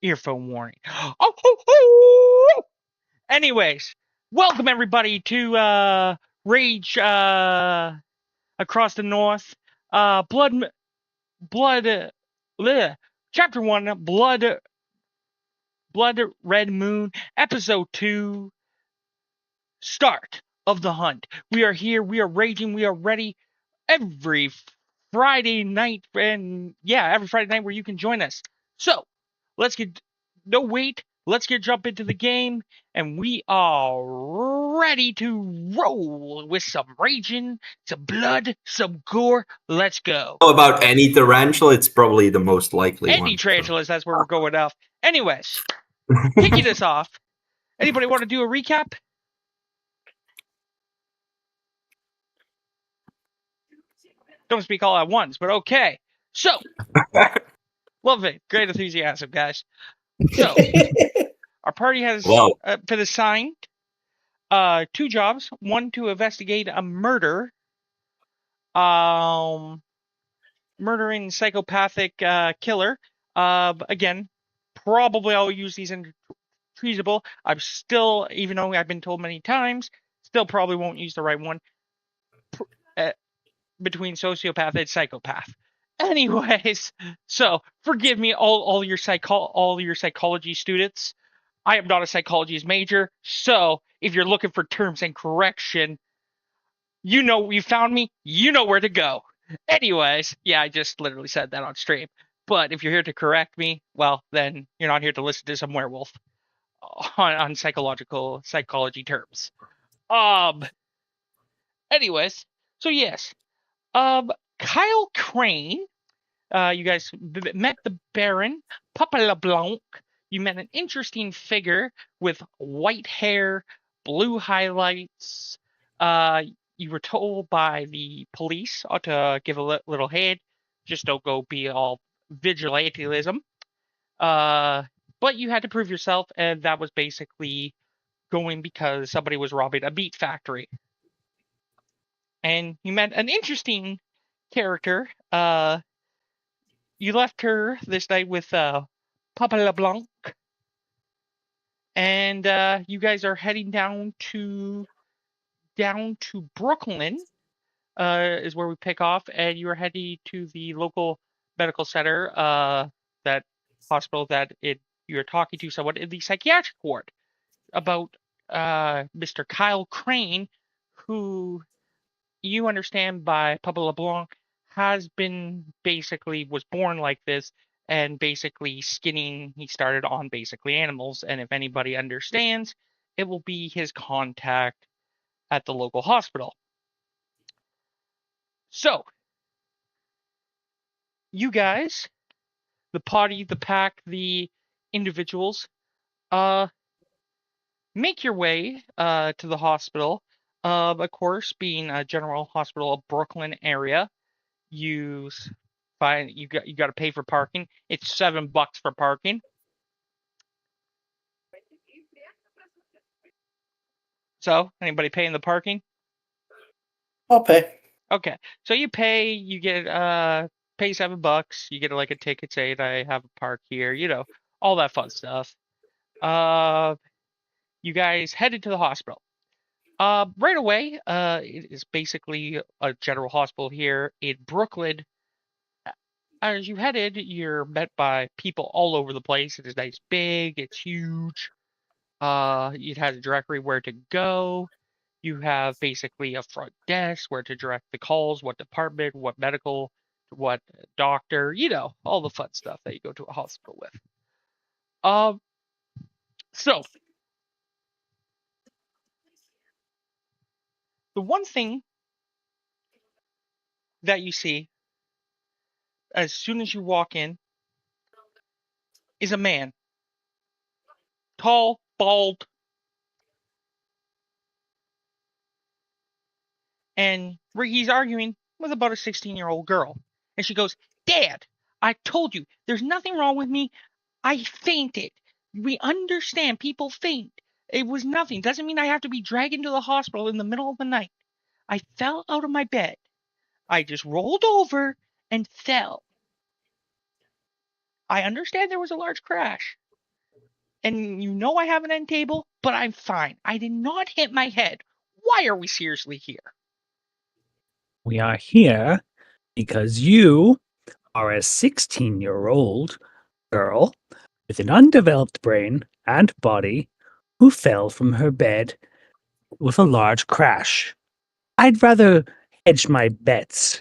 earphone warning. Oh. Anyways, welcome everybody to Rage Across the North. Blood Chapter 1, Blood Red Moon, Episode 2, Start of the Hunt. We are here, we are raging, we are ready every Friday night, and yeah, every Friday night where you can join us. So, let's get let's get jump into the game, and we are ready to roll with some raging, some blood, some gore. Let's go. About any tarantula, it's probably the most likely Any one. tarantulas, that's where we're going off. Anyways, kicking this off. Anybody want to do a recap? Don't speak all at once, but okay. So, love it. Great enthusiasm, guys. So, our party has been assigned 2 jobs. One to investigate a murder, murdering psychopathic killer. Again, probably I'll use these interchangeable. I'm still, even though I've been told many times, still probably won't use the right one between sociopath and psychopath. Anyways, so forgive me, all your psychology students. I am not a psychology major, so if you're looking for terms and correction, you know you found me, you know where to go. Anyways, yeah, I just literally said that on stream. But if you're here to correct me, well, then you're not here to listen to some werewolf on psychology terms. Anyways, so yes, Kyle Crane. You guys met the Baron, Papa LeBlanc. You met an interesting figure with white hair, blue highlights. You were told by the police to give a little head, just don't go be all vigilantism. But you had to prove yourself, and that was basically going because somebody was robbing a meat factory. And you met an interesting character. You left her this night with Papa LeBlanc, and you guys are heading down to Brooklyn. Is where we pick off, and you are heading to the local medical center, that hospital that you're talking to someone in the psychiatric ward about Mr. Kyle Crane, who you understand by Papa LeBlanc was born like this, and basically he started on basically animals, and if anybody understands, it will be his contact at the local hospital. So, you guys, the party, the pack, the individuals, make your way to the hospital. Of course, being a General Hospital of Brooklyn area, you find you got to pay for parking. It's $7 for parking. So, anybody paying the parking? I'll pay. Okay, so you pay. You get pay $7. You get like a ticket saying I have a park here. You know, all that fun stuff. You guys headed to the hospital. Right away, it is basically a general hospital here in Brooklyn. As you headed, you're met by people all over the place. It is nice, big, it's huge. It has a directory where to go. You have basically a front desk where to direct the calls, what department, what medical, what doctor, you know, all the fun stuff that you go to a hospital with. So the one thing that you see as soon as you walk in is a man. Tall, bald, and he's arguing with about a 16-year-old girl. And she goes, "Dad, I told you, there's nothing wrong with me. I fainted. We understand people faint. It was nothing. Doesn't mean I have to be dragged into the hospital in the middle of the night. I fell out of my bed. I just rolled over and fell. I understand there was a large crash, And you know I have an end table, but I'm fine. I did not hit my head. Why are we seriously here? We are here because you are a 16-year-old girl with an undeveloped brain and body who fell from her bed with a large crash. I'd rather hedge my bets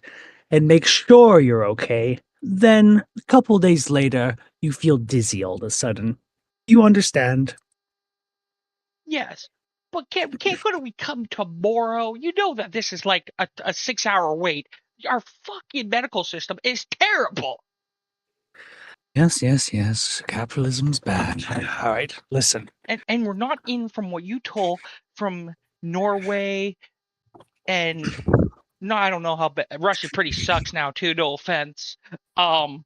and make sure you're okay than a couple days later you feel dizzy all of a sudden. You understand? Yes, but couldn't we come tomorrow? You know that this is like a 6-hour wait. Our fucking medical system is terrible. Yes. Capitalism's bad. All right, listen. And we're not in from what you told from Norway and no, I don't know how bad Russia pretty sucks now too, no offense. But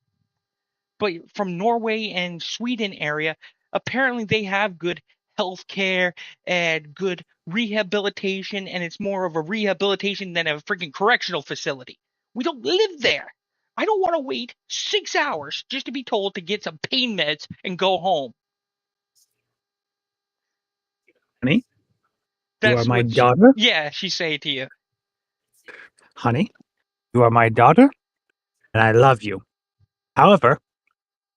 from Norway and Sweden area, apparently they have good healthcare and good rehabilitation, and it's more of a rehabilitation than a freaking correctional facility. We don't live there. I don't want to wait 6 hours just to be told to get some pain meds and go home. Honey, you are That's my what daughter? she's saying to you. Honey, you are my daughter, and I love you. However,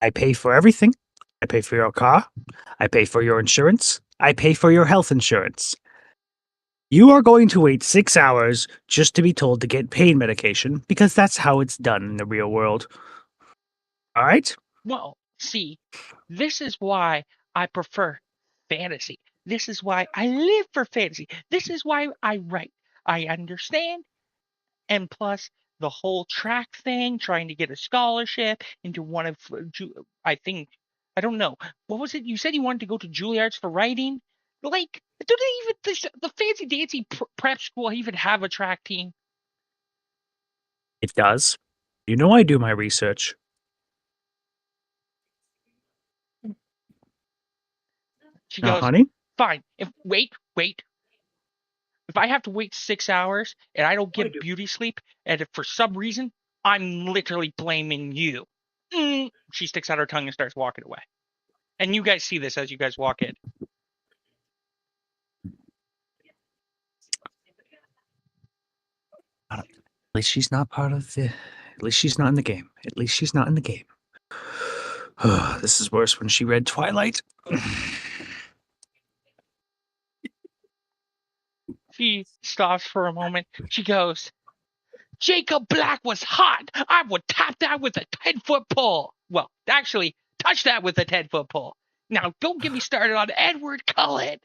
I pay for everything. I pay for your car. I pay for your insurance. I pay for your health insurance. You are going to wait 6 hours just to be told to get pain medication because that's how it's done in the real world. All right? Well, see, this is why I prefer fantasy. This is why I live for fantasy. This is why I write. I understand. And plus, the whole track thing, trying to get a scholarship into one of, I think, I don't know. What was it? You said you wanted to go to Juilliard's for writing? Like, do they even, the fancy dancy prep school even have a track team? It does. You know I do my research. She Now, goes, honey, fine. Wait. If I have to wait 6 hours and I don't I get do. beauty sleep, and if for some reason I'm literally blaming you. She sticks out her tongue and starts walking away. And you guys see this as you guys walk in. At least she's not part of the. At least she's not in the game. At least she's not in the game. This is worse when she read Twilight. She stops for a moment. She goes, Jacob Black was hot. I would tap that with a 10-foot pole. Well, actually, touch that with a 10-foot pole. Now, don't get me started on Edward Cullen.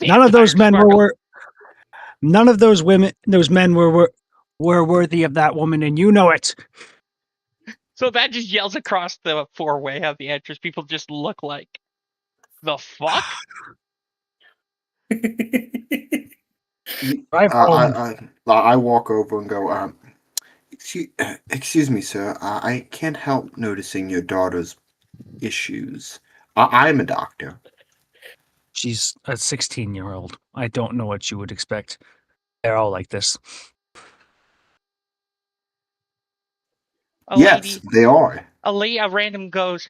None of those men Sparkle. were. None of those men were worthy of that woman, and you know it. So that just yells across the four-way of the entrance. People just look like, the fuck? I walk over and go, excuse me, sir. I can't help noticing your daughter's issues. I'm a doctor. She's a 16-year-old. I don't know what you would expect. They're all like this. Yes, they are. A random goes,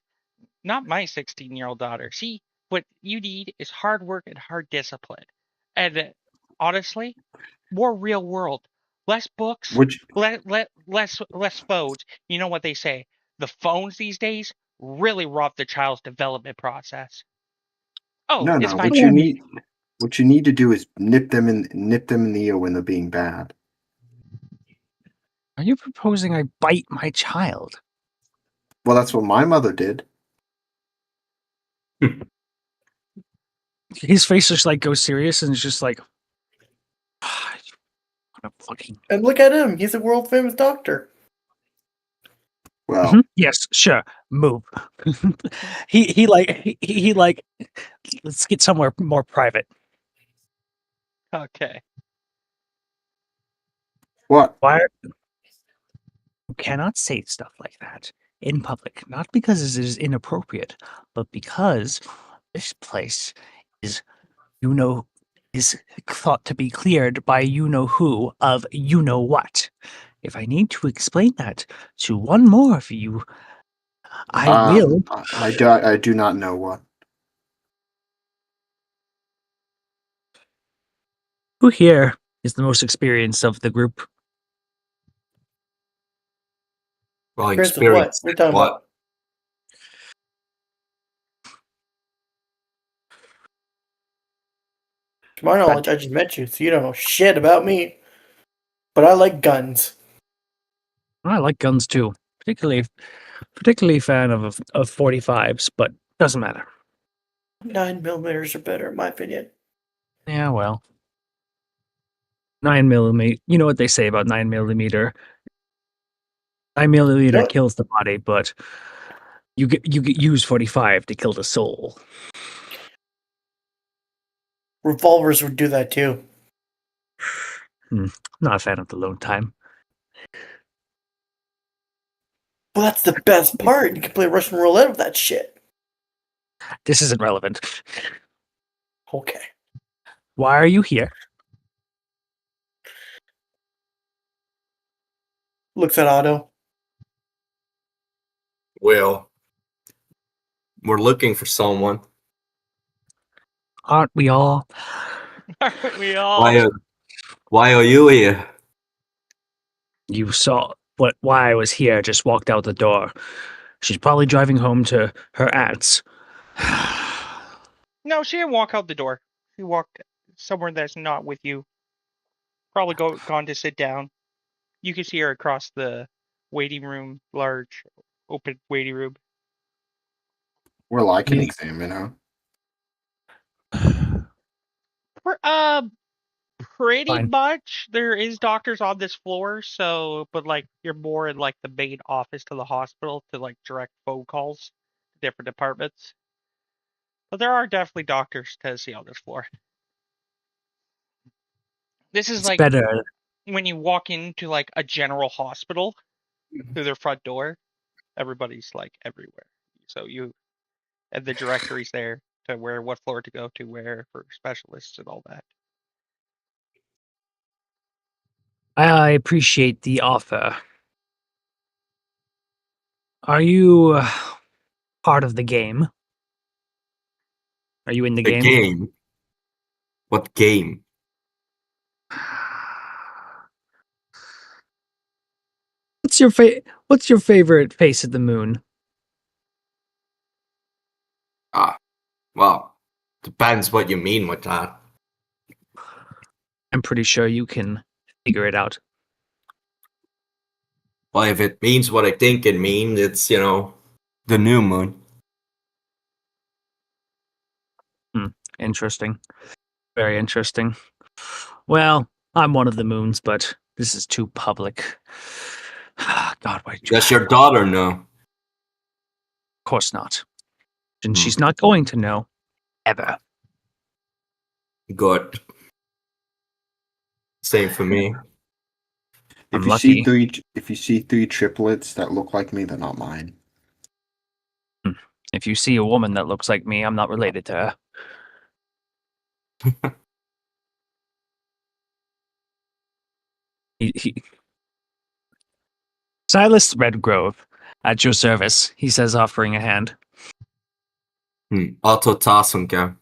not my 16-year-old daughter. See, what you need is hard work and hard discipline. And honestly, more real world. Less books, Which less phones. You know what they say? The phones these days really rob the child's development process. Oh, no, it's my what turn. you need to do is nip them in the ear when they're being bad. Are you proposing I bite my child? Well, that's what my mother did. His face just like goes serious and it's just like, what a fucking. And look at him. He's a world famous doctor. Well, Yes, sure, move. he like. Let's get somewhere more private. Okay. what? Why? You cannot say stuff like that in public, not because it is inappropriate, but because this place is, is thought to be cleared by you know who of you know what. If I need to explain that to one more of you, I will. I do not know what. Who here is the most experienced of the group? Well, Chris, what? What experience. are you talking What? about? To my knowledge, I just met you, so you don't know shit about me. But I like guns. I like guns too, particularly fan of 45s, but doesn't matter. 9mm are better, in my opinion. Yeah, well, 9mm. You know what they say about 9mm. 9mm Yep. kills the body, but you get use 45 to kill the soul. Revolvers would do that too. Not a fan of the lone time. Well, that's the best part. You can play Russian roulette with that shit. This isn't relevant. Okay. Why are you here? Looks at Otto. Well, we're looking for someone. Aren't we all? Aren't we all? Why are you here? You saw why I was here. Just walked out the door. She's probably driving home to her aunt's. No, she didn't walk out the door. She walked somewhere that's not with you. Probably gone to sit down. You can see her across the waiting room, large open waiting room. We're like an Yeah. examine, huh? Pretty Fine. much. There is doctors on this floor, but like you're more in like the main office to the hospital to like direct phone calls to different departments. But there are definitely doctors to see on this floor. This is It's like better. when you walk into like a general hospital through their front door, everybody's like everywhere. So and the directory's there to where what floor to go to where for specialists and all that. I appreciate the offer. Are you part of the game? Are you in the The game? game. What game? What's your favorite face of the moon? Ah, well, depends what you mean with that. I'm pretty sure you can figure it out. Well, if it means what I think it means, it's, the new moon. Interesting. Very interesting. Well, I'm one of the moons, but this is too public. God, why? Does your daughter know? Of course not. And Hmm. she's not going to know ever. Good. Same for me. I'm If you lucky. see three triplets that look like me, they're not mine. If you see a woman that looks like me, I'm not related to her. He Silas Redgrove, at your service, he says, offering a hand. Otto Tassenke.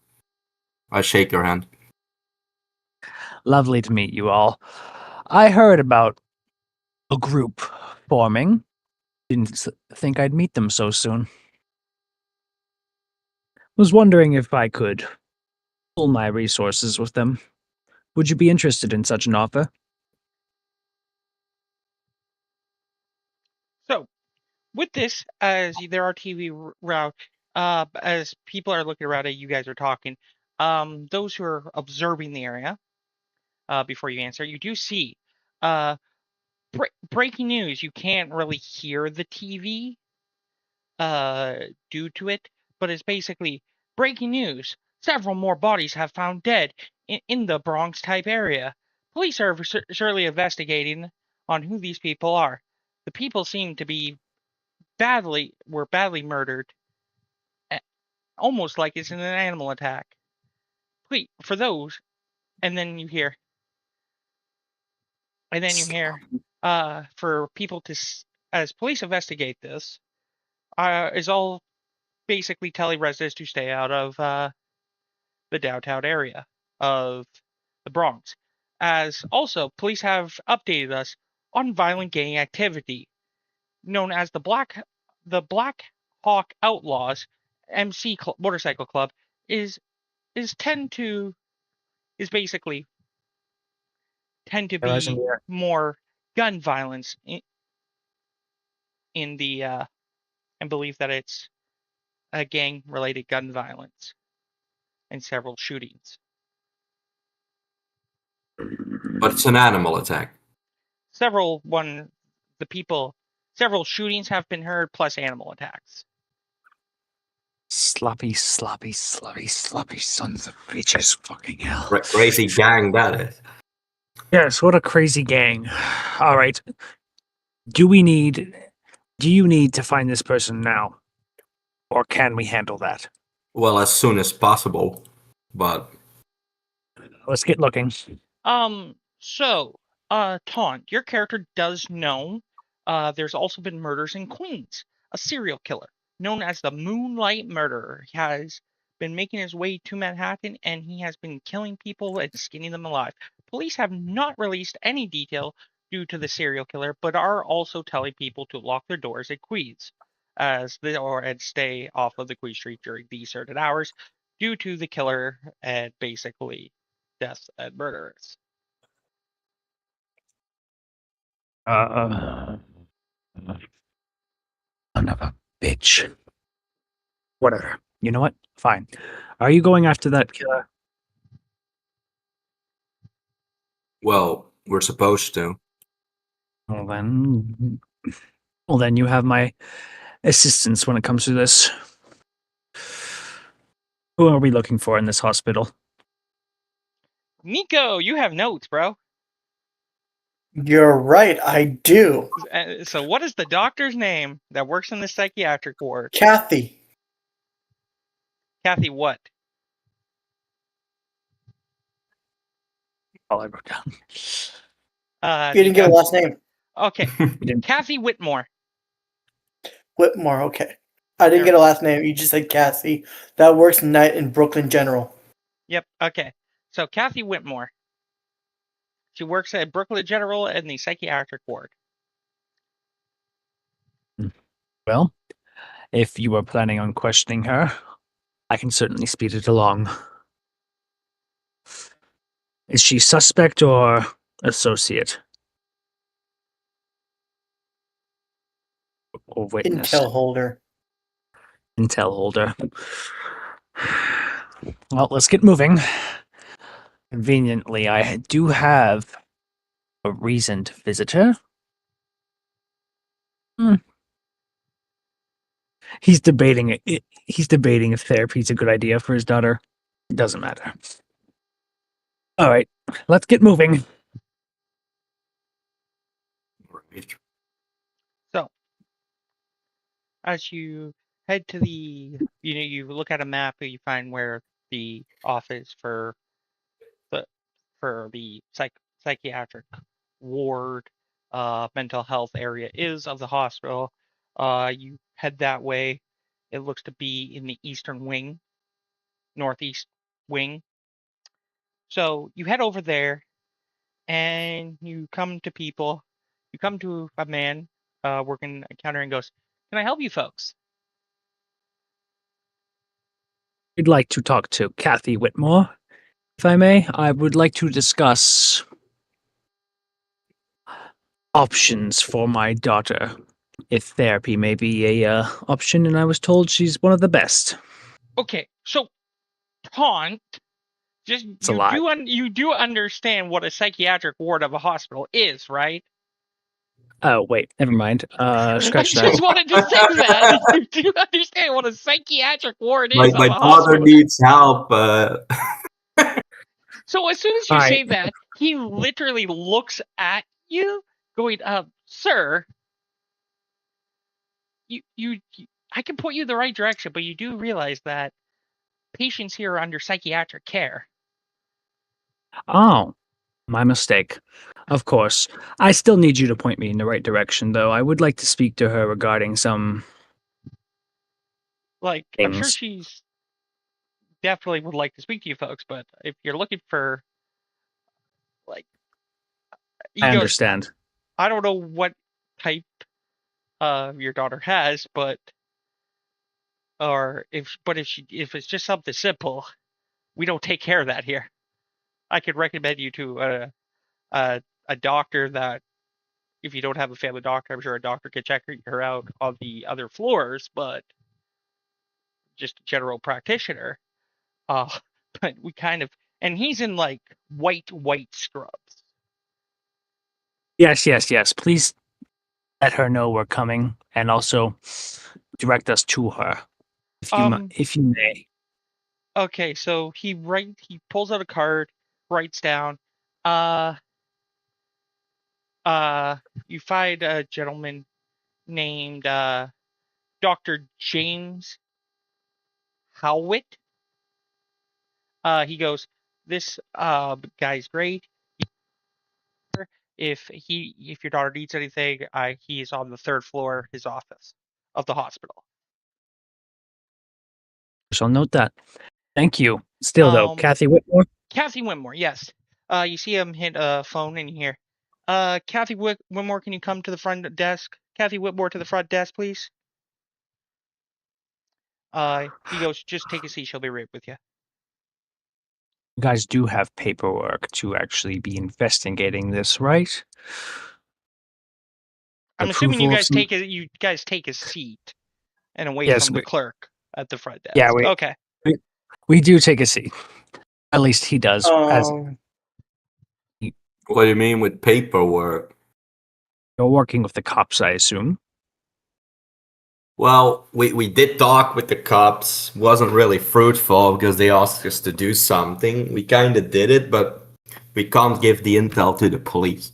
I shake your hand. Lovely to meet you all. I heard about a group forming. Didn't think I'd meet them so soon. Was wondering if I could pool my resources with them. Would you be interested in such an offer? So with this, as there are TV route, as people are looking around at you guys are talking, those who are observing the area, before you answer, you do see, uh, breaking news. You can't really hear the TV, due to it, but it's basically breaking news. Several more bodies have found dead in the Bronx type area. Police are surely investigating on who these people are. The people seem to be badly murdered, almost like it's an animal attack. Please, for those, and then you hear, and then you hear, for people to, as police investigate this, is all basically telling residents to stay out of the downtown area of the Bronx. As also, police have updated us on violent gang activity, known as the Black Hawk Outlaws motorcycle club is basically tend to Horizon be here. more gun violence in the and believe that it's a gang related gun violence and several shootings. But it's an animal attack. Several shootings have been heard, plus animal attacks. Sloppy sons of bitches. Fucking hell. Crazy gang that is. Yes, what a crazy gang. All right. Do you need to find this person now? Or can we handle that? Well, as soon as possible. But Let's get looking. Taunt, your character does know there's also been murders in Queens. A serial killer known as the Moonlight Murderer has been making his way to Manhattan, and he has been killing people and skinning them alive. Police have not released any detail due to the serial killer, but are also telling people to lock their doors at Queens and stay off of the Queens Street during these certain hours due to the killer and basically deaths and murderers. Son of a bitch. Whatever. You know what? Fine. Are you going after that killer? well, we're supposed to. Well then you have my assistance when it comes to this. Who are we looking for in this hospital? Nico, you have notes, bro. You're right, I do. So what is the doctor's name that works in the psychiatric ward? Kathy. Kathy what? All I wrote down. You didn't give a Nico? last name. Okay. You didn't. Kathy Whitmore. Whitmore, okay. I didn't There. get a last name. You just said Cassie. That works night in Brooklyn General. Yep, okay. So Kathy Whitmore. She works at Brooklyn General in the psychiatric ward. Well, if you are planning on questioning her, I can certainly speed it along. Is she suspect or associate? Or witness? Intel holder. Intel holder. Well, let's get moving. Conveniently, I do have a reason to visit her. He's debating it. He's debating if therapy's a good idea for his daughter. It doesn't matter. All right, let's get moving. So, as you head to you look at a map and you find where the office for the psychiatric ward, mental health area is of the hospital. You head that way. It looks to be in the eastern wing, northeast wing. So you head over there, and you come to people. You come to a man working a counter and goes, "Can I help you folks?" We'd like to talk to Kathy Whitmore, if I may. I would like to discuss options for my daughter. If therapy may be a option, and I was told she's one of the best. Okay, so Taunt, just It's a lie. you do understand what a psychiatric ward of a hospital is, right? Oh wait, never mind. I Scratch just that. wanted to say that you do understand what a psychiatric ward My is of a daughter hospital. needs help. So as soon as you All say right. that, he literally looks at you, going, sir, you I can point you in the right direction, but you do realize that patients here are under psychiatric care." Oh, my mistake. Of course. I still need you to point me in the right direction, though. I would like to speak to her regarding some Like, I'm sure things. she's definitely would like to speak to you folks, but if you're looking for Like I he goes, understand. I don't know what type your daughter has, but if it's just something simple, we don't take care of that here. I could recommend you to a doctor that if you don't have a family doctor, I'm sure a doctor could check her out on the other floors, but just a general practitioner. Uh, but we kind of, and he's in like white scrubs. Yes. Please let her know we're coming, and also direct us to her, if you may. Okay, so he pulls out a card, writes down, uh, you find a gentleman named Dr. James Howitt. He goes, this guy's great. If your daughter needs anything, he is on the third floor, his office of the hospital. So note that. Thank you. Still though, Um, Kathy Whitmore. Kathy Whitmore, yes. You see him hit a phone and you hear, Kathy Whitmore, can you come to the front desk? Kathy Whitmore to the front desk, please. He goes, just take a seat. She'll be right with you. You guys do have paperwork to actually be investigating this, right? I'm assuming you Approval of guys some. take a seat and away Yes, from the clerk at the front desk. yeah, Okay. we do take a seat. At least he does. As What do you mean with paperwork? you're working with the cops, I assume. Well, we did talk with the cops. Wasn't really fruitful because they asked us to do something. We kind of did it, but we can't give the intel to the police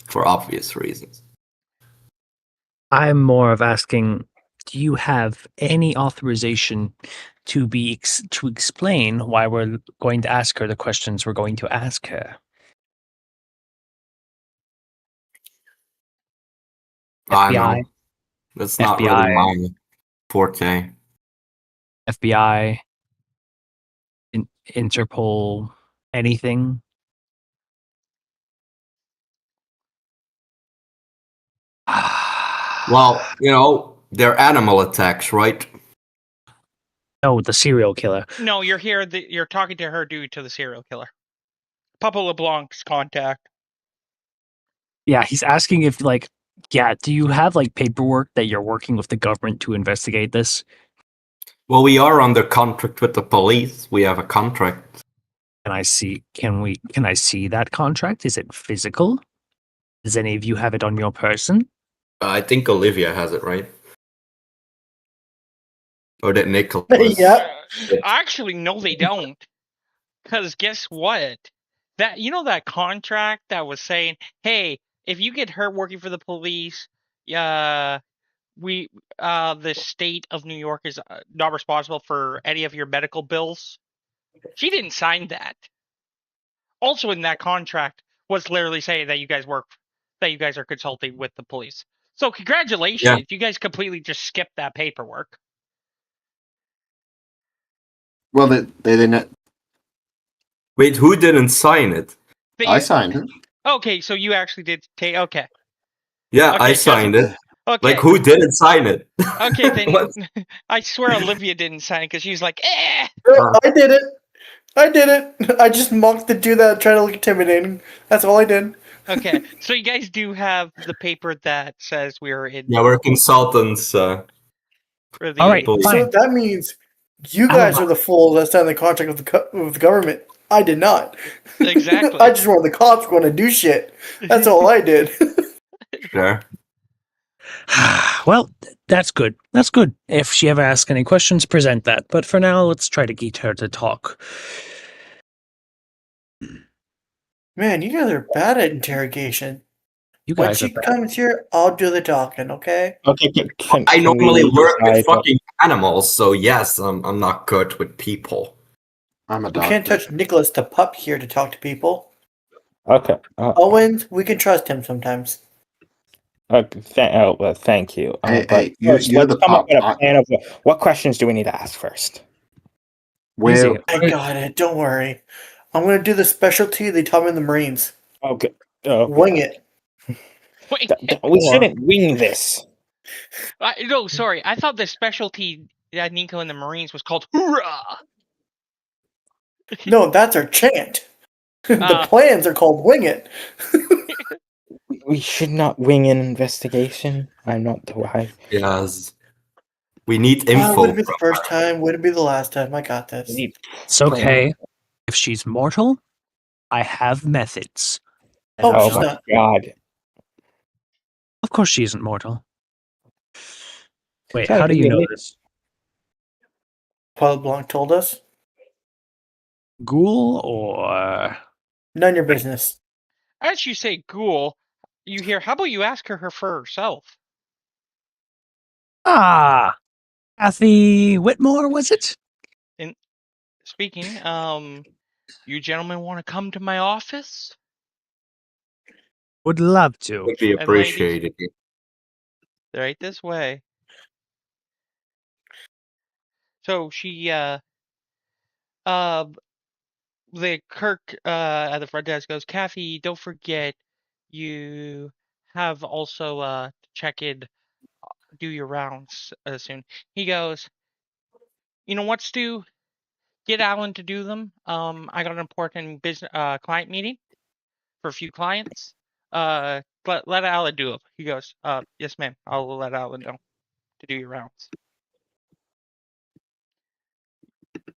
for obvious reasons. I'm more of asking, do you have any authorization to to explain why we're going to ask her the questions we're going to ask her? I FBI, know. That's not really FBI, my forte. FBI, Interpol, anything? Well, they're animal attacks, right? No, the serial killer. No, you're here. You're talking to her due to the serial killer. Papa LeBlanc's contact. Yeah, he's asking if, do you have, paperwork that you're working with the government to investigate this? Well, we are under contract with the police. We have a contract. Can I see that contract? Is it physical? Does any of you have it on your person? I think Olivia has it, right? Or did Nicholas? Yeah. Actually, no, they don't. Because guess what? That contract that was saying, hey, if you get hurt working for the police, the state of New York is not responsible for any of your medical bills. She didn't sign that. Also in that contract was literally saying that you guys are consulting with the police. So congratulations, Yeah. you guys completely just skipped that paperwork. Well, they didn't. Wait, who didn't sign it? I signed it. Okay, so you actually did take. Okay. Yeah, Okay, I signed it. Okay. Like, who didn't sign it? Okay, then What? I swear Olivia didn't sign it because she was like, eh. I did it. I just mocked the dude that tried to look intimidating. That's all I did. Okay, so you guys do have the paper that says we're in. Yeah, we're consultants. For the, All right, police. So fine. that means you guys are the fools that signed the contract with the government. I did not. Exactly. I just wanted the cops going to do shit. That's all I did. Sure. Well, that's good. That's good. If she ever asks any questions, present that. But for now, let's try to get her to talk. Man, you guys are bad at interrogation. You When guys she are bad. comes here, I'll do the talking, okay? Okay, I normally work with decide what- fucking animals, so yes, I'm not good with people. I'm a We doctor. can't touch Nicholas the pup here to talk to people. Okay. Owens, we can trust him sometimes. Thank you. Hey, But hey, you're first, let's the come up pup. with a plan of what questions do we need to ask first. Where? Easy. I got it. Don't worry. I'm gonna do the specialty they taught me in the Marines. Okay. Oh, Wing it. Wait, We Or- shouldn't wing this. no, sorry. I thought the specialty that Nico in the Marines was called hoorah. No, that's our chant. The Uh, plans are called wing it. We should not wing an investigation. I'm not the wise. Yes. We need Would info it be the from first her. time? Would it be the last time? I got this. We need It's okay. If she's mortal, I have methods. that Oh, are Oh she's my not. god. Of course she isn't mortal. Wait, Try to how do give you me a know little- this? Paul Blanc told us. Ghoul or... None of your business. as you say, ghoul, you hear, how about you ask her for herself? Ah! Kathy Whitmore, was it? Speaking, you gentlemen want to come to my office? Would love to. Would be And ladies, appreciated. right this way. So she, the Kirk at the front desk goes, Kathy, don't forget you have also to check in, do your rounds soon. He goes, you know what, Stu? Get Alan to do them. I got an important business client meeting for a few clients. Let Alan do them. He goes, yes, ma'am. I'll let Alan know to do your rounds.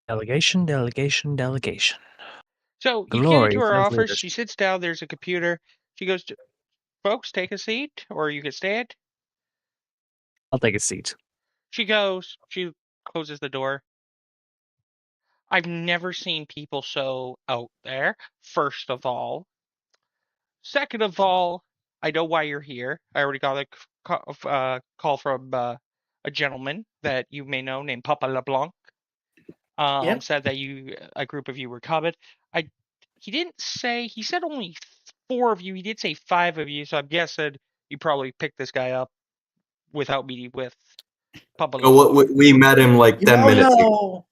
Delegation, delegation, delegation. So you get into Glory her of office. leadership. She sits down. There's a computer. She goes, folks, take a seat, or you can stand. I'll take a seat. She goes, she closes the door. I've never seen people so out there, first of all. Second of all, I know why you're here. I already got a call from a gentleman that you may know named Papa LeBlanc. Yep. Said that a group of you were coming. He didn't say, he said only 4 of you. He did say 5 of you, so I'm guessing you probably picked this guy up without meeting with Papa LeBlanc. We met him like You 10 know minutes ago. how.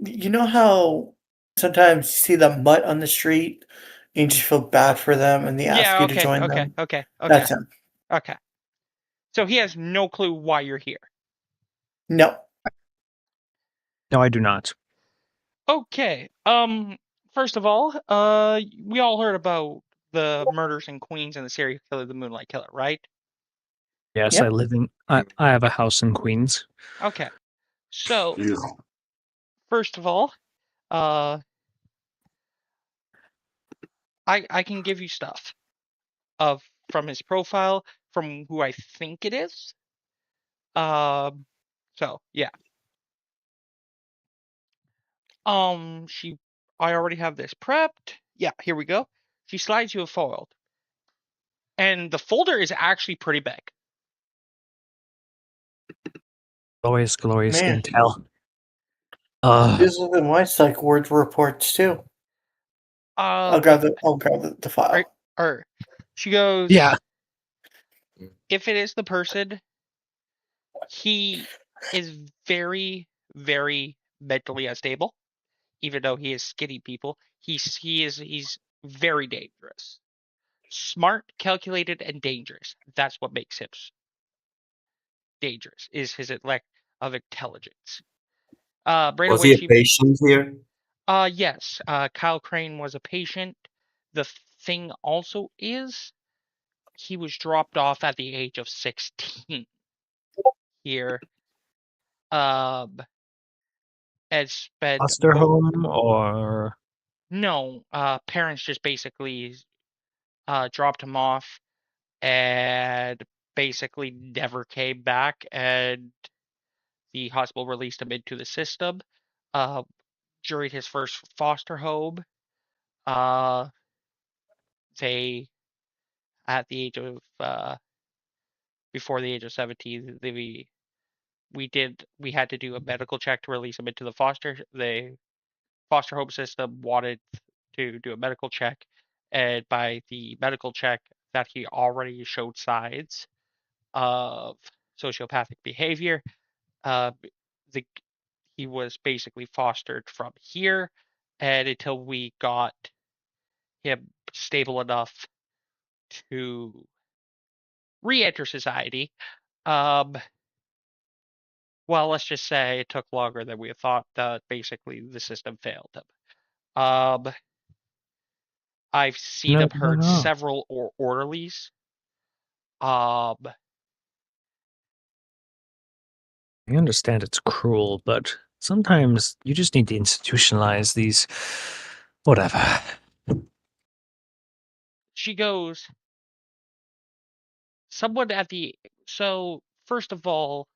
You know how sometimes you see the mutt on the street and you just feel bad for them and they ask Yeah, you to join them? okay. That's him. Okay. So he has no clue why you're here. No. No, I do not. Okay. First of all, we all heard about the murders in Queens and the serial killer, the Moonlight Killer, right? Yes, Yep. I live in... I have a house in Queens. Okay. So, Yeah. first of all, I can give you stuff from his profile, from who I think it is. So yeah. I already have this prepped. Yeah, here we go. She slides you a foiled, and the folder is actually pretty big. Glorious, glorious Man. intel. This is in my psych ward reports too. I'll grab the file. Or she goes, Yeah. if it is the person, he is very, very mentally unstable. Even though he is skinny people, he's very dangerous. Smart, calculated, and dangerous. That's what makes him dangerous, is his lack of intelligence. Right Was away he a she patient here? yes, Kyle Crane was a patient. The thing also is he was dropped off at the age of 16 here. And spent Foster home or... no, parents just basically dropped him off and basically never came back, and the hospital released him into the system. During his first foster home, uh, they at the age of before the age of 17, we had to do a medical check to release him into the foster home system wanted to do a medical check, and by the medical check that he already showed signs of sociopathic behavior, uh, the he was basically fostered from here. and until we got him stable enough to re-enter society. Well, let's just say it took longer than we thought. That basically the system failed him. I've seen him hurt No. several orderlies. Um, I understand it's cruel, but sometimes you just need to institutionalize these. Whatever. she goes, someone at the. So, first of all,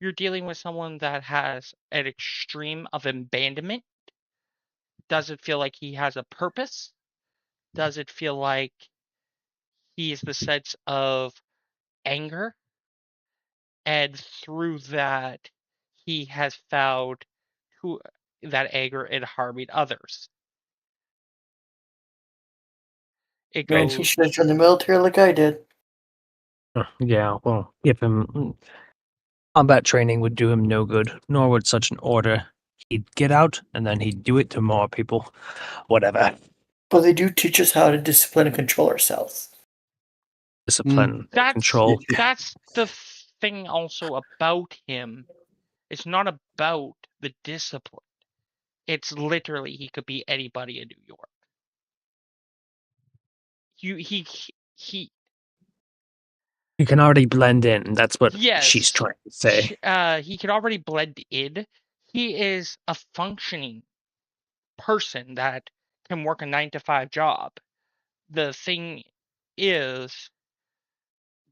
you're dealing with someone that has an extreme of abandonment. Does it feel like he has a purpose? Does it feel like he is the sense of anger? And through that, he has found who that anger in harming others. It Man, he goes, should have joined the military like I did. Yeah, well, give him combat training would do him no good, nor would such an order. He'd get out and then he'd do it to more people. Whatever. But they do teach us how to discipline and control ourselves. Discipline, that's control. that's the thing also about him. It's not about the discipline. It's literally he could be anybody in New York. He You can already blend in. That's what she's yes, trying to say. he can already blend in. He is a functioning person that can work a 9 to 5 job. The thing is,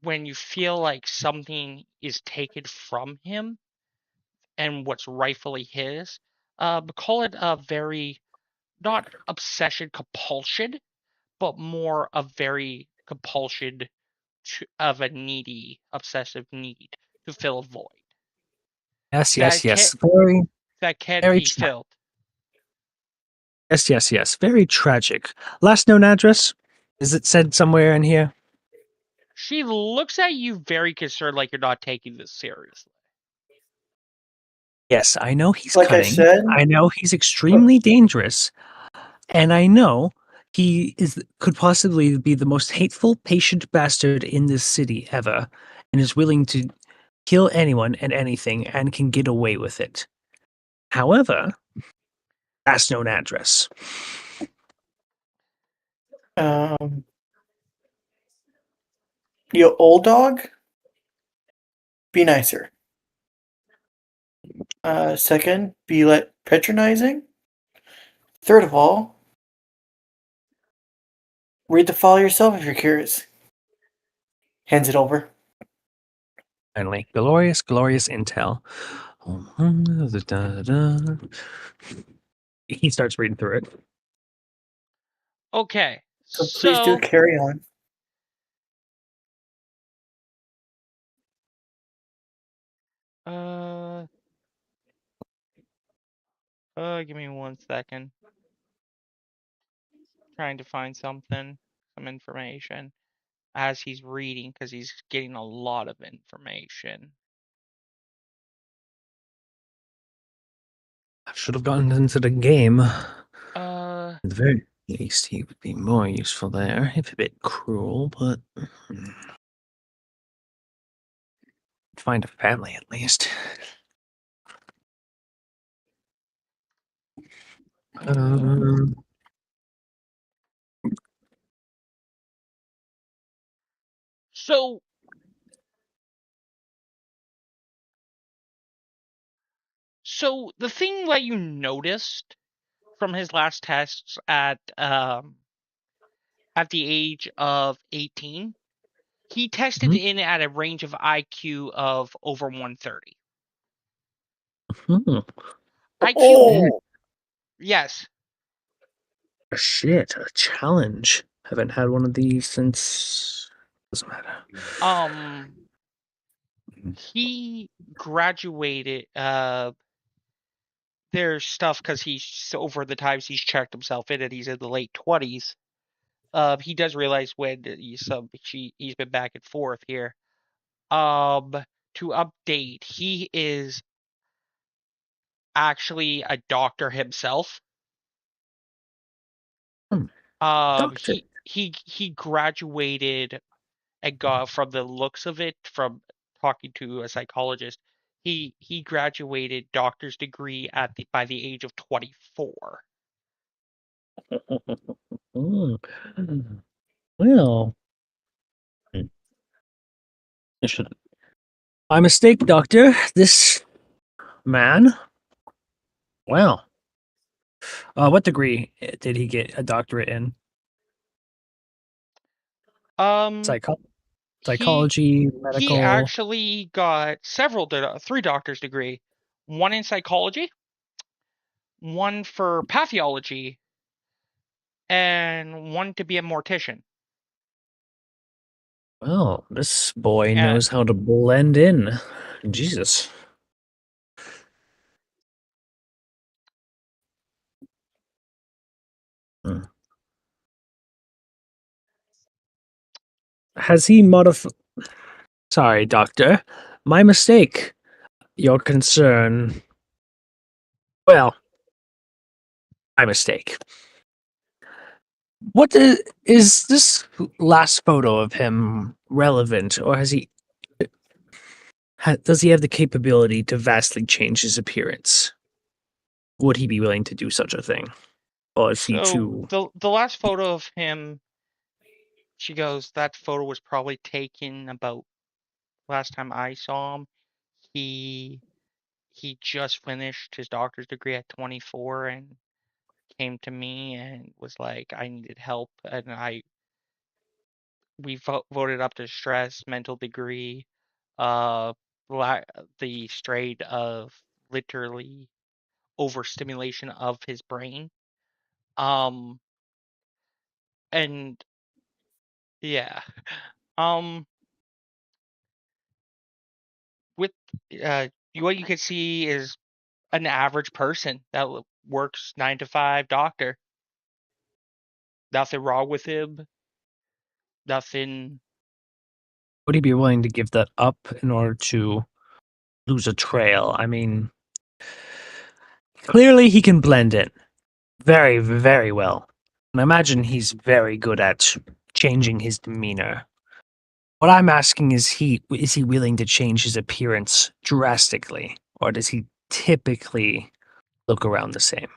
when you feel like something is taken from him and what's rightfully his, call it a very, not obsession, compulsion, but more a very compulsion of a needy, obsessive need to fill a void Yes, that yes, can yes. Very, that can't very be filled. yes, yes, yes. Very tragic. Last known address? Is it said somewhere in here? She looks at you very concerned, like you're not taking this seriously. Yes, I know he's Like I cunning. said, I know he's extremely dangerous. And I know he could possibly be the most hateful, patient bastard in this city ever, and is willing to kill anyone and anything and can get away with it. However, last known address. um, you old dog, be nicer. Second, be patronizing. Third of all, read the file yourself if you're curious. Hands it over. Finally, glorious, glorious intel. He starts reading through it. Okay, So please do so carry on. give me 1 second. Trying to find some information as he's reading because he's getting a lot of information. I should have gotten into the game. Uh, At the very least, he would be more useful there, if a bit cruel, but find a family at least. Um, so the thing that you noticed from his last tests at the age of 18, he tested Mhm. in at a range of IQ of over 130. hmm. IQ, Oh, yes. Shit, a challenge. Haven't had one of these since. Doesn't matter. He graduated. There's stuff because he's over the times he's checked himself in, and he's in the late 20s. He does realize when he's been back and forth here. To update, he is actually a doctor himself. Doctor. He graduated and got, from the looks of it, from talking to a psychologist, he graduated doctor's degree by the age of 24. Mm. Well, I should. My mistake, Doctor. This man. Well, what degree did he get a doctorate in? Um, Psycho- he psychology, he medical. actually got three doctor's degree, one in psychology, one for pathology, and one to be a mortician. Well, this boy And knows how to blend in. Jesus. Hmm. Has he modified? Sorry, Doctor. My mistake. Your concern. Well, my mistake. What is this last photo of him relevant, or has he? Does he have the capability to vastly change his appearance? Would he be willing to do such a thing, or is he so too? the last photo of him, she goes, that photo was probably taken about last time I saw him. He he just finished his doctor's degree at 24 and came to me and was like, I needed help, and we voted up to stress, mental degree, uh, the straight of literally overstimulation of his brain. Um, and yeah, um, with what you can see is an average person that works 9 to 5 doctor. Nothing wrong with him. Nothing. Would he be willing to give that up in order to lose a trail? I mean, clearly he can blend in very, very well. And I imagine he's very good at changing his demeanor. What I'm asking is he willing to change his appearance drastically, or does he typically look around the same?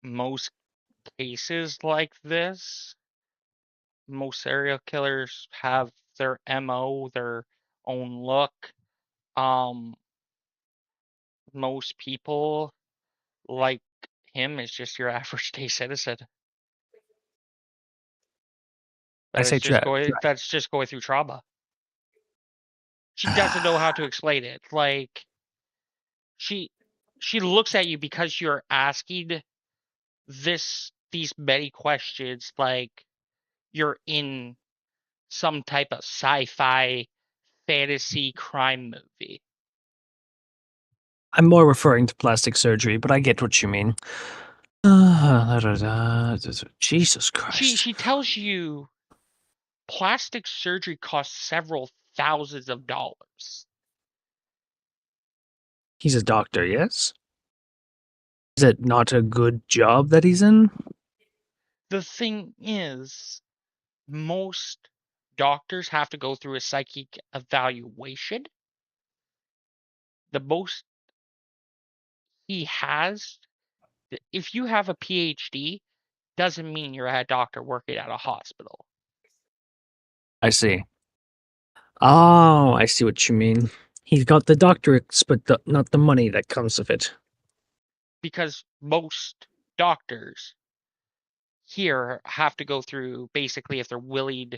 Most cases like this, most serial killers have their MO, their own look. Um, most people like him is just your average day citizen I say that's just going through trauma. She doesn't know how to explain it. Like she she looks at you because you're asking these many questions like you're in some type of sci-fi fantasy crime movie. I'm more referring to plastic surgery, but I get what you mean. Jesus Christ. She tells you plastic surgery costs several thousands of dollars. He's a doctor, yes? Is it not a good job that he's in? The thing is, most doctors have to go through a psychic evaluation. The most he has, if you have a PhD, doesn't mean you're a doctor working at a hospital. I see. Oh, I see what you mean. He's got the doctorates, but not the money that comes with it. Because most doctors here have to go through, basically, if they're willing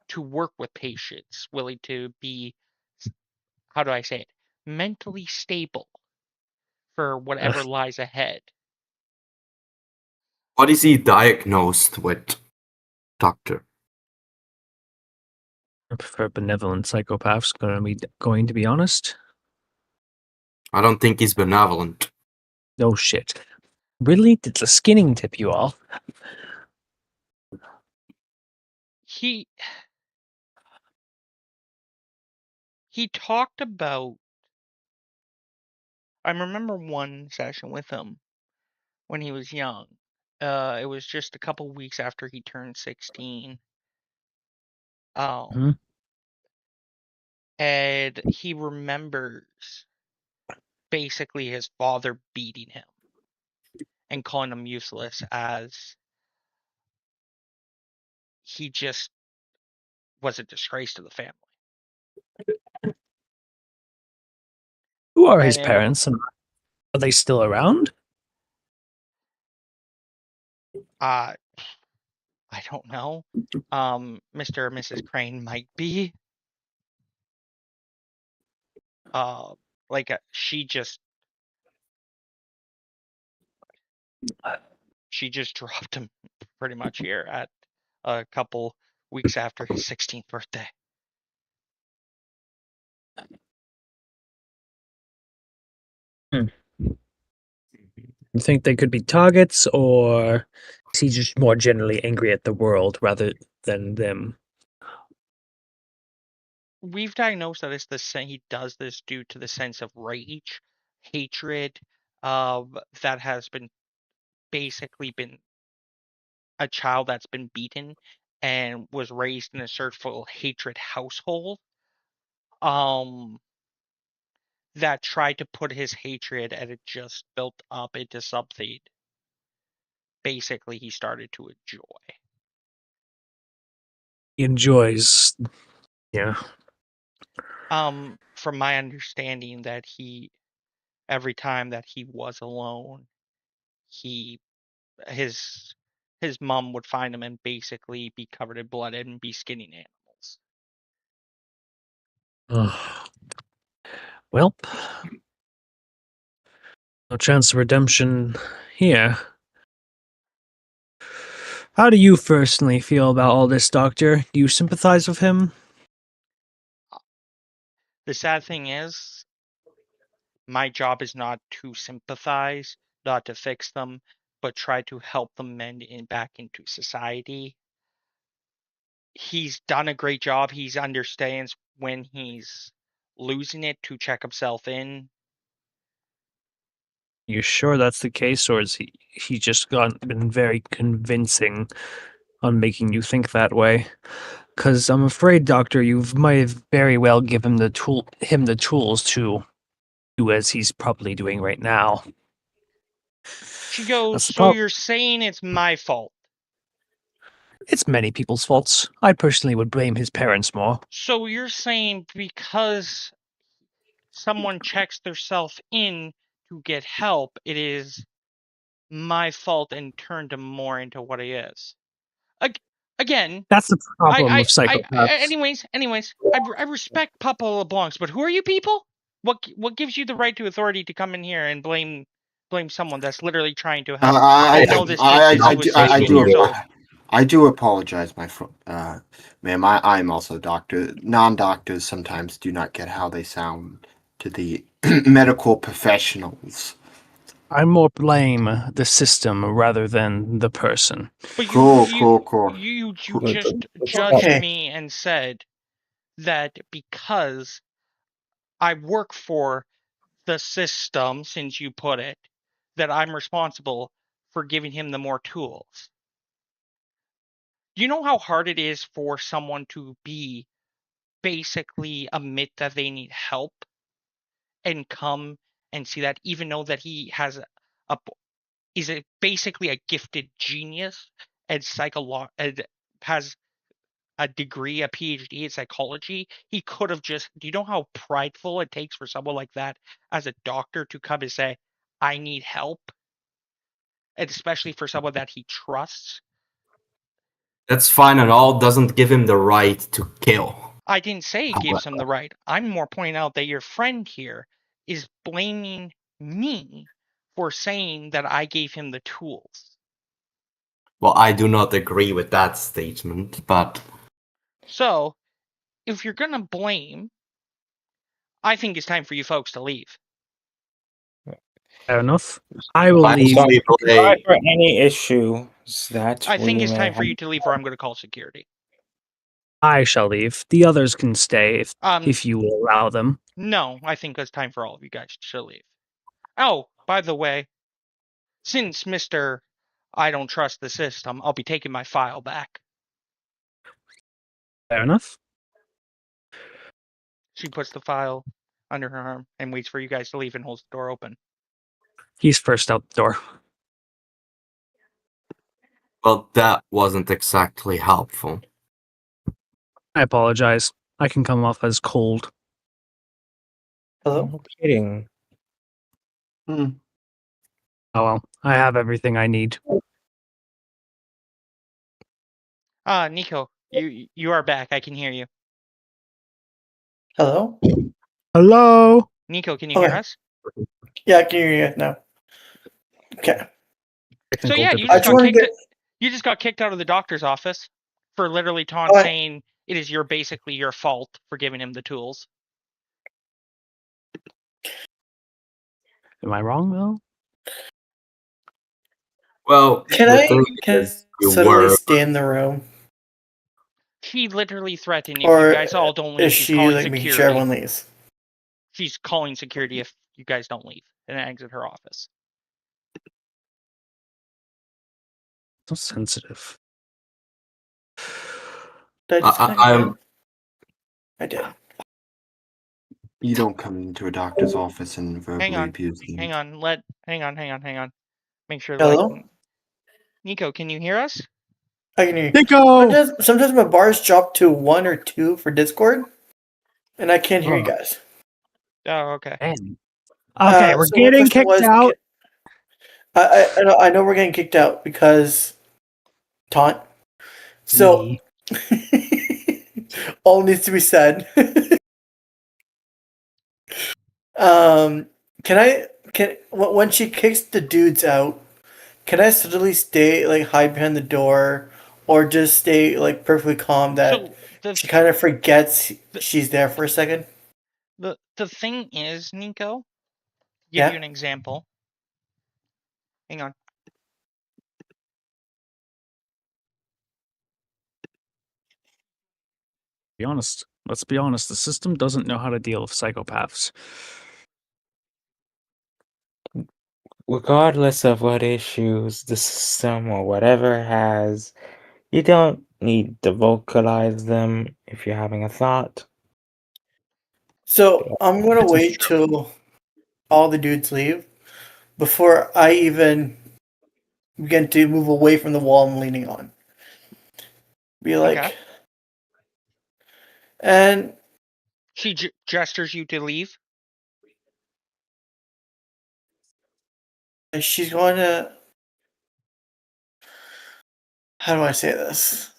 to work with patients, willing to be, how do I say it, mentally stable for whatever Ugh, lies ahead. What is he diagnosed with, doctor? I prefer benevolent psychopaths. Going to be honest. I don't think he's benevolent. No shit. Really? Did the skinning tip you off? He talked about, I remember one session with him when he was young, It was just a couple weeks after he turned 16. Mhm. And he remembers basically his father beating him and calling him useless, as he just was a disgrace to the family. Who are his And parents, and are they still around? I don't know. Mr. and Mrs. Crane might be. She just dropped him pretty much here at a couple weeks after his 16th birthday. You think they could be targets, or is he just more generally angry at the world rather than them? We've diagnosed that he does this due to the sense of rage, hatred, that has been basically been a child that's been beaten and was raised in a searchful hatred household. That tried to put his hatred, and it just built up into something basically he started to enjoy. He enjoys, yeah. From my understanding, that every time that he was alone, he his mom would find him and basically be covered in blood and be skinning animals. Well, no chance of redemption here. How do you personally feel about all this, Doctor? Do you sympathize with him? The sad thing is, my job is not to sympathize, not to fix them, but try to help them mend back into society. He's done a great job. He understands when he's losing it to check himself in. You sure that's the case, or is he just been very convincing on making you think that way? Because I'm afraid, Doctor, you might have very well given him the tools to do as he's probably doing right now. She goes, That's the "So problem. you're saying it's my fault?" It's many people's faults. I personally would blame his parents more. So you're saying because someone checks themselves in to get help, it is my fault and turned him more into what he is? Again, That's the problem with psychopaths. anyways, I respect Papa LeBlanc's, but who are you people? What gives you the right to authority to come in here and blame someone that's literally trying to help? I know this kid since he was 16 years old. I do apologize, ma'am. I'm also a doctor. Non-doctors sometimes do not get how they sound to the medical professionals. I more blame the system rather than the person. But Cool. you Cool. just judged Okay. me and said that because I work for the system, since you put it, that I'm responsible for giving him the more tools. Do you know how hard it is for someone to be basically admit that they need help and come and see that, even though that he has basically a gifted genius and has a degree, a PhD in psychology? He could have just, do you know how prideful it takes for someone like that as a doctor to come and say, I need help? And especially for someone that he trusts. That's fine and all, doesn't give him the right to kill. I didn't say it gives him the right. I'm more pointing out that your friend here is blaming me for saying that I gave him the tools. Well, I do not agree with that statement, but So, if you're gonna blame, I think it's time for you folks to leave. Fair enough. I will I leave. only blame. Sorry for any issues that I think we it's may time for have. you to leave, or I'm gonna call security. I shall leave. The others can stay Um, if you will allow them. No, I think it's time for all of you guys to leave. Oh, by the way, since Mr. I don't trust the system. I'll be taking my file back. Fair enough. She puts the file under her arm and waits for you guys to leave and holds the door open. He's first out the door. Well, that wasn't exactly helpful. I apologize. I can come off as cold. Hello? No kidding. Oh well, I have everything I need. Nico, you are back. I can hear you. Hello? Hello? Nico, can you hear Okay. us? Yeah, I can hear you now. Okay. So Technical yeah, you I just just got want to kicked. get. You just got kicked out of the doctor's office for literally Taun Alright. saying it is basically your fault for giving him the tools. Am I wrong though? Well, Can the I thing can is, you suddenly were. stay in the room? He literally threatened if you Or guys all don't leave, is she's she calling like making sure security. everyone leaves? She's calling security if you guys don't leave and exit her office. So sensitive. Did I disconnect I'm. again? I did. You don't come into a doctor's office and verbally on. abuse them. Hang on. Make sure Hello? Nico, can you hear us? I can hear you. Nico! Sometimes my bars drop to 1 or 2 for Discord, and I can't hear you Oh. guys. Oh, okay. Man. Okay, we're So my getting question kicked was, out. I know we're getting kicked out because taunt. So all needs to be said. Can when she kicks the dudes out, can I suddenly stay like hide behind the door, or just stay like perfectly calm that So she kind of forgets she's there for a second? the thing is, Nico, give Yeah. you an example. Hang on. Be honest. Let's be honest. The system doesn't know how to deal with psychopaths. Regardless of what issues the system or whatever has, you don't need to vocalize them if you're having a thought. So I'm gonna This is wait till all the dudes leave before I even begin to move away from the wall I'm leaning on. Be like, Okay. and She gestures you to leave. she's going to. How do I say this?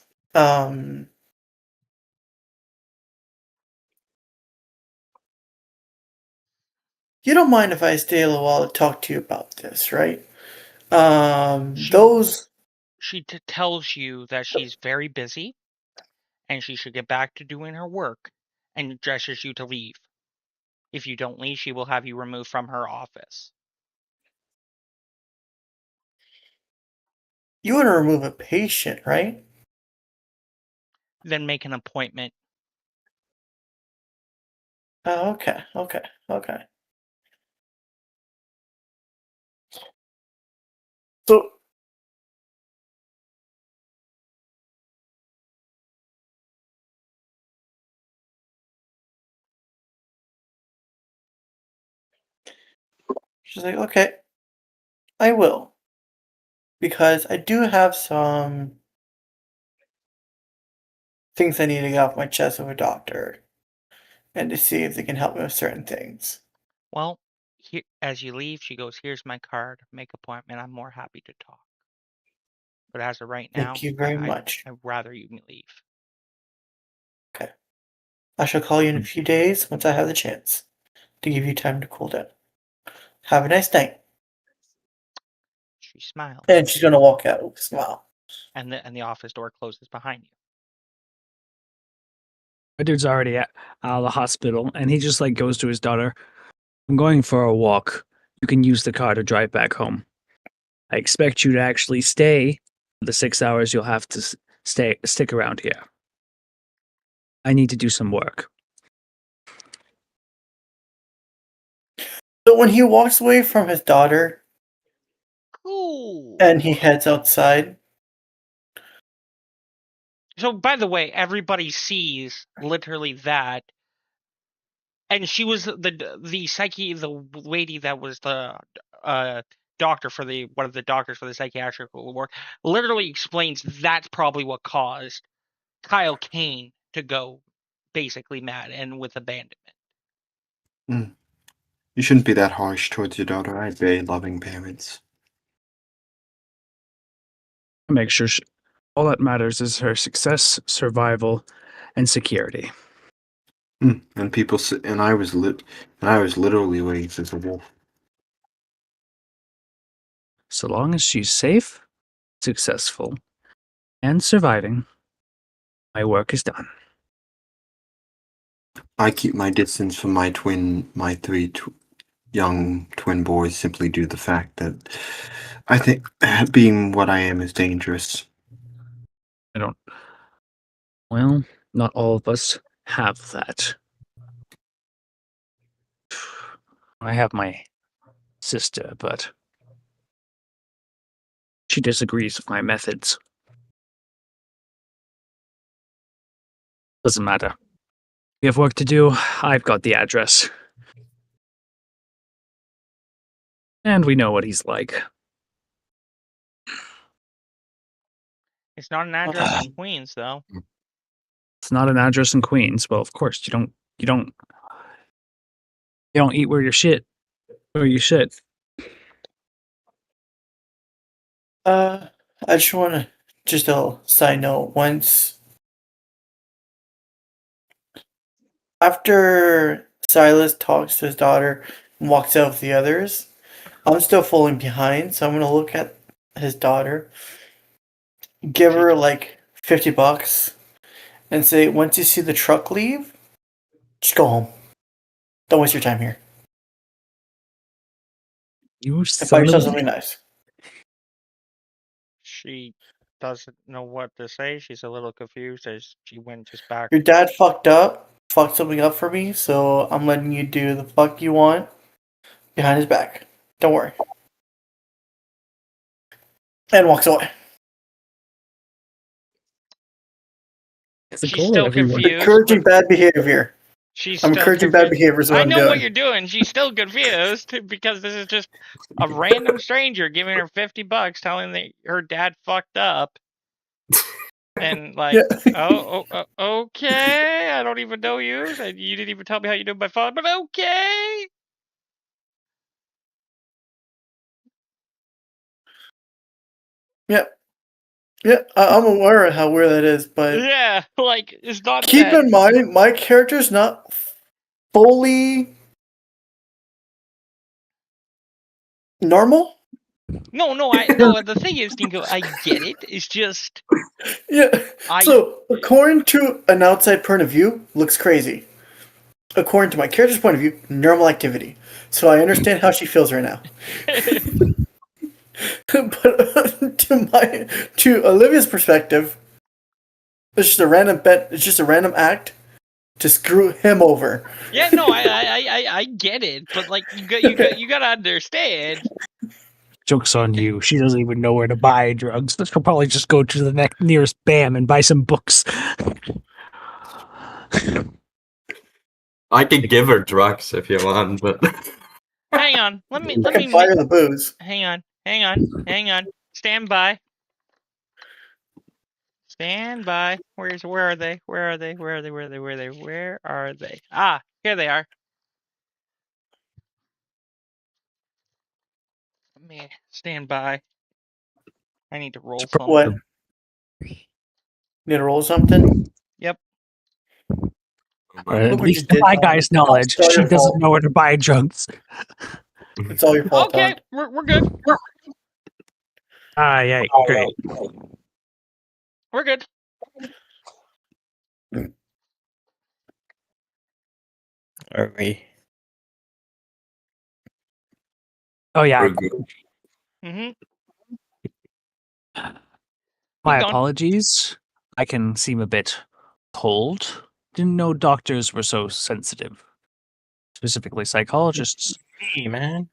You don't mind if I stay a little while to talk to you about this, right? Those. She tells you that she's very busy and she should get back to doing her work and gestures you to leave. If you don't leave, she will have you removed from her office. You want to remove a patient, right? Then make an appointment. Oh, okay. So, she's like, okay, I will. Because I do have some things I need to get off my chest with a doctor and to see if they can help me with certain things. Well, as you leave, she goes, "Here's my card. Make appointment. I'm more happy to talk. But as of right now, Thank you very much. I'd rather you leave." Okay. I shall call you in a few days once I have the chance to give you time to cool down. Have a nice night. She smiles, And she's gonna walk out with a smile. and the office door closes behind you. My dude's already out of the hospital, and he just like goes to his daughter. I'm going for a walk. You can use the car to drive back home. I expect you to actually stay for the 6 hours you'll have to stick around here. I need to do some work. So when he walks away from his daughter, Ooh. And he heads outside. So, by the way, everybody sees literally that, and she was the lady that was the doctor for one of the doctors for the psychiatric ward. Literally explains that's probably what caused Kyle Kane to go basically mad and with abandonment. You shouldn't be that harsh towards your daughter. I have very loving parents. Make sure all that matters is her success, survival, and security. And people, and I was literally raised as a wolf. So long as she's safe, successful, and surviving, my work is done. I keep my distance from my three young twin boys simply due to the fact that I think being what I am is dangerous. Well, not all of us have that. I have my sister, but she disagrees with my methods. Doesn't matter. We have work to do. I've got the address. And we know what he's like. It's not an address in Queens, though. It's not an address in Queens. Well, of course, you don't eat where you shit. Where you shit. I just want to, just a side note, after Silas talks to his daughter and walks out with the others, I'm still falling behind, so I'm going to look at his daughter, give her like $50, and say, once you see the truck leave, just go home. Don't waste your time here. You And buy son of yourself a... something nice. She doesn't know what to say. She's a little confused as she went just back. Your dad fucked something up for me, so I'm letting you do the fuck you want behind his back. Don't worry. And walks away. It's a She's goal, still everyone. confused. Encouraging bad behavior. She's I'm still encouraging confused. bad behavior is what I I'm know what doing. you're doing. She's still confused because this is just a random stranger giving her $50, telling that her dad fucked up, and like, Yeah. okay, I don't even know you, and you didn't even tell me how you knew my father, but okay. Yeah. Yeah, I'm aware of how weird that is, but Yeah, like it's not keep that. in mind, my character's not fully normal. No, I no. The thing is, Dingo, I get it. It's just Yeah. I. So, according to an outside point of view, looks crazy. According to my character's point of view, normal activity. So I understand how she feels right now. But to Olivia's perspective, it's just a random bet. It's just a random act to screw him over. Yeah, no, I get it, but like you gotta understand. Joke's on you. She doesn't even know where to buy drugs. She'll probably just go to the nearest BAM and buy some books. I can give her drugs if you want, but Hang on, let I me can fire the booze. hang on. Stand by. Stand by. Where are they? Where are they? Ah, here they are. Let me stand by. I need to roll something. What? Need to roll something? Yep. At Look what least you to did, my Tom. guy's knowledge, It's all she your doesn't fault. know where to buy drugs. It's all your fault, Okay, Tom. we're good. Ah, yeah, great. We're good. Are we? Oh, yeah. we're good. Mm-hmm. My Keep going. apologies. I can seem a bit cold. Didn't know doctors were so sensitive. Specifically psychologists. Hey, man.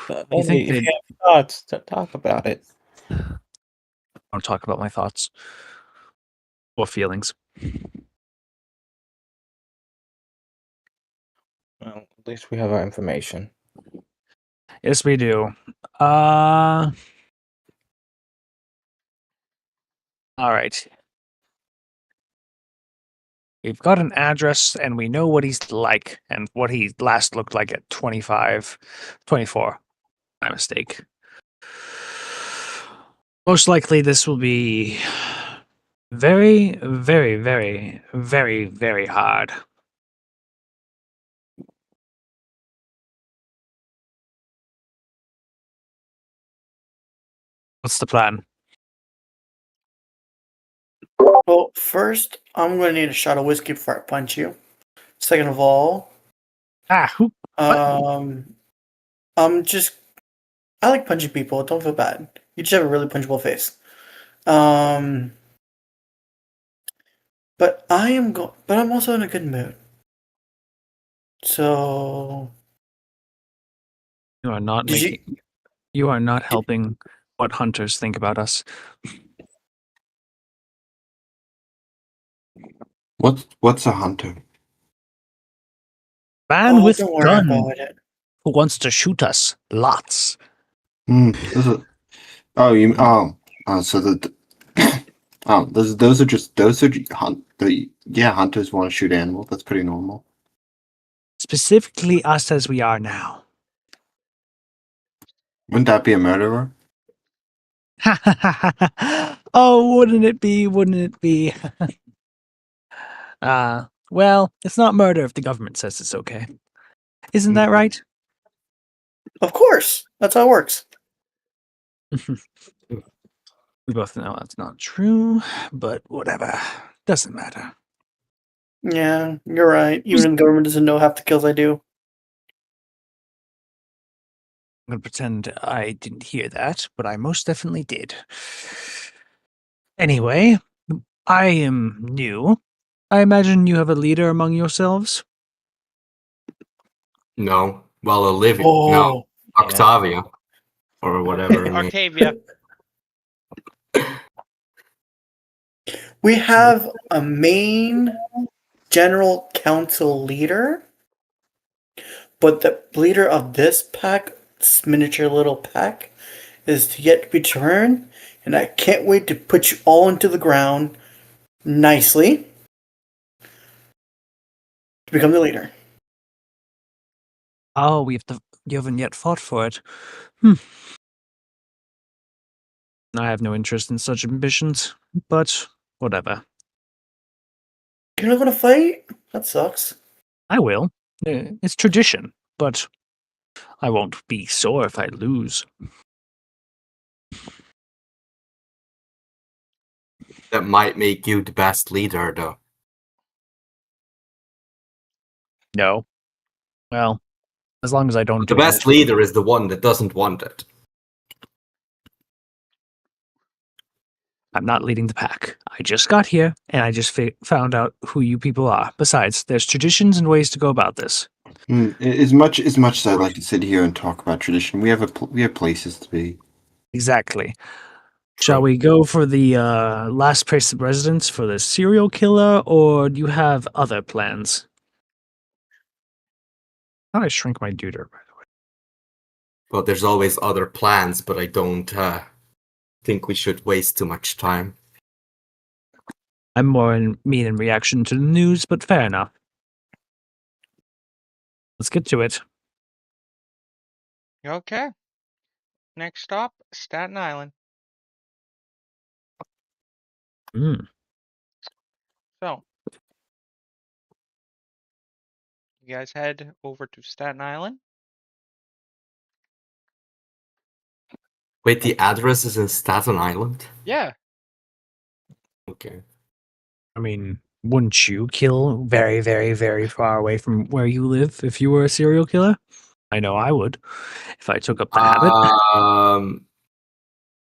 You think If they'd you have thoughts, talk about it. don't talk about my thoughts or feelings? Well, at least we have our information. Yes, we do. All right. We've got an address and we know what he's like and what he last looked like at 25, 24. My mistake. Most likely this will be very, very, very, very, very hard. What's the plan? Well, first, I'm going to need a shot of whiskey before I punch you. Second of all, Who? What? I'm just. I like punching people. Don't feel bad. You just have a really punchable face. Um, but But I'm also in a good mood. So, You are not did you? making. You are not helping what hunters think about us. What's a hunter? Man Oh, with don't worry gun about it. who wants to shoot us. Lots. Those are, oh, you so those are just hunters want to shoot animals. That's pretty normal. Specifically us as we are now. Wouldn't that be a murderer? Oh, wouldn't it be? Wouldn't it be? Well, it's not murder if the government says it's okay. Isn't that right? Of course, that's how it works. We both know that's not true, but whatever. Doesn't matter. Yeah, you're right. Even the government doesn't know half the kills I do. I'm gonna pretend I didn't hear that, but I most definitely did. Anyway, I am new. I imagine you have a leader among yourselves? No. Well, Olivia. Oh, No. Octavia. Or whatever her name. Artavia. we have a main general council leader, but the leader of this pack, this miniature little pack, is yet to be determined, and I can't wait to put you all into the ground nicely to become the leader. Oh, you haven't yet fought for it. I have no interest in such ambitions, but whatever. You're not gonna fight? That sucks. I will. It's tradition, but I won't be sore if I lose. That might make you the best leader, though. No. Well, as long as I don't But the do best leader is the one that doesn't want it. I'm not leading the pack. I just got here, and I just found out who you people are. Besides, there's traditions and ways to go about this. As much as I'd like to sit here and talk about tradition, we have places to be. Exactly. True. Shall we go for the last place of residence for the serial killer, or do you have other plans? How do I shrink my duder, by the way? Well, there's always other plans, but I don't think we should waste too much time. I'm more in reaction to the news, but fair enough. Let's get to it. Okay. Next stop, Staten Island. Mm. So, you guys head over to Staten Island. Wait, the address is in Staten Island? Yeah. Okay. I mean, wouldn't you kill very, very, very far away from where you live if you were a serial killer? I know I would if I took up the habit.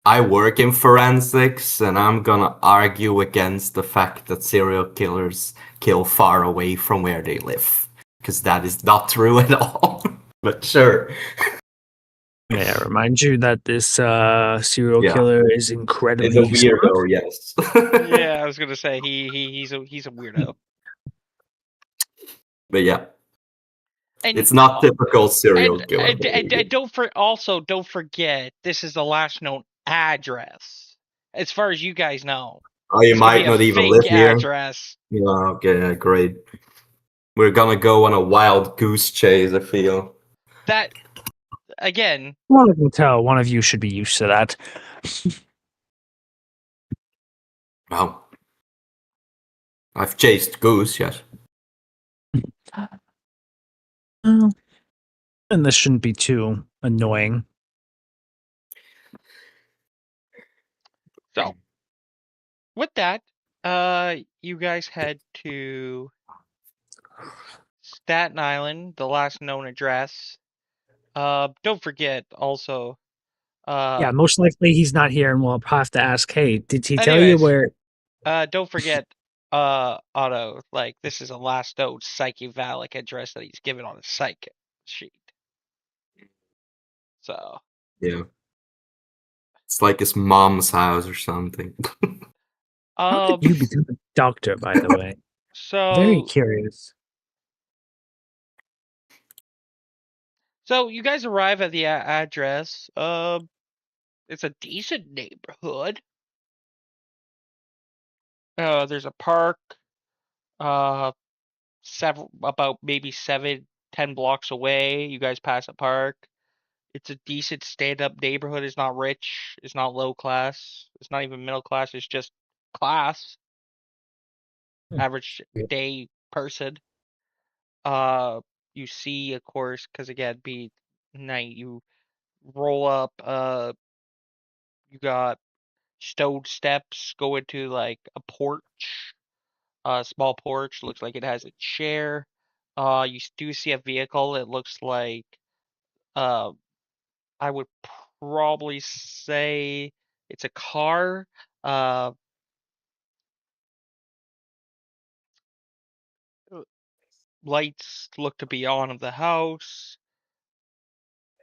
I work in forensics, and I'm gonna argue against the fact that serial killers kill far away from where they live, because that is not true at all. But sure. May I remind you that this serial Yeah. killer is He's incredibly a smart? weirdo, yes. Yeah, I was gonna say he's a weirdo. But yeah, And it's not typical serial killer and behavior. don't forget this is the last known address, as far as you guys know. Oh, you This could be might a not even live fake here. address. Yeah, okay, great. We're gonna go on a wild goose chase, I feel. That again, Well, I can tell one of you should be used to that. Wow. I've chased goose, yes. Well, and this shouldn't be too annoying. so with that, you guys head to Staten Island, the last known address. Don't forget also. Yeah, most likely he's not here, and we'll have to ask, hey, did he tell you Anyways, where? don't forget, Otto. Like this is a last known psychevalic address that he's given on his psych sheet. So, Yeah. It's like his mom's house or something. How did um, you become a doctor, by the way? Very so curious. you guys arrive at the address. It's a decent neighborhood. There's a park. Uh, several about maybe 7-10 blocks away. You guys pass a park. It's a decent stand-up neighborhood. It's not rich. It's not low class. It's not even middle class. It's just class. Hmm. Average Yeah. day person. You see, of course, because again, be night. You roll up. You got stone steps go into like a porch. A small porch. Looks like it has a chair. You do see a vehicle. It looks like uh, I would probably say it's a car. Uh, Lights look to be on of the house.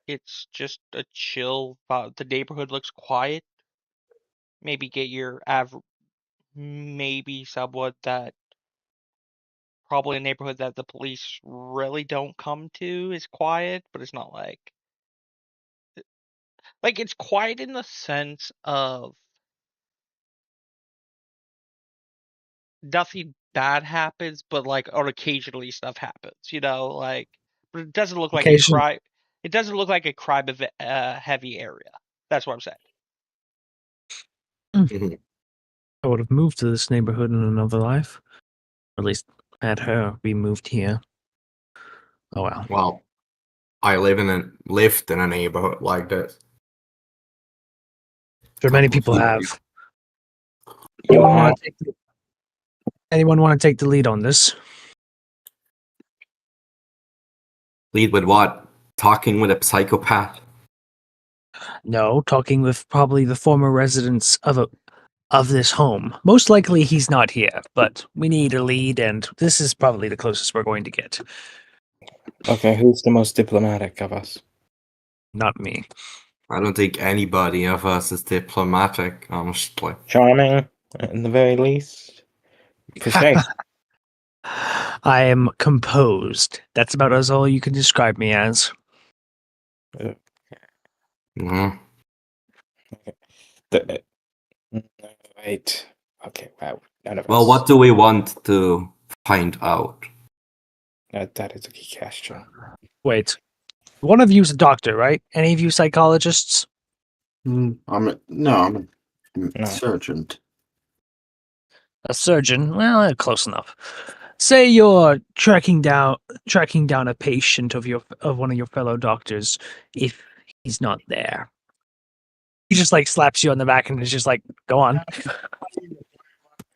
It's just a chill. The neighborhood looks quiet. Maybe get your average, maybe somewhat that probably a neighborhood that the police really don't come to is quiet, but it's not like it's quiet in the sense of nothing bad happens, but like or occasionally stuff happens, like but it doesn't look like a Occasion. crime. It doesn't look like a crime heavy area. That's what I'm saying. Mhm. I would have moved to this neighborhood in another life. Or at least had her be moved here. Oh well. Well, I lived in a neighborhood like this. Sure, many Couple of people years. have. Anyone want to take the lead on this? Lead with what? Talking with a psychopath? No, talking with probably the former residents of this home. Most likely he's not here, but we need a lead, and this is probably the closest we're going to get. Okay, who's the most diplomatic of us? Not me. I don't think anybody of us is diplomatic, honestly. Charming, in the very least. Persuasive. I am composed. That's about as all you can describe me as. Mhm. The- Wait. Okay, wow. None of Well, us. what do we want to find out? That is a key question. Wait. One of you's a doctor, right? Any of you psychologists? I'm a No. surgeon. A surgeon? Well, close enough. Say you're tracking down a patient of one of your fellow doctors if he's not there. He just like slaps you on the back and is just like, go on.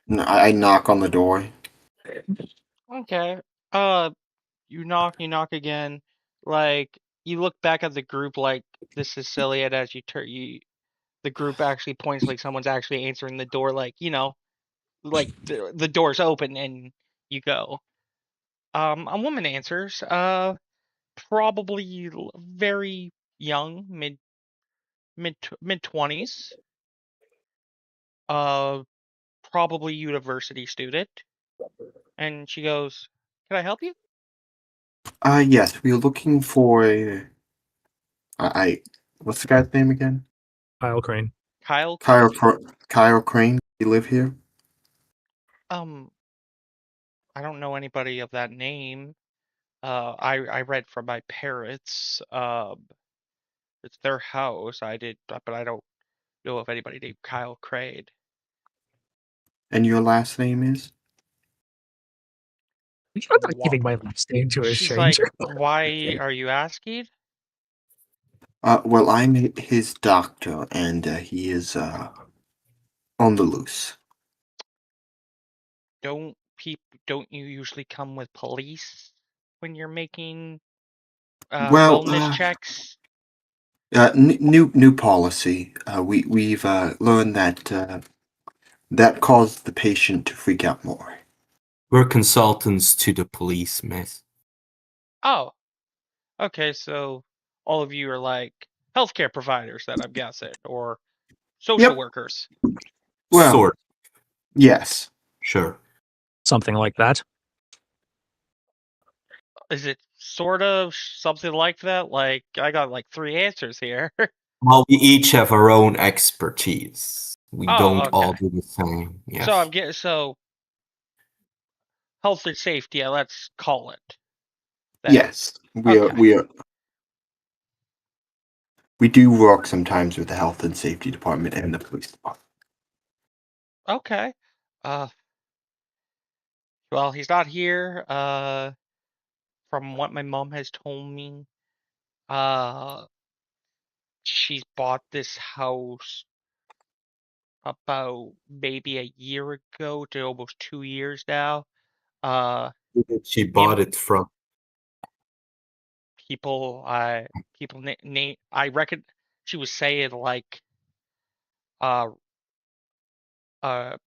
No, I knock on the door. Okay. You knock again. Like you look back at the group like this is silly, and as the group actually points like someone's actually answering the door, like like the door's open and you go. A woman answers. Probably very young, mid 20s, probably university student, and she goes, "Can I help you?" Yes, we are looking for a. What's the guy's name again? Kyle Crane. Kyle Kyle, Crane. Kyle Crane. You live here? Um, I don't know anybody of that name. I read from my parents. It's their house. But I don't know of anybody named Kyle Crane. And your last name is? I'm not Wha- giving my last name to a She's like, stranger. "Why are you asking?" Well, I'm his doctor, and he is on the loose. Don't you usually come with police when you're making Well, wellness checks? new policy. We've learned that that caused the patient to freak out more. We're consultants to the police, miss. Oh, okay, so all of you are like healthcare providers then, I'm guessing, or social Yep. workers. Well, Sort. yes. Sure. Something like that. Is it sort of something like that? Like, I got like 3 answers here. Well, we each have our own expertise. We Oh, don't all okay. do the same. So I'm Yes. getting health and safety, yeah, let's call it then. Yes. Okay. We do work sometimes with the health and safety department and the police department. Okay. Uh, well, he's not here. From what my mom has told me, uh, she's bought this house about maybe a year ago to almost 2 years now. Who did she Me and bought it from? people, I reckon she was saying like, uh,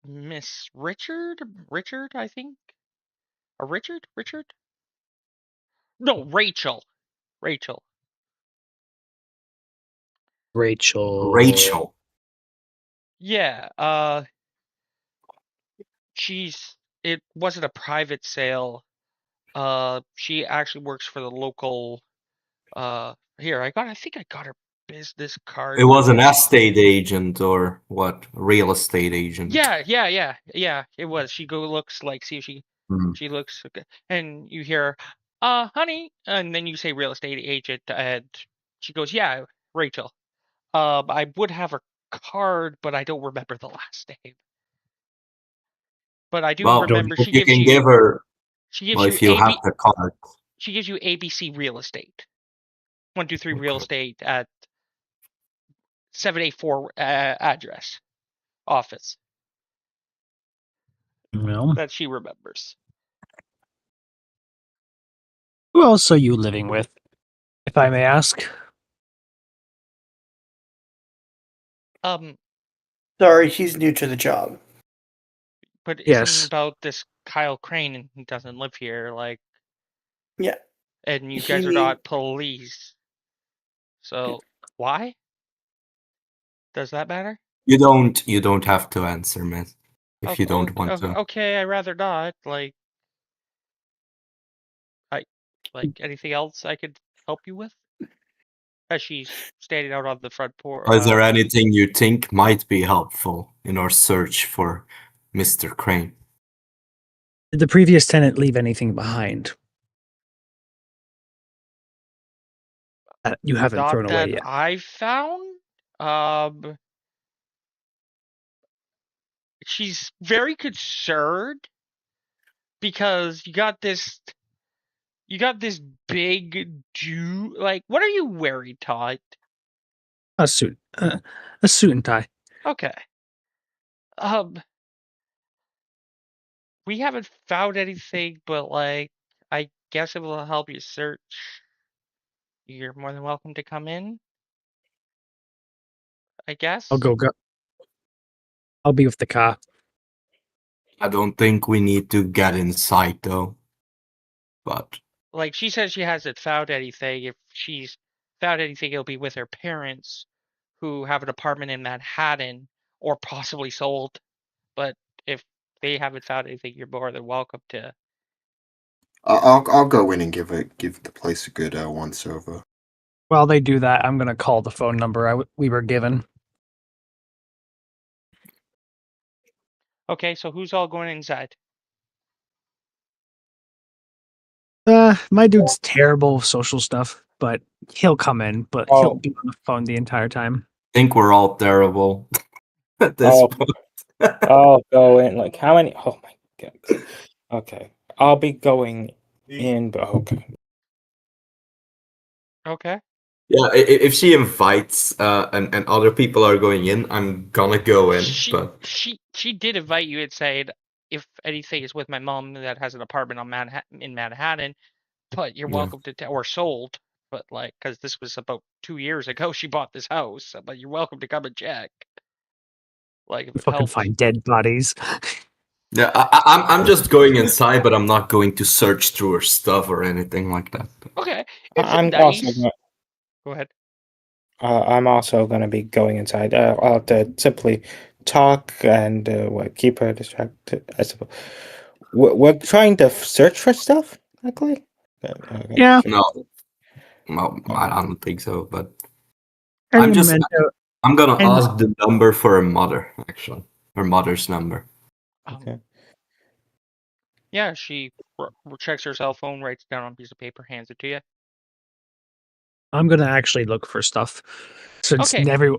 Miss Richard, I think, Richard? No, Rachel. Rachel. Rachel. Yeah, it wasn't a private sale. She actually works for the local, I think I got her business card. It was an estate agent or what? Real estate agent. Yeah, it was. She looks like, see if Hmm. she looks okay. And you hear, honey, and then you say real estate agent, and she goes, yeah, Rachel. I would have her card, but I don't remember the last name. But I do Well, remember if you can give her, she gives well, you if you have the card. she gives you ABC Real Estate. 123 Real Okay. Estate at 784 address office Well, that she remembers. who else are you living with, if I may ask? Sorry, he's new to the job. But isn't Yes. about this Kyle Crane and he doesn't live here, like, Yeah, and you guys are he. not police. So why? Does that matter? You don't have to answer, miss. If you don't want to. Okay, I'd rather not. Anything else I could help you with? As she's standing out on the front porch. Is there anything you think might be helpful in our search for Mr. Crane? Did the previous tenant leave anything behind that you haven't Not thrown away that yet? I found. She's very concerned because you got this big dude. Like, what are you wearing, Todd? A suit. A suit and tie. Okay. Um, we haven't found anything, but like, I guess it will help you search. You're more than welcome to come in, I guess. I'll go. I'll be with the car. I don't think we need to get inside though. But Like, she says she hasn't found anything. If she's found anything, it'll be with her parents, who have an apartment in Manhattan, or possibly sold. But if they haven't found anything, you're more than welcome to. I'll go in and give the place a good once over. While they do that, I'm gonna call the phone number we were given. Okay, so who's all going inside? My dude's terrible with social stuff, but he'll come in, but he'll Oh, be on the phone the entire time. Think we're all terrible at this oh, point. I'll go in. Like, how many? Oh my god. Okay, I'll be going in, but okay. Okay. Yeah, if she invites and other people are going in, I'm gonna go in. But She did invite you and said, if anything is with my mom that has an apartment on Manhattan, but you're yeah, welcome to or sold. But like, because this was about 2 years ago, she bought this house. But you're welcome to come and check. Like, if it Fucking helps. find dead bodies. yeah, I'm just going inside, but I'm not going to search through her stuff or anything like that. Okay, it's I'm also nice. Go ahead. I'm also gonna be going inside. I'll have to simply talk and keep her distracted. I suppose we're trying to search for stuff. Luckily, okay. Yeah. No, no, I Okay. don't think so. But Any I'm just memento. I'm gonna And ask the number for her mother. Actually, her mother's number. Okay. Yeah, she checks her cell phone, writes it down on a piece of paper, hands it to you. I'm gonna actually look for stuff. Since Okay, never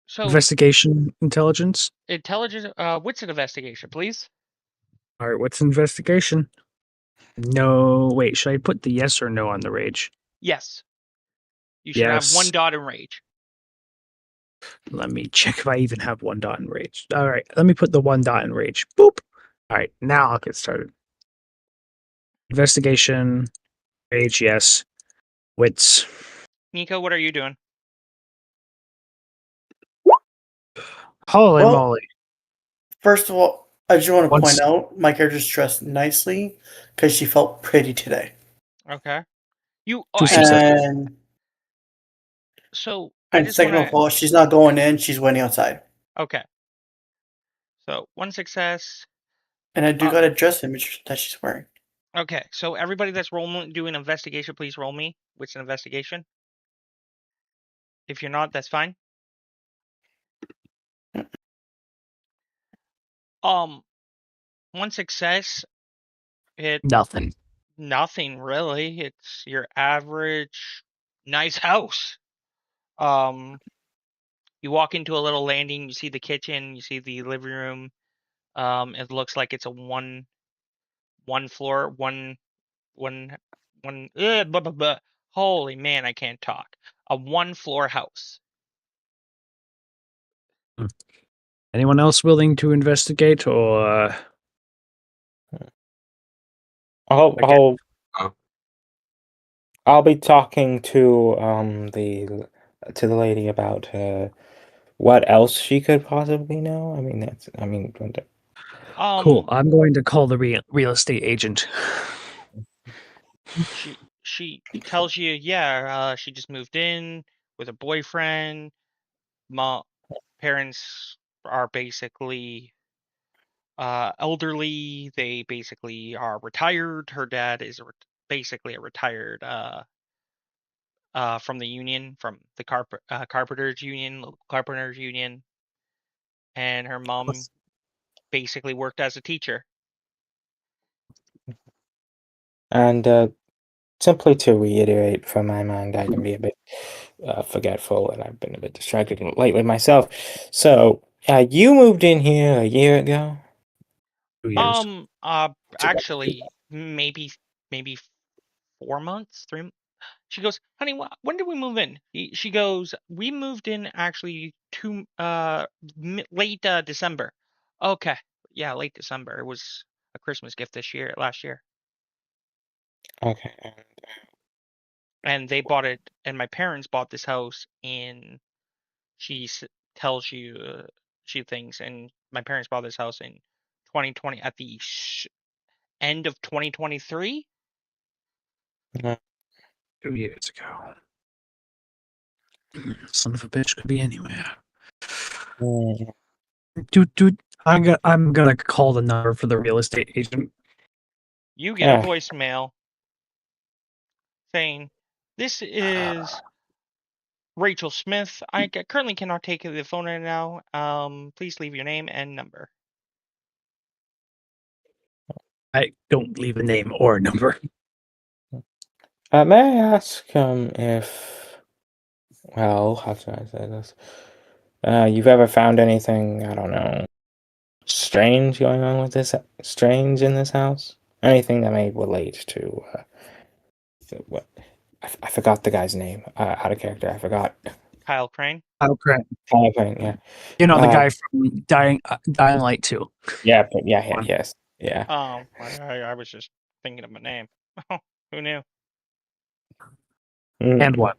so investigation intelligence. intelligence. What's an investigation, please? All right, what's investigation? No, wait. Should I put the yes or no on the rage? Yes, you should have one Yes. dot in rage. Let me check if I even have one dot in rage. All right, let me put the one dot in rage. Boop. All right, now I'll get started. Investigation, rage, yes. Wits. Nico, what are you doing? Holy Well, moly. first of all, I just want to Once point out my character's dressed nicely because she felt pretty today. Okay, you. two I just successes. And so I and just want second of to. all, she's not going in; she's waiting outside. Okay, so one success. And I do got a dress image that she's wearing. Okay, so everybody that's doing investigation, please roll me. What's an investigation? If you're not, that's fine. One success. Nothing. Nothing really. It's your average nice house. Um, you walk into a little landing, you see the kitchen, you see the living room. It looks like it's a one floor, blah, blah, blah. Holy man, I can't talk. A 1 floor house. Anyone else willing to investigate or I'll again? I'll Oh. I'll be talking to the lady about what else she could possibly know. I mean Cool. Um, I'm going to call the real estate agent. she tells you, yeah, she just moved in with her boyfriend. Parents are basically elderly. They basically are retired. Her dad is basically a retired from the union, from the carpenters union, local carpenters union, and her mom basically worked as a teacher. And simply to reiterate from my mind, I can be a bit forgetful, and I've been a bit distracted lately myself. So, you moved in here a year ago? 2 years. Actually, maybe 4 months, three. She goes, honey, when did we move in? She goes, we moved in actually late December. Okay, yeah, late December. It was a Christmas gift last year, Okay. and they bought it. And my parents bought this house in. She tells you she thinks, and my parents bought this house in 2020 at the end of 2023. Uh, 2 years ago. Son of a bitch could be anywhere. Mm. Dude, I'm gonna call the number for the real estate agent. You get a Ah, voicemail saying, "This is Rachel Smith. I currently cannot take the phone right now. Please leave your name and number." I don't leave a name or a number. may I ask if, well, how should I say this? You've ever found anything, I don't know, strange going on with this, strange in this house? Anything that may relate to, what? I forgot the guy's name. Out of character, I forgot. Kyle Crane. Okay. Yeah. You know the Uh, guy from Dying Light 2. Yeah, but yeah, One. yes. Yeah. Oh, I was just thinking of my name. Who knew? And Mm. what?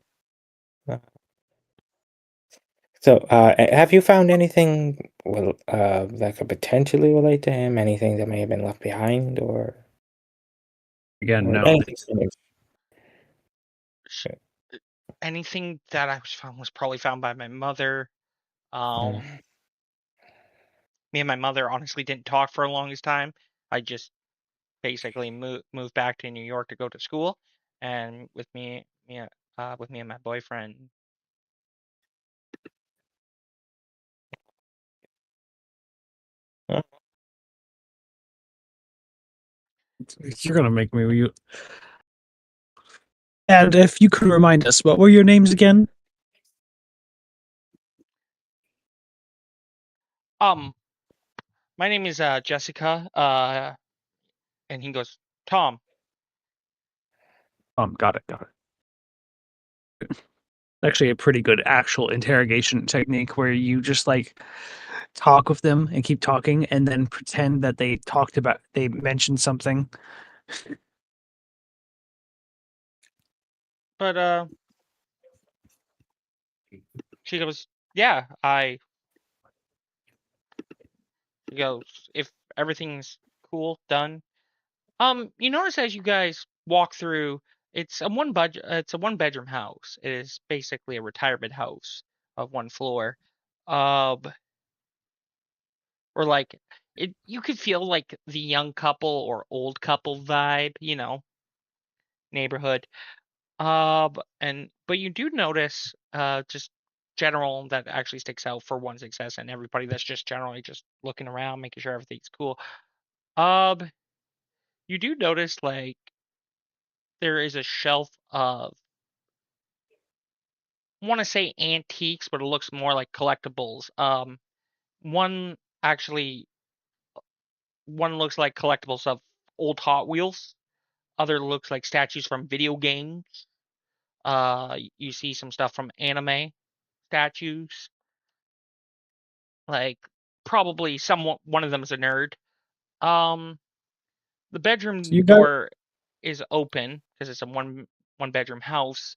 So, have you found anything that could potentially relate to him? Anything that may have been left behind, Again, or no. anything strange? Sh- Anything that I was found was probably found by my mother. Me and my mother honestly didn't talk for the longest time. I just basically moved back to New York to go to school, and with me and my boyfriend. Mm. You're gonna make me. And if you could remind us, what were your names again? My name is Jessica. And he goes, Tom. Got it. Actually, a pretty good actual interrogation technique where you just like talk with them and keep talking, and then pretend that they mentioned something. But she goes, yeah, she goes, if everything's cool, done. You notice as you guys walk through, it's a one bedroom house. It is basically a retirement house of one floor. Or like you could feel like the young couple or old couple vibe, neighborhood. But you do notice just general that actually sticks out for one success and everybody that's just generally just looking around, making sure everything's cool. You do notice like there is a shelf of I want to say antiques, but it looks more like collectibles. One actually one looks like collectibles of old Hot Wheels. Other looks like statues from video games. You see some stuff from anime statues. Like probably one of them is a nerd. The So bedroom you got door is open because it's a one bedroom house.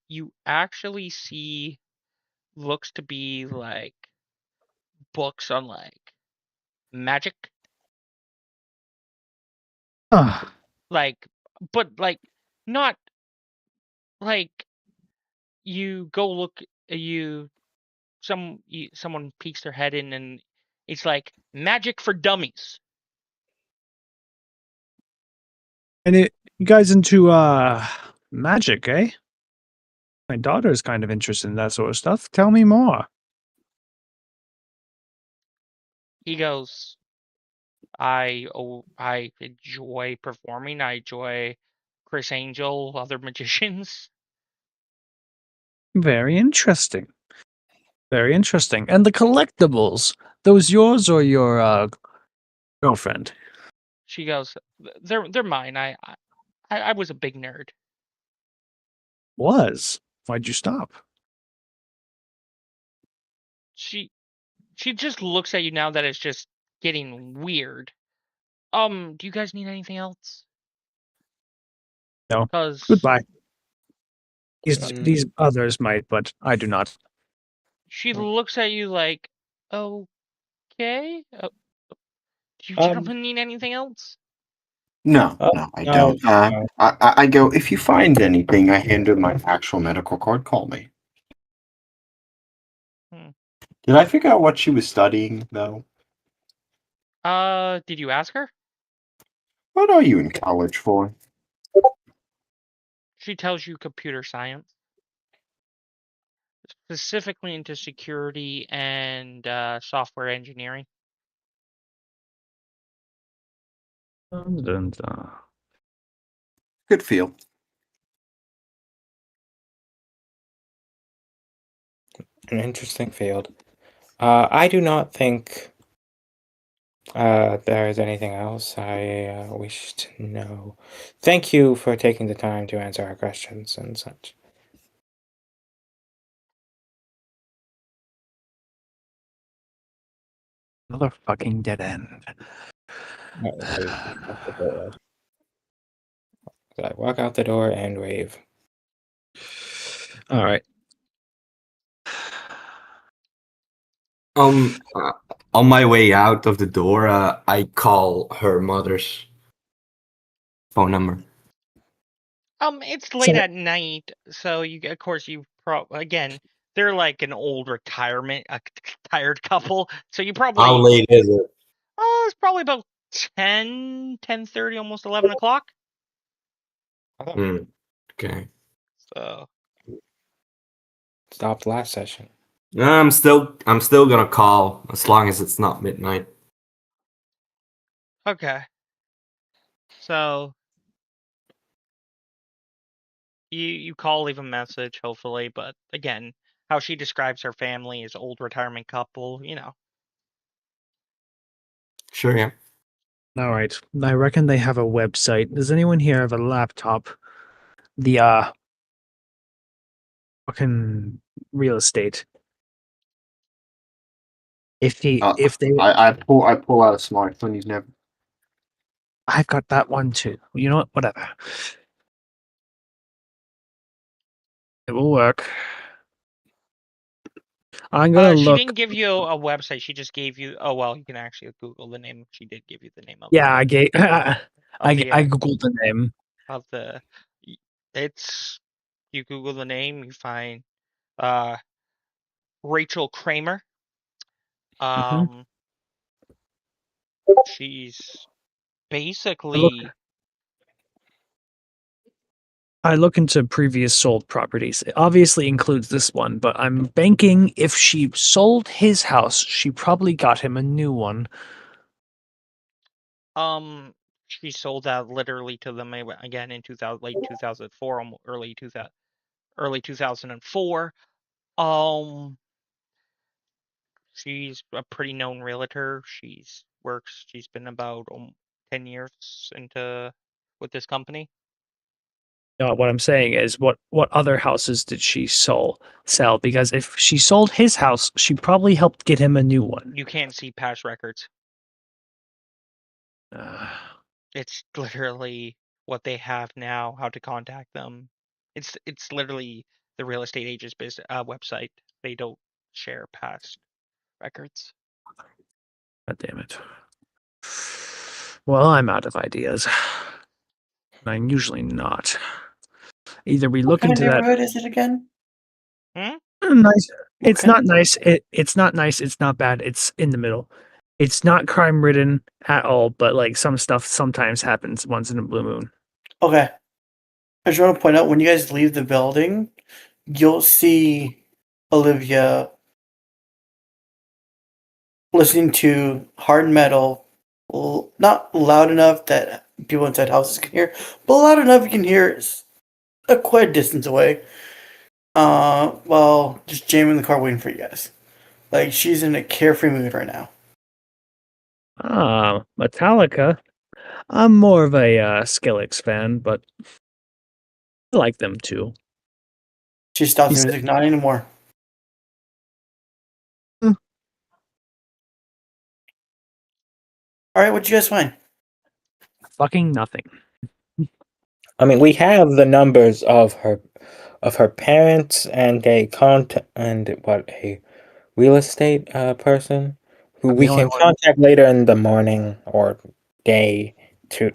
You actually see looks to be like books on like magic, ah, like but like not like you go look someone peeks their head in and it's like magic for dummies. and you guys into magic, eh? My daughter's kind of interested in that sort of stuff. Tell me more. He goes, I enjoy performing. I enjoy Chris Angel, other magicians. Very interesting. Very interesting. And the collectibles, those yours or your girlfriend? She goes, they're mine. I was a big nerd. Was. Why'd you stop? She just looks at you now that it's just getting weird. Do you guys need anything else? No. Cause Goodbye. Um, These others might, but I do not. she looks at you like, okay. Do you um, gentlemen need anything else? No, oh, no, I no, don't. no. I go, if you find anything, I hand her my actual medical card, call me. Did I figure out what she was studying though? Did you ask her? What are you in college for? She tells you computer science, specifically into security and software engineering. Dun, dun, dun. Good field. An interesting field. I do not think there is anything else I wish to know. Thank you for taking the time to answer our questions and such. Another fucking dead end. I walk out the door and wave. All right. On my way out of the door, I call her mother's phone number. It's late at night, so of course, again, they're like an old retired couple, so you probably. How late is it? Oh, it's probably about 10:30, almost 11 o'clock. Okay. So. Stopped last session. I'm still gonna call as long as it's not midnight. Okay. So you call, leave a message, hopefully, but again, how she describes her family is old retirement couple, Sure, yeah. All right. I reckon they have a website. Does anyone here have a laptop? The fucking real estate. If they I pull out a smartphone. He's never. I've got that one too. You know what? Whatever. It will work. I'm gonna she look. didn't give you a website. She just gave you. Oh well, you can actually Google the name. She did give you the name of. Yeah, I gave. I the, googled the name. of the. It's you Google the name, you find Rachel Kramer. She's basically. I look into previous sold properties. It obviously includes this one, but I'm banking if she sold his house, she probably got him a new one. She sold that literally to them again in late 2004, early 2004. She's a pretty known realtor. She's been about 10 years with this company. What I'm saying is, what other houses did she sell? Because if she sold his house, she probably helped get him a new one. You can't see past records. It's literally what they have now, how to contact them. It's literally the real estate agent's website. They don't share past records. God damn it. Well, I'm out of ideas. I'm usually not. Either we look into that. What neighborhood is it again? Nice. It's not nice. It's not nice. It's not bad. It's in the middle. It's not crime ridden at all, but like some stuff sometimes happens once in a blue moon. Okay. I just want to point out when you guys leave the building, you'll see Olivia listening to hard metal, not loud enough that people inside houses can hear, but loud enough you can hear quite a distance away. While just jamming the car waiting for you guys. Like she's in a carefree mood right now. Metallica. I'm more of a Skrillex fan, but I like them too. She stops the music, not anymore. Alright, what'd you guys find? Fucking nothing. I mean, we have the numbers of her parents and a real estate person who we can contact later in the morning or day to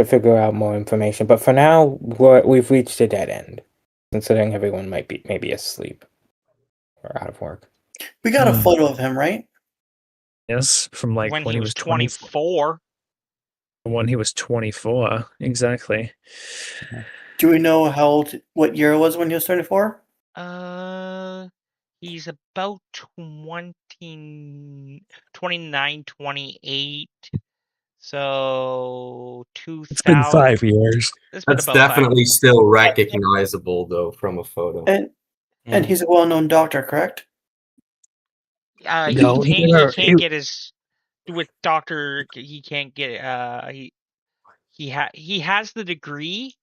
figure out more information. But for now, we've reached a dead end, considering everyone might be maybe asleep or out of work. We got a Hmm. photo of him, right? Yes, from like when when he he was was 24. 24. When he was 24, exactly. Do we know what year it was when he was 24? He's about 29, 28. So It's been 2000. 5 years. It's been That's about 5 definitely years. still recognizable though from a photo. And he's a well-known doctor, correct? No, He can't get his with doctor. He can't get he has the degree.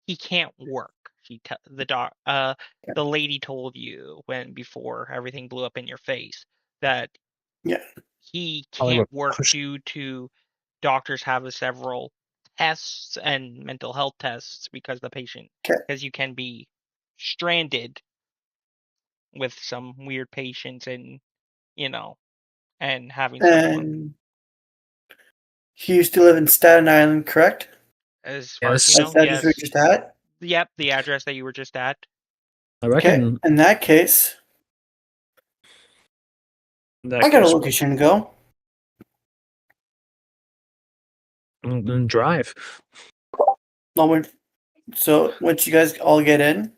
He can't work. The lady told you before everything blew up in your face that Yeah. he Hollywood can't work push. due to doctors have several tests and mental health tests because you can be stranded with some weird patients and and having someone And he used to live in Staten Island, correct? as far as you Yes, know, That's address we were yes. just at. Yep, the address that you were just at. I Okay. reckon In that case, that I got a case location to go. we'll drive. So once you guys all get in,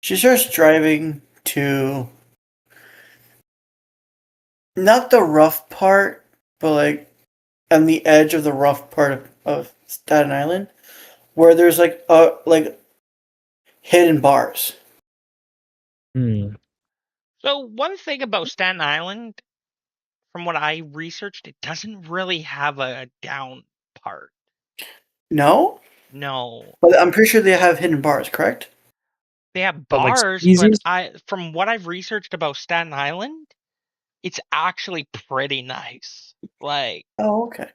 she starts driving to not the rough part, but like on the edge of the rough part of Staten Island, where there's like hidden bars. Hmm. So one thing about Staten Island, from what I researched, it doesn't really have a down part. No, No. but I'm pretty sure they have hidden bars, correct? They have But like bars, but speakeasies? from what I've researched about Staten Island, it's actually pretty nice. Like, Oh, okay.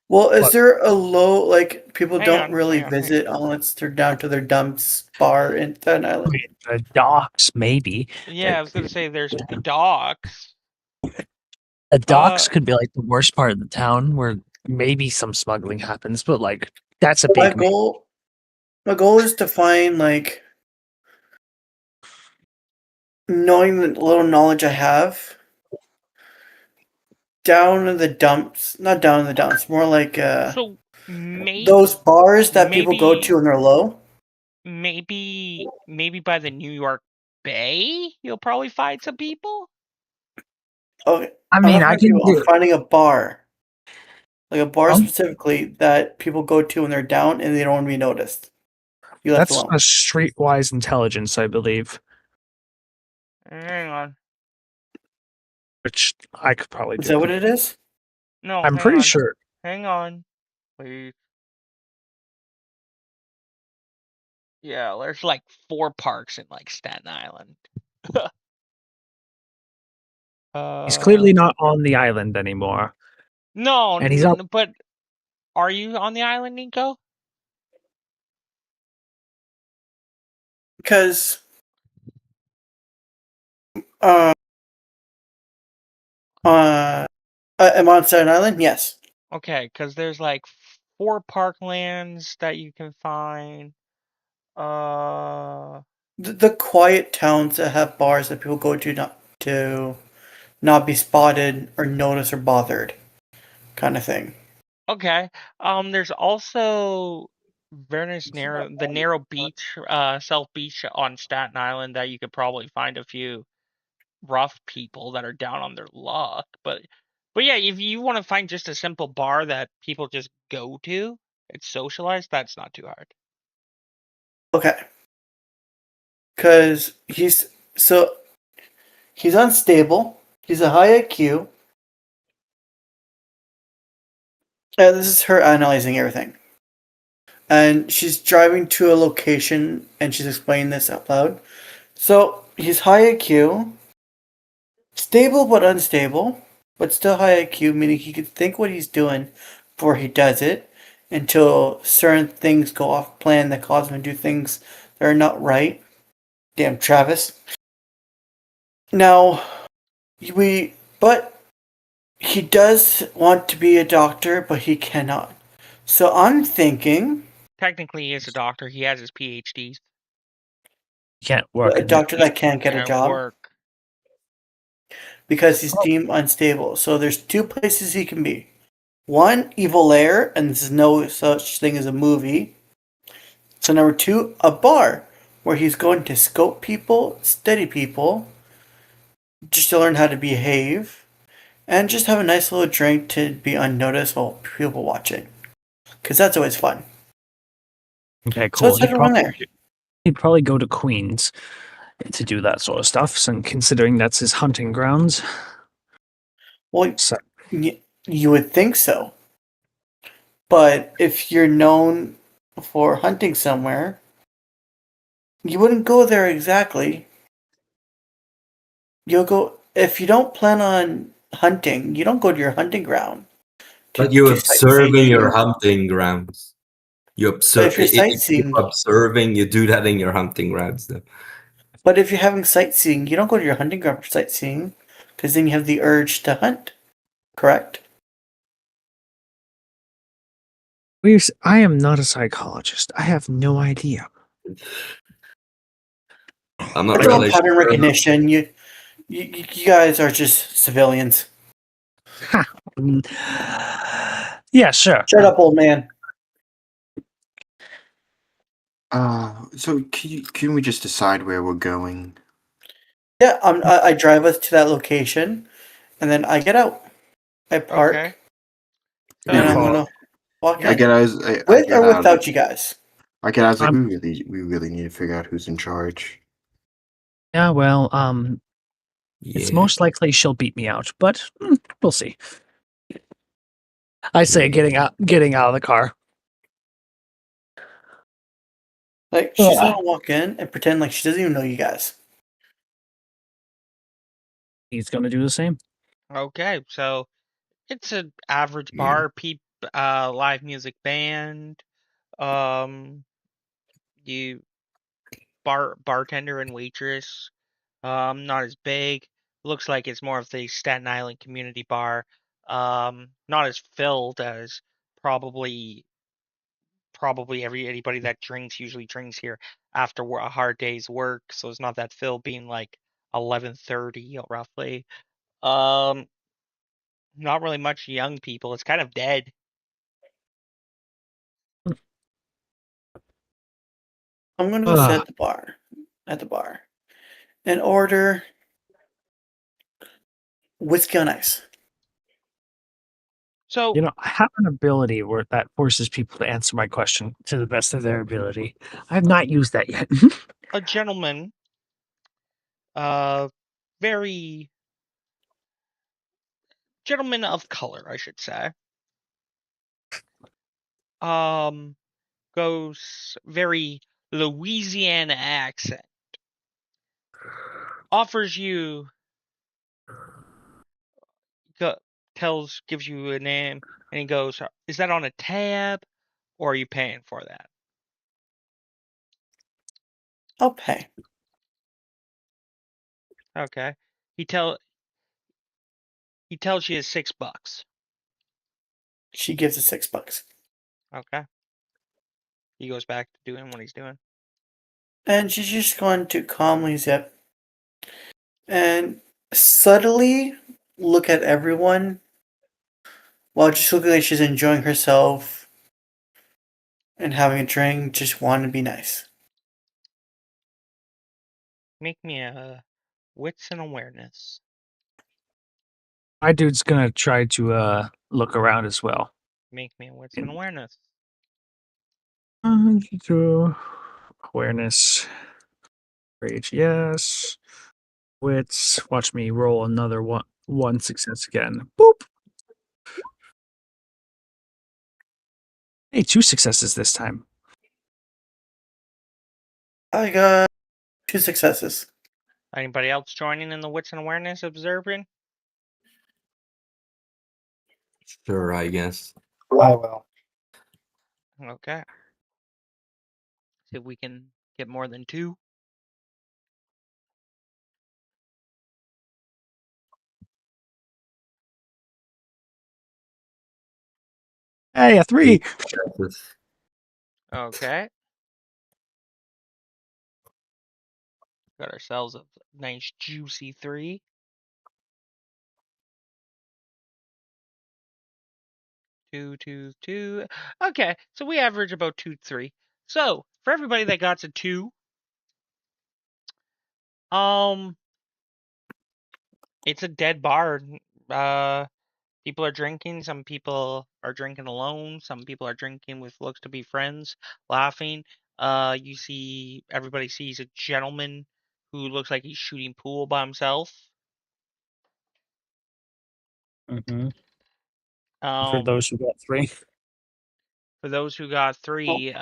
Well, is But there a low like people hang don't on, really hang on, hang visit unless they're down to their dumps bar in Staten I Island? mean, the docks maybe. Yeah, I was gonna say there's docks. The docks Uh, could be like the worst part of the town where maybe some smuggling happens, but like that's a My big goal, my goal is to find like knowing the little knowledge I have down in the dumps, not down in the dumps, more like so maybe those bars that people go to maybe when they're low. maybe by the New York Bay, you'll probably find some people. Okay, I I'm mean, not I finding can people. I'm do finding a bar, like a bar um, specifically that people go to when they're down and they don't want to be noticed. Be left that's alone. a streetwise intelligence, I believe, Hang on. which I could probably Is do. that what it is? No, I'm hang pretty on. sure. Hang on. Please. Yeah, there's like 4 parks in like Staten Island. He's clearly uh, not on the island anymore, no, and he's up. but are you on the island, Nico? Because uh, am I on Staten Island? Yes. Okay, because there's like 4 parklands that you can find. Uh, The quiet towns that have bars that people go to not be spotted or noticed or bothered, kind of thing. okay. There's also the narrow beach, South Beach on Staten Island that you could probably find a few rough people that are down on their luck. But yeah, if you want to find just a simple bar that people just go to and socialize, that's not too hard. Okay. Because he's unstable. He's a high IQ. And this is her analyzing everything. And she's driving to a location and she's explaining this out loud. So he's high IQ, stable but unstable, but still high IQ, meaning he can think what he's doing before he does it until certain things go off plan that cause him to do things that are not right. Damn Travis. Now, but he does want to be a doctor, but he cannot. So I'm thinking Technically, he is a doctor. He has his PhDs. He can't work a in the doctor that can't get a Can't job. work. because he's deemed unstable. So there's two places he can be. One, evil lair, and this is no such thing as a movie. So number two, a bar, where he's going to scope people, study people, just to learn how to behave, and just have a nice little drink to be unnoticed while people watching. Because that's always fun. Okay, So cool. let's head around there. He'd probably go to Queens to do that sort of stuff, so considering that's his hunting grounds. Well, So, you would think so. But if you're known for hunting somewhere, you wouldn't go there exactly. You'll go if you don't plan on hunting. You don't go to your hunting ground to But you do observing your sightseeing. hunting grounds. You But observe if you're if you're sightseeing, observing, you do that in your hunting grounds. Though. but if you're having sightseeing, you don't go to your hunting ground for sightseeing, because then you have the urge to hunt. Correct? I am not a psychologist. I have no idea. I'm not That's all really pattern sure. recognition. You guys are just civilians. Mm. Yeah, sure. Shut up, old man. So can we just decide where we're going? Yeah, I drive us to that location, and then I get out. I park, Okay. and Yeah, I'm So, gonna walk I in. get I With get or out. without you guys. I get out. Like Um, we really need to figure out who's in charge. Yeah, well, it's Yeah. most likely she'll beat me out, but we'll see. I say getting out of the car. Like she's gonna walk in and pretend like she doesn't even know you guys. He's gonna do the same. okay. So it's an average Yeah. bar, live music band. Um, you bartender and waitress. Not as big. Looks like it's more of the Staten Island community bar. Not as filled as probably anybody that drinks usually drinks here after a hard day's work. So it's not that filled, being like 11:30 roughly. Um, Not really much young people. It's kind of dead. I'm gonna go sit Ugh. at the bar, and order whiskey on ice. So You know, I have an ability where that forces people to answer my question to the best of their ability. I have not used that yet. a gentleman, uh, very gentleman of color, I should say. Um, Goes very Louisiana accent. Offers you, go, gives you a name, and he goes, "Is that on a tab, or are you paying for that?" I'll pay. Okay. He tell he tells you it's $6. She gives us $6. Okay. He goes back to doing what he's doing. And she's just going to calmly zip and subtly look at everyone while just looking like she's enjoying herself and having a drink, just want to be nice. Make me a wits and awareness. My dude's gonna try to look around as well. Make me a wits and awareness. Awareness. Rage, yes. Wits. Watch me roll another one success again. Boop. Hey, 2 successes this time. I got 2 successes. Anybody else joining in the wits and awareness observing? Sure, I guess. I will. Okay. See if we can get more than 2. Hey, a 3. Okay. Got ourselves a nice juicy 3. 2. Okay, so we average about 2, 3. So for everybody that got to 2, it's a dead bar. People are drinking. Some people are drinking alone. Some people are drinking with looks to be friends, laughing. You see, everybody sees a gentleman who looks like he's shooting pool by himself. Mm-hmm. For Um, those who got 3. for those who got 3,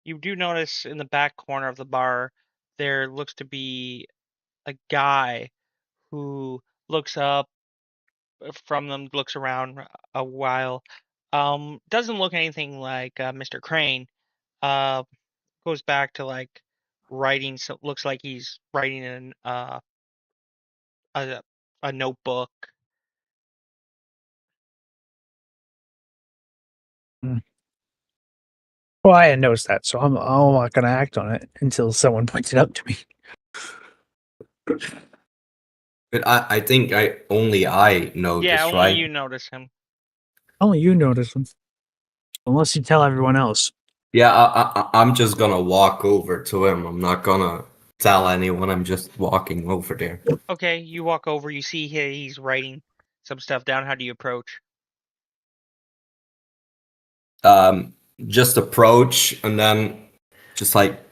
you do notice in the back corner of the bar there looks to be a guy who looks up from them, looks around a while. Doesn't look anything like Mr. Crane. Goes back to like writing. So looks like he's writing in a notebook. Well, I hadn't noticed that, so I'm not going to act on it until someone points it out to me. But I think I Yeah, noticed, only right? you notice him. Only you notice them. Unless you tell everyone else. Yeah, I'm just gonna walk over to him. I'm not gonna tell anyone. I'm just walking over there. Okay, you walk over. You see he's writing some stuff down. How do you approach? Just approach and then just like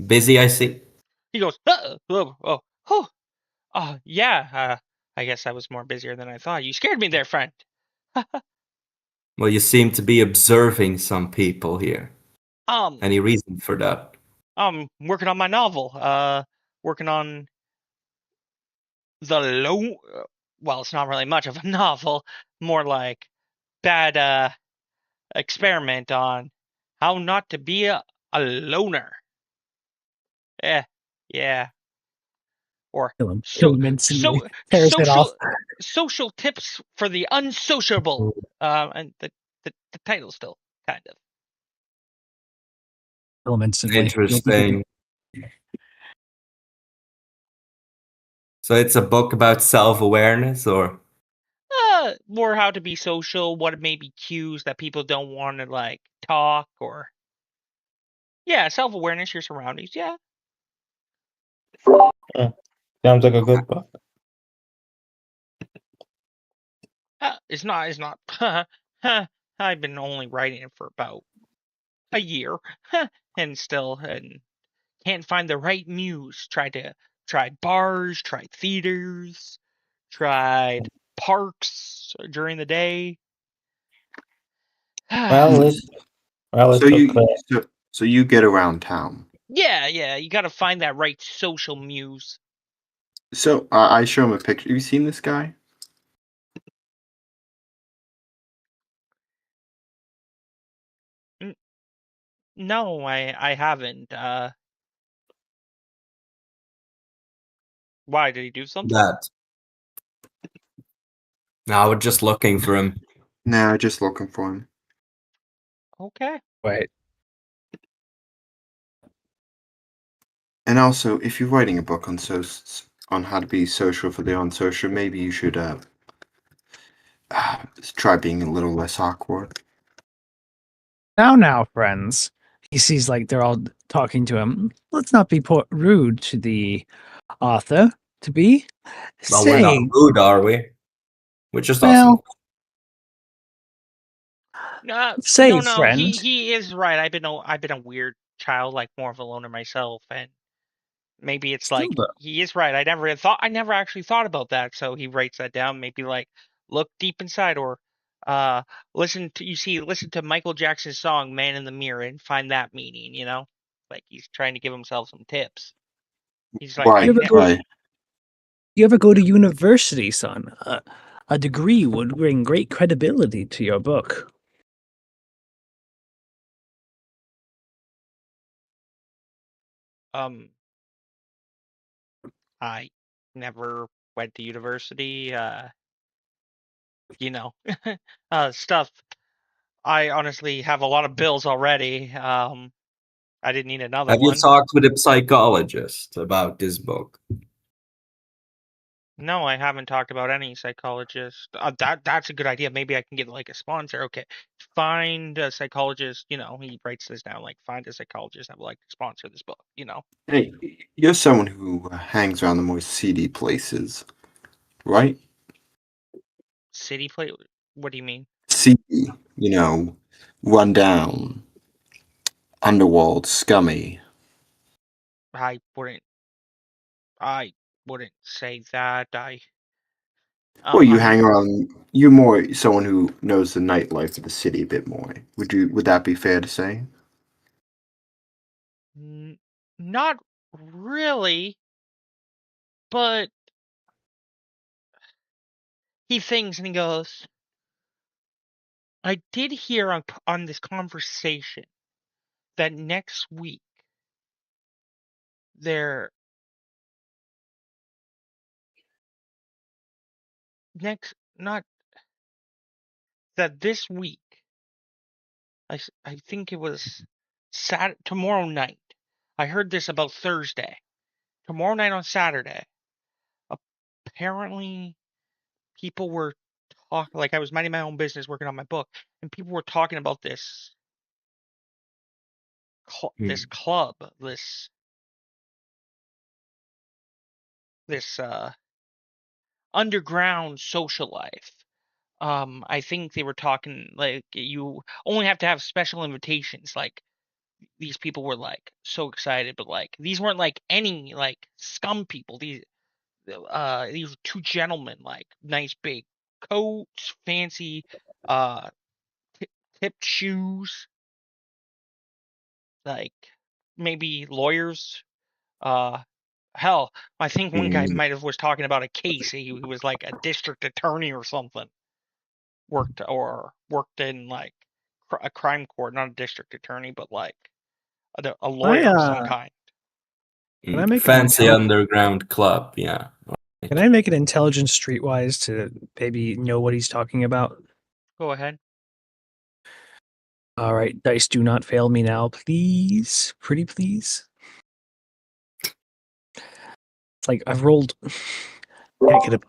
busy. I see. He goes, yeah. I guess I was more busier than I thought. You scared me there, friend. Well, you seem to be observing some people here. Um, Any reason for that? I'm working on my novel. Working on the low. Well, it's not really much of a novel. More like bad experiment on how not to be a loner. Yeah. Or Kill him instantly. so Tears it off. social tips for the unsociable. And the title still kind of. Kill him instantly. Interesting. So it's a book about self-awareness, or More how to be social, what may be cues that people don't want to like talk, or yeah, self-awareness, your surroundings. Yeah. Sounds like a good book. It's not. I've been only writing it for about a year, and still can't find the right muse. Tried bars, tried theaters, tried parks during the day. Well, it's So okay. so you get around town. Yeah, you got to find that right social muse. So I show him a picture. Have you seen this guy? No, I haven't. Why did he do something? that? No, we're just looking for him. Nah, just looking for him. Okay. Wait. And also, if you're writing a book on on how to be social for the unsocial, maybe you should try being a little less awkward. Now, friends. He sees like they're all talking to him. Let's not be rude to the author. To be. Well, we're not Say, rude, are we? We're just asking. well, say, No. friend. He is right. I've been a weird child, like more of a loner myself, and maybe it's Still like though. he is right. I never actually thought about that. So he writes that down. Maybe like look deep inside, or listen to Michael Jackson's song "Man in the Mirror" and find that meaning. Like he's trying to give himself some tips. He's like, Right, right. You ever go to university, son? A degree would bring great credibility to your book. I never went to university. Stuff. I honestly have a lot of bills already. I didn't need another Have you one. talked with a psychologist about this book? No, I haven't talked about any psychologist. That's a good idea. Maybe I can get like a sponsor. Okay, find a psychologist. He writes this down. Like, find a psychologist that would like to sponsor this book. Hey, you're someone who hangs around the more seedy places, right? City play. What do you mean? Seedy, run down, underworld, scummy. I wouldn't. I wouldn't say that. Well, you I'm hang around. You're more someone who knows the nightlife of the city a bit more. Would that be fair to say? not really, but he thinks and he goes. I did hear on this conversation that next week they're next not that this week. I think it was tomorrow night. I heard this about Thursday. Tomorrow night on Saturday, apparently people were talking. Like, I was minding my own business, working on my book, and people were talking about this this club, this underground social life. I think they were talking like you only have to have special invitations. Like, these people were like so excited, but like these weren't like any like scum people. These were two gentlemen, like nice big coats, fancy uh tipped shoes, like maybe lawyers. Uh Hell, I think one guy Mm, might have was talking about a case. He was like a district attorney or something. Worked in like a crime court, not a district attorney, but like a I lawyer of some kind. can I make an Fancy underground club, yeah. can I make an intelligence streetwise to maybe know what he's talking about? Go ahead. All right, dice, do not fail me now, please. Pretty please. It's like I've rolled. Can't get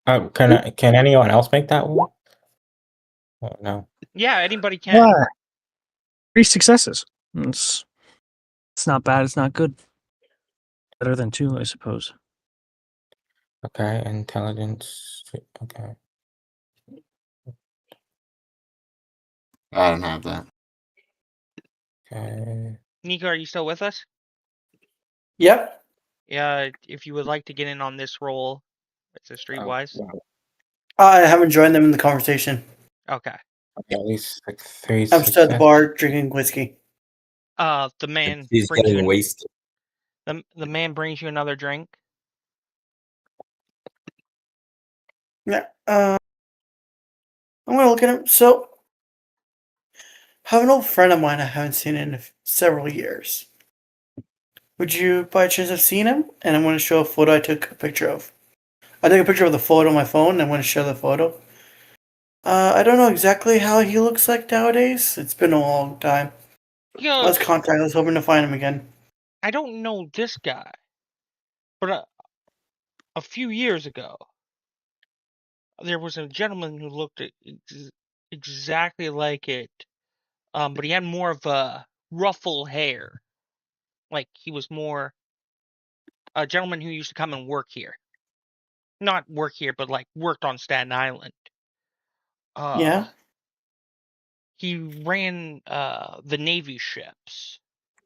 a Can anyone else make that one? Oh, no. Yeah, anybody can. 3 successes. It's not bad. It's not good. Better than 2, I suppose. Okay, intelligence. Okay. I don't have that. Okay. Nico, are you still with us? Yep. Yeah, if you would like to get in on this roll, it's a streetwise. I haven't joined them in the conversation. Okay. Okay, at least like 3 I'm still at the successes. bar drinking whiskey. The man He's brings getting you wasted. the man brings you another drink. Yeah. I'm gonna look at him. So, I have an old friend of mine I haven't seen in several years. Would you, by chance, have seen him? And I'm going to show a photo I took a picture of. I took a picture of the photo on my phone, and I'm going to show the photo. I don't know exactly how he looks like nowadays. It's been a long time. He I was goes, contactless, hoping to find him again. I don't know this guy, but a few years ago, there was a gentleman who looked exactly like it, but he had more of a ruffle hair. Like, he was more a gentleman who used to come and work here. Not work here, but like worked on Staten Island. Yeah? He ran the Navy ships.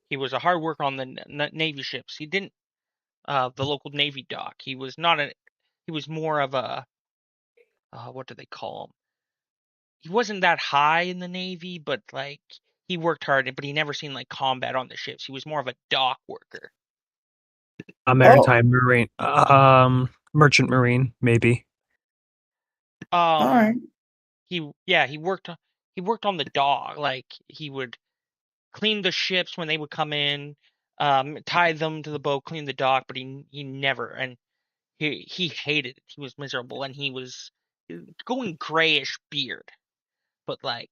He was a hard worker on the Navy ships. He didn't the local Navy dock. He was not a. He was more of a. What do they call him? He wasn't that high in the Navy, but like he worked hard, but he never seen like combat on the ships. He was more of a dock worker. A maritime marine, merchant marine, maybe. Alright. He worked on the dock. Like, he would clean the ships when they would come in, tie them to the boat, clean the dock, but he never, and he hated it. He was miserable, and he was going grayish beard. But like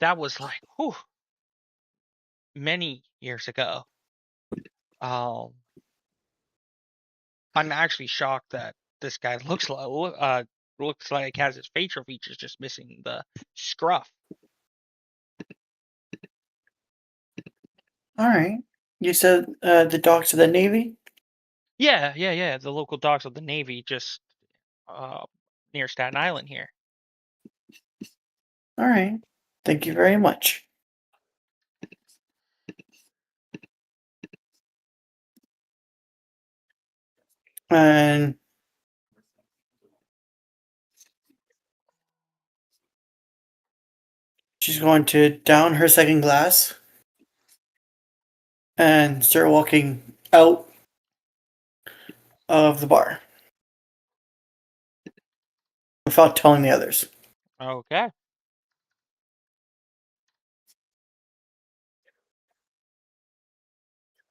that was like many years ago. I'm actually shocked that this guy looks like has his facial features, just missing the scruff. All right. You said the docks of the Navy? Yeah. The local docks of the Navy, just near Staten Island here. All right. Thank you very much. And she's going to down her second glass and start walking out of the bar without telling the others. Okay.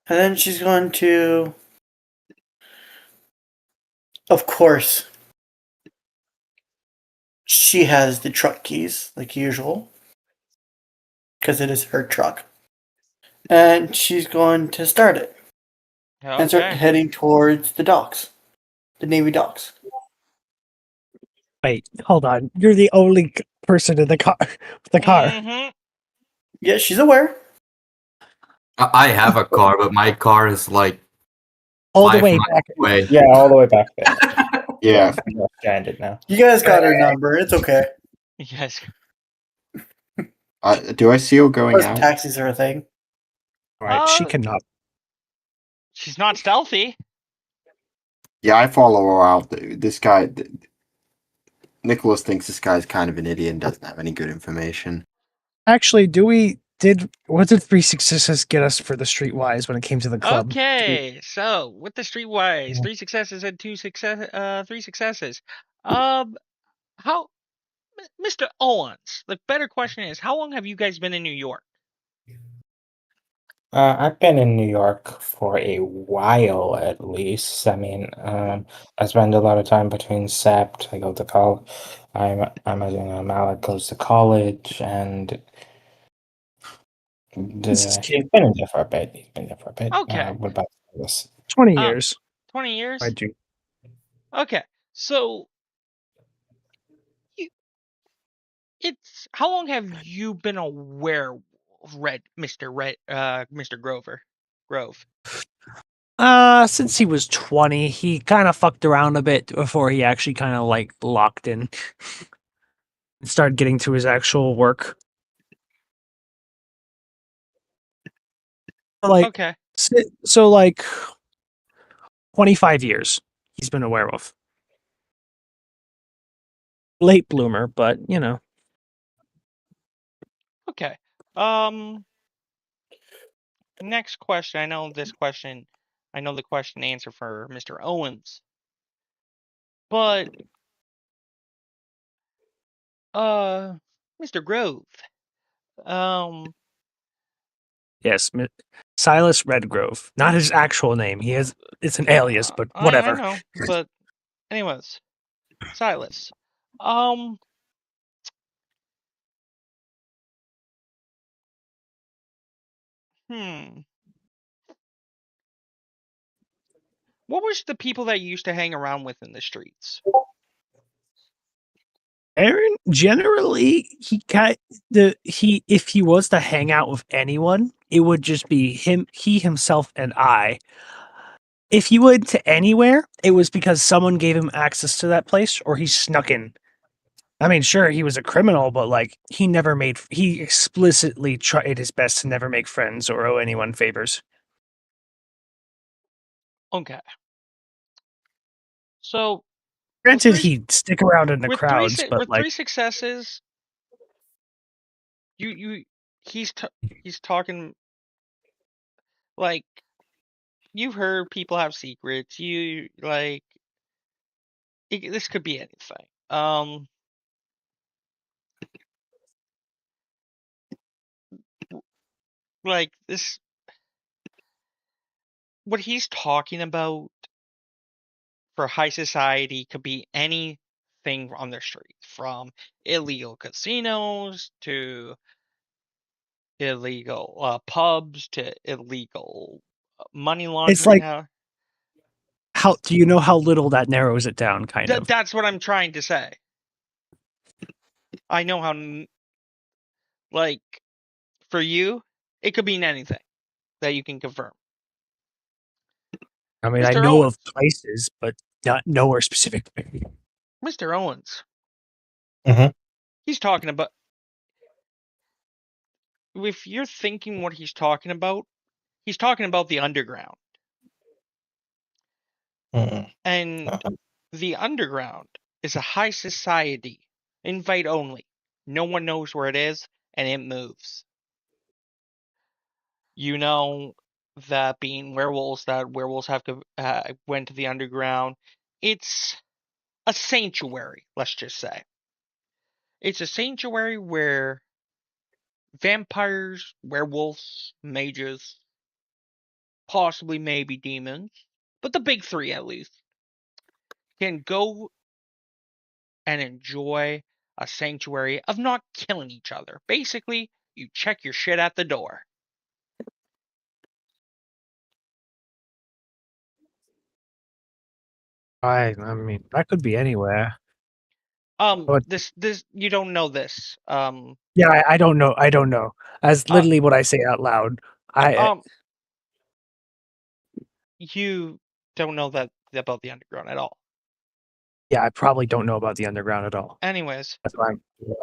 And then she's going to, of course, she has the truck keys, like usual, because it is her truck. And she's going to start it and start Okay. heading towards the docks, the Navy docks. Wait, hold on. You're the only person in the car. The car. Mm-hmm. Yeah, she's aware. I have a car, but my car is like All the 5 way miles back. away. Yeah, all the way back there. Yeah. You're stranded now. You guys got her number. It's okay. Yes. Do I see her going Plus, out? taxis are a thing. Right, she Uh, cannot. She's not stealthy. Yeah, I follow her out. This guy, Nicholas thinks this guy's kind of an idiot and doesn't have any good information. Actually, what did 3 successes get us for the streetwise when it came to the club? Okay, so with the streetwise, 3 successes and 3 successes. How, Mr. Owens? The better question is, how long have you guys been in New York? I've been in New York for a while, at least. I mean, I spend a lot of time between Sept. I go to college. I'm as Malik goes to college, and This is he's been in there for a bit. He's been there for a bit. Okay. What about this? 20 Um, years. 20 years? I do. Okay, so it's how long have you been aware of Mr. Grove? Since he was 20, he kind of fucked around a bit before he actually kind of like locked in and started getting to his actual work. Like, Okay. so like 25 years he's been aware of. Late bloomer, but you know. Okay. Next question. I know the question answer for Mr. Owens. But Mr. Grove. Yes, Silas Redgrove. Not his actual name. It's an alias, but I whatever. know, but anyways, Silas. Um hmm. What was the people that you used to hang around with in the streets? Aaron, generally, if he was to hang out with anyone, it would just be he himself, and I. If he went to anywhere, it was because someone gave him access to that place, or he snuck in. I mean, sure, he was a criminal, but like he explicitly tried his best to never make friends or owe anyone favors. Okay. So Granted, three- he'd stick around in the with crowds, but with like 3 successes, he's talking like you've heard people have secrets. This could be anything. Like this, what he's talking about for high society could be anything on the street, from illegal casinos to illegal pubs to illegal money it's laundering. like How do you know how little that narrows it down? Kind of. That's what I'm trying to say. I know how, like, for you, it could mean anything that you can confirm. I mean, I Mr. know Owens. of places, but not nowhere specific. Mr. Owens. Mhm. He's talking about. If you're thinking what he's talking about the underground. Mm-mm. And Uh-huh. the underground is a high society, invite only. No one knows where it is, and it moves. You know that being werewolves, that werewolves have to went to the underground. It's a sanctuary, let's just say. It's a sanctuary where vampires, werewolves, mages, possibly maybe demons, but the big three at least, can go and enjoy a sanctuary of not killing each other. Basically, you check your shit at the door. I mean, that could be anywhere. But This you don't know this. yeah, I don't know. I don't know. That's Uh, literally what I say out loud. I you don't know that about the underground at all. yeah, I probably don't know about the underground at all. Anyways, That's why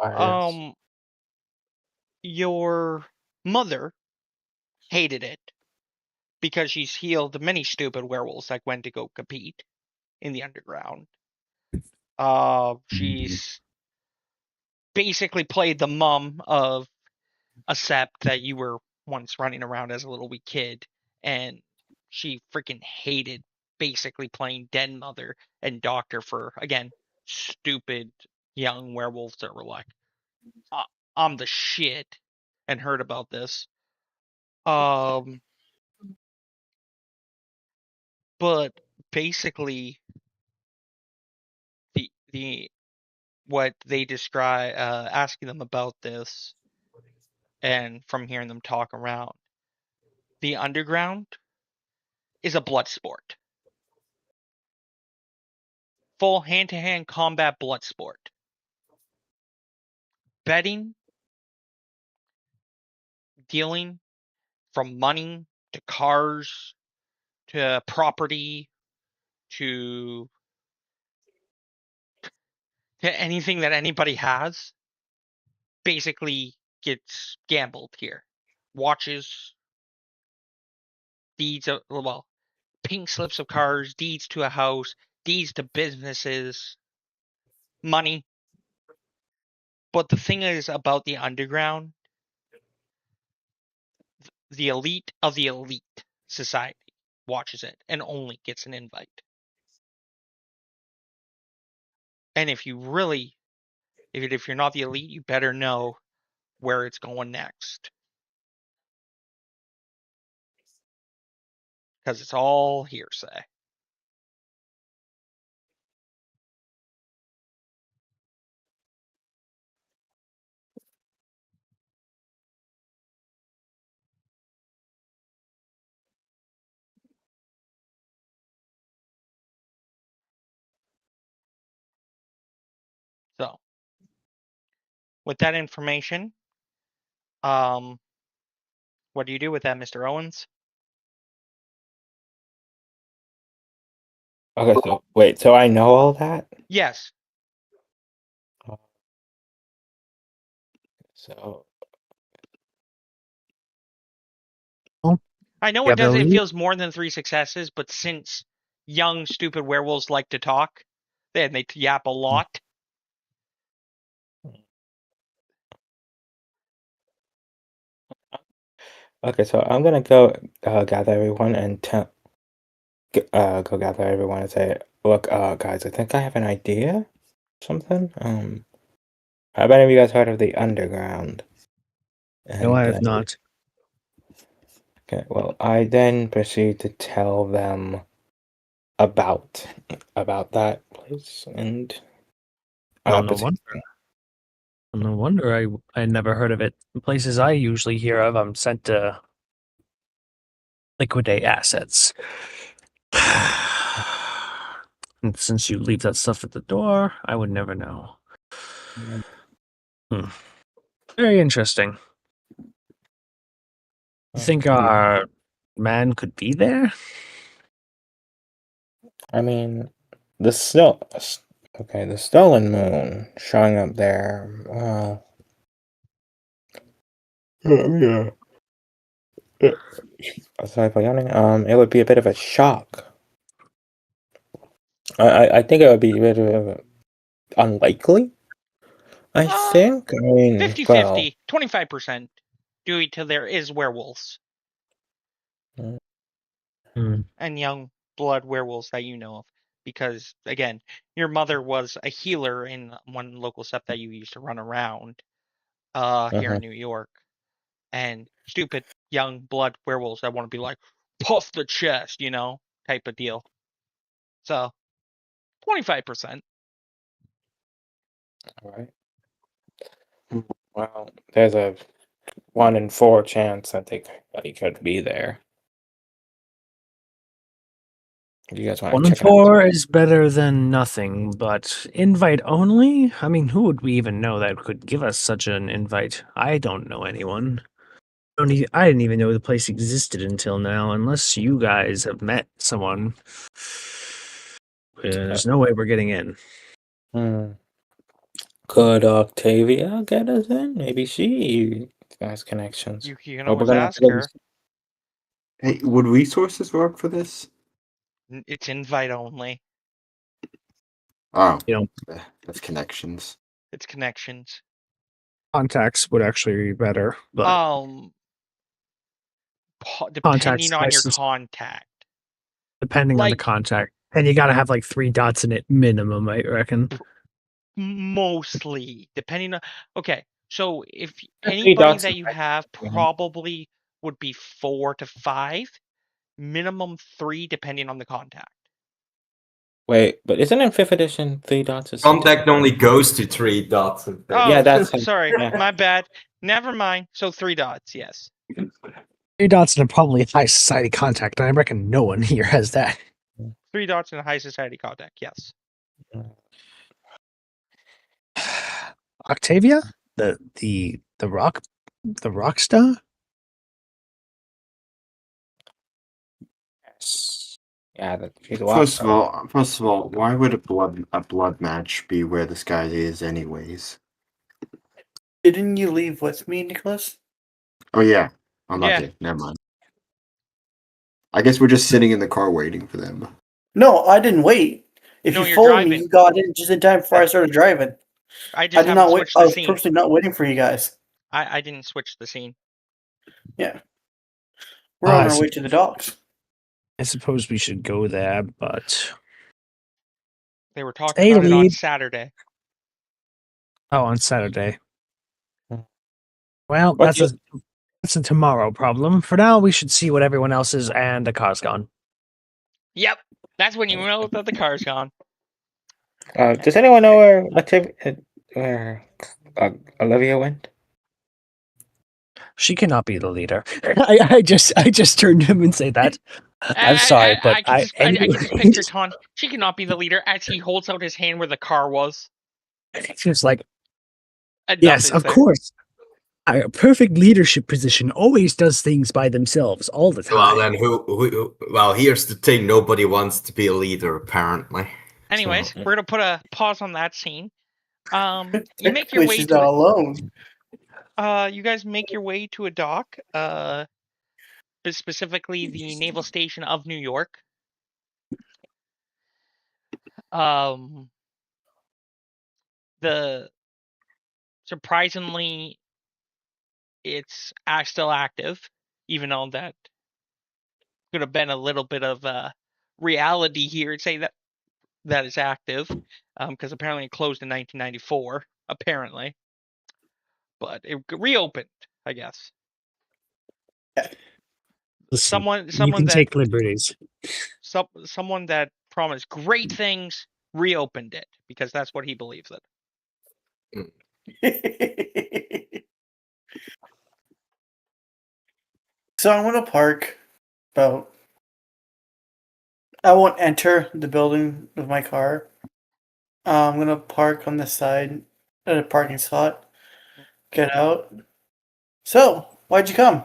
I'm. your mother hated it because she's healed many stupid werewolves that went to go compete in the underground. She's basically played the mom of a sept that you were once running around as a little wee kid, and she freaking hated basically playing den mother and doctor for, again, stupid young werewolves that were like, I'm the shit, and heard about this. But basically, the what they describe, asking them about this, and from hearing them talk around, the underground is a blood sport. Full hand-to-hand combat blood sport. Betting, dealing, from money to cars to property to anything that anybody has, basically gets gambled here. Watches, deeds of, well, pink slips of cars, deeds to a house, deeds to businesses, money. But the thing is about the underground, the elite of the elite society watches it and only gets an invite. And if you really, if you're not the elite, you better know where it's going next. Because it's all hearsay. So, with that information, what do you do with that, Mr. Owens? Okay, so wait, so I know all that? Yes. So I know Yeah, it does. It Billy? feels more than 3 successes, but since young, stupid werewolves like to talk, and they yap a lot. okay, so I'm gonna go gather everyone and go gather everyone and say, look, guys, I think I have an idea. Something. Have any of you guys heard of the underground? No, I And have not. okay, well, I then proceed to tell them about that place and Well, no proceed. wonder. No wonder I never heard of it. The places I usually hear of, I'm sent to liquidate assets. And since you leave that stuff at the door, I would never know. Very interesting. You think our man could be there? I mean, the snow. Okay, the stolen moon showing up there. Well, yeah. Sorry for yawning. It would be a bit of a shock. I think it would be a bit of unlikely. I think. I mean, 50-50, 25% due to there is werewolves and young blood werewolves that you know of. Because, again, your mother was a healer in one local step that you used to run around here in New York. And stupid young blood werewolves that want to be like, puff the chest, type of deal. So, 25%. all right. Well, there's a 1 in 4 chance that they could be there. Do you guys want 1 to in check it out? 4 is better than nothing, but invite only? I mean, who would we even know that could give us such an invite? I don't know anyone. I didn't even know the place existed until now, unless you guys have met someone. There's no way we're getting in. Could Octavia get us in? Maybe she has connections. You can Or we're always gonna have to ask go her. Hey, would resources work for this? It's invite only. Oh, You know, that's connections. It's connections. contacts would actually be better, but contacts, Depending on your contact. depending on the Like, contact. And you gotta have like 3 dots in it minimum, I reckon. mostly, depending on. Okay, so if 3 anybody dots. that you have probably would be 4 to 5, minimum 3, depending on the contact. Wait, but isn't in 5th edition 3 dots is Contact only goes to 3 dots. In Oh, Yeah, that's sorry, yeah. my bad. Never mind. So 3 dots, yes. 3 dots in a probably high society contact, and I reckon no one here has that. 3 dots in a high society contact, yes. Octavia? The rock star? Yeah, she's a First of all, why would a blood match be where this guy is, anyways? Didn't you leave with me, Nicholas? Oh yeah, I'm not Yeah. there. Never mind. I guess we're just sitting in the car waiting for them. No, I didn't wait. If No, you you're followed me, driving. you got in just in time before I started driving. I I just did haven't not wait. switched I the was scene. purposely not waiting for you guys. I didn't switch the scene. Yeah. We're on our way to the docks. I suppose we should go there, but They were talking Hey, about it on lead. Saturday. On Saturday. Well, that's a tomorrow problem. For now, we should see what everyone else is, and the car's gone. Yep. That's when you know that the car's gone. Does anyone know where Olivia went? She cannot be the leader. I just turned to him and say that. I'm sorry, but I can just picture Ton. She cannot be the leader as he holds out his hand where the car was. She was like, And yes, nothing's of there. course. A perfect leadership position always does things by themselves all the time. Well, then who? Well, here's the thing: nobody wants to be a leader, apparently. Anyways, So, we're gonna put a pause on that scene. You make your Technically, way she's to not alone. you guys make your way to a dock, specifically the naval station of New York. The surprisingly, it's still active, even though that could have been a little bit of reality here and say that is active, because apparently it closed in 1994, apparently, but it reopened, I guess. Listen, Someone you can that take liberties. someone that promised great things reopened it because that's what he believes in. So I'm gonna park about I won't enter the building with my car. I'm gonna park on the side at a parking spot. Get out. So, why'd you come?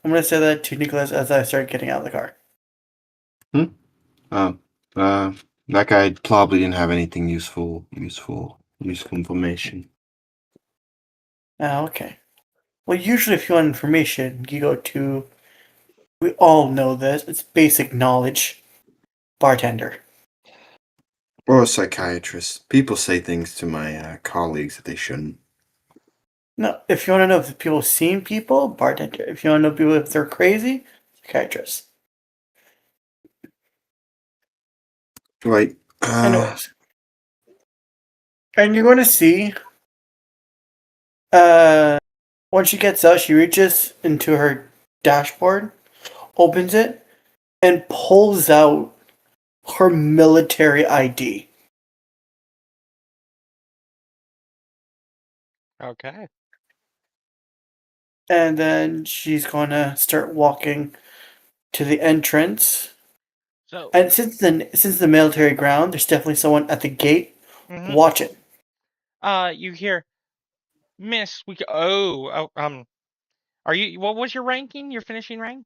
I'm gonna say that to Nicholas as I start getting out of the car. Oh, uh, that guy probably didn't have anything useful information. Okay. Well, usually if you want information, you go to. We all know this. It's basic knowledge. Bartender. Or a psychiatrist. People say things to my colleagues that they shouldn't. No, if you want to know if people seen people, bartender. If you want to know people if they're crazy, psychiatrist. Right. Anyways, and you're going to see. When she gets out, she reaches into her dashboard, opens it, and pulls out her military ID. Okay. And then she's going to start walking to the entrance. So, And since the military ground, there's definitely someone at the gate mhm. watching. You hear, Miss, are you, what was your ranking? Your finishing rank?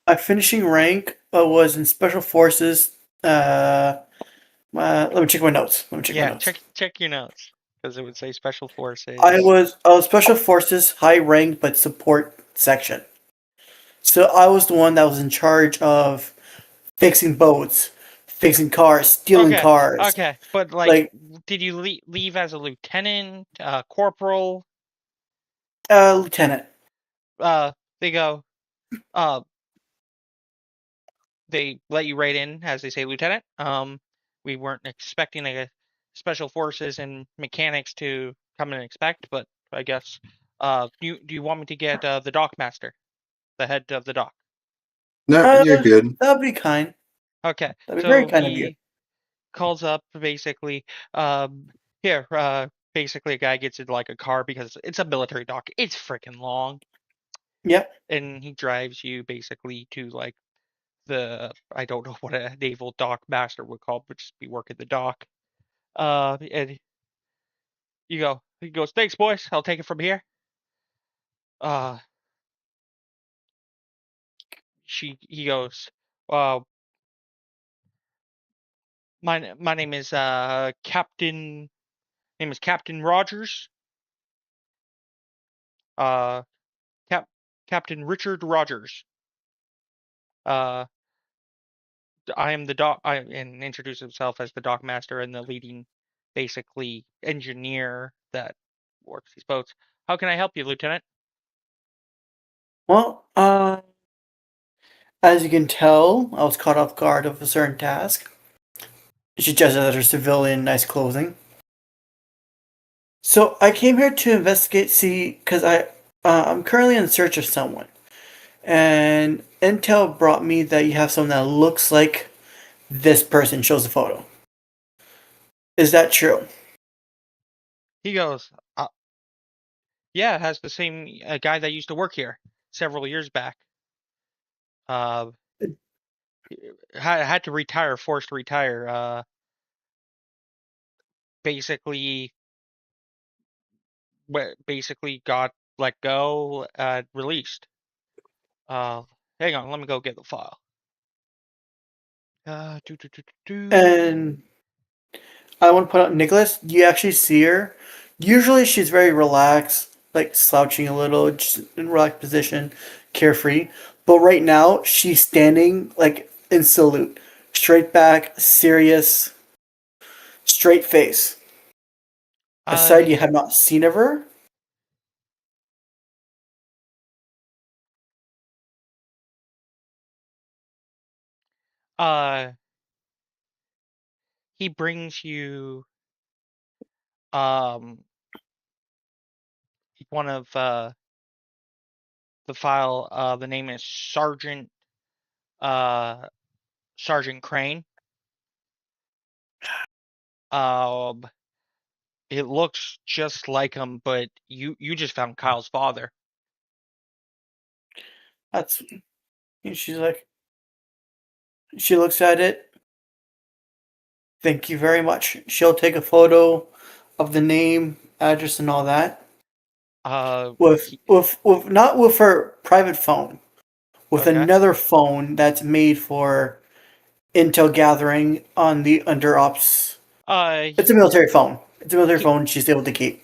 My finishing rank was in Special Forces. Let me check my notes. Yeah, check your notes, because it would say Special Forces. I was Special Forces high rank but support section. So I was the one that was in charge of fixing boats, fixing cars, stealing Okay, cars. okay, but Like did you leave as a lieutenant, corporal? lieutenant. They go, uh, they let you right in as they say lieutenant. We weren't expecting a special forces and mechanics to come and inspect, but I guess. Do you want me to get the dock master, the head of the dock? No, you're good. That'd be kind. Okay, That'd be very so kind of you. he calls up basically. Here, basically a guy gets into like a car because it's a military dock. It's freaking long, Yep. and he drives you basically to like I don't know what a naval dock master would call, but just be working the dock. And he goes, thanks, boys. I'll take it from here. Uh, he goes, uh, my name is Captain Rogers. Uh, Captain Richard Rogers. Uh, I am the dock. And introduce himself as the dock master and the leading, basically engineer that works these boats. How can I help you, Lieutenant? Well, as you can tell, I was caught off guard of a certain task. She just as her civilian, nice clothing. So I came here to investigate, see, because I'm currently in search of someone, and intel brought me that you have someone that looks like this person. Shows the photo. Is that true? He goes, yeah, it has the same guy that used to work here several years back. Uh, had to retire, forced to retire. Basically, basically got let go, released. Uh, Hang on, let me go get the file. Do, do, do, do, do. And I want to point out, Nicholas, you actually see her. Usually she's very relaxed, like slouching a little, just in a relaxed position, carefree. But right now, she's standing like in salute. Straight back, serious, straight face. A Uh, side you have not seen of her. uh, he brings you um one of the file. The name is uh Sergeant Crane. Um, it looks just like him, but you just found Kyle's father. That's. And she's like, She looks at it. Thank you very much. She'll take a photo of the name, address, and all that. With He, with not with her private phone, with okay. another phone that's made for intel gathering on the under ops. It's a military phone. It's a military he, phone she's able to keep.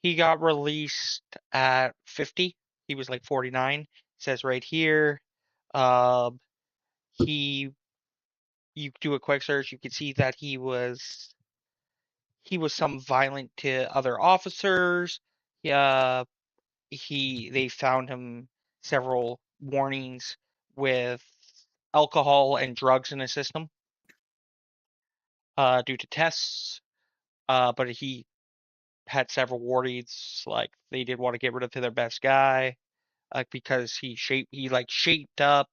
he got released at 50. He was like 49. It says right here. He you do a quick search, you can see that he was some violent to other officers. Yeah, they found him several warnings with alcohol and drugs in his system due to tests. But he had several warnings, like they did want to get rid of their best guy, because he shaped up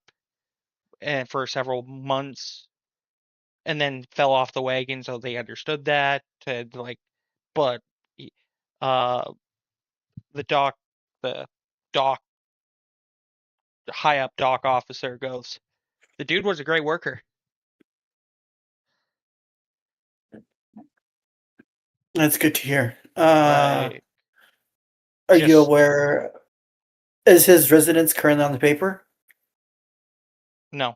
and for several months and then fell off the wagon, so they understood that. And but uh, the doc, the doc, the high up doc officer goes, "The dude was a great worker." That's good to hear. Like, Are you just aware? Is his residence currently on the paper? no.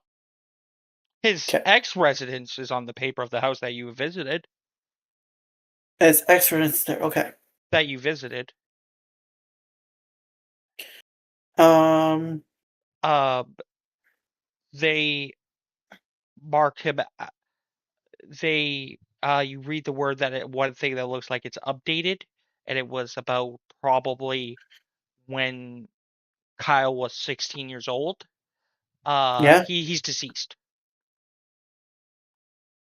His Okay. ex residence is on the paper of the house that you visited. His ex residence there. Okay. That you visited. Um. Uh, they mark him. They you read the word that one thing that looks like it's updated, and it was about probably when Kyle was 16 years old. Yeah. He's deceased.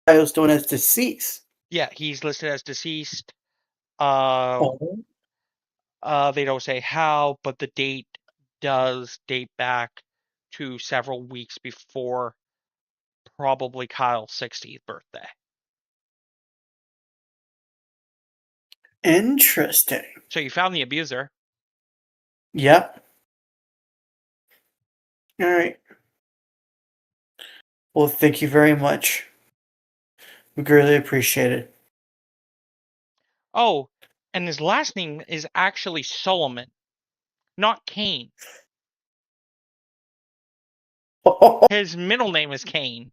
Milestone as deceased. Yeah, he's listed as deceased. Uh, Oh. they don't say how, but the date does date back to several weeks before probably Kyle's 60th birthday. Interesting. So you found the abuser. Yep. All right. Well, thank you very much. We greatly appreciate it. Oh, and his last name is actually Solomon, not Kane. His middle name is Kane.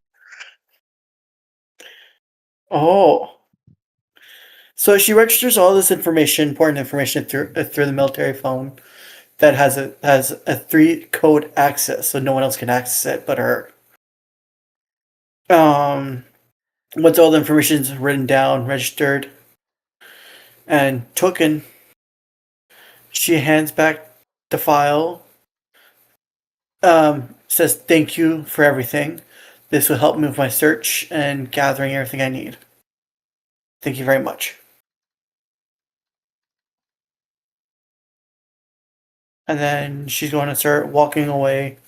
Oh. So she registers all this information, important information through the military phone that has a 3 code access, so no one else can access it but her. Once all the information is written down, registered, and taken, she hands back the file. Says thank you for everything. This will help me with my search and gathering everything I need. Thank you very much. And then she's going to start walking away,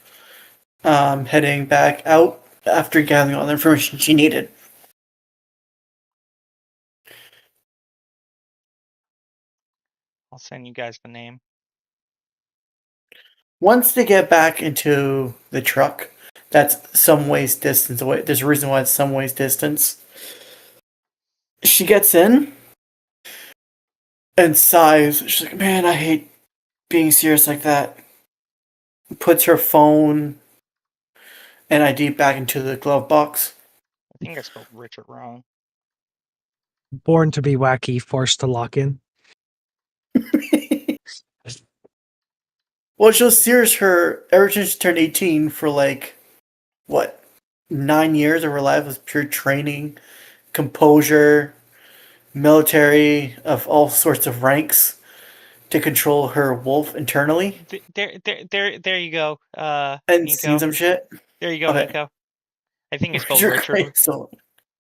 heading back out after gathering all the information she needed. I'll send you guys the name. Once they get back into the truck, that's some ways distance away. There's a reason why it's some ways distance. She gets in and sighs. She's like, "Man, I hate being serious like that." Puts her phone and ID back into the glove box. I think I spelled Richard wrong. Born to be wacky, forced to lock in. Well, she'll serious her ever since she turned 18 for like, what, 9 years of her life was pure training, composure, military of all sorts of ranks to control her wolf internally. There you go, And seen Nico. some shit. There you go, Okay. Nico. I think I spelled Richard Richard. Grayson.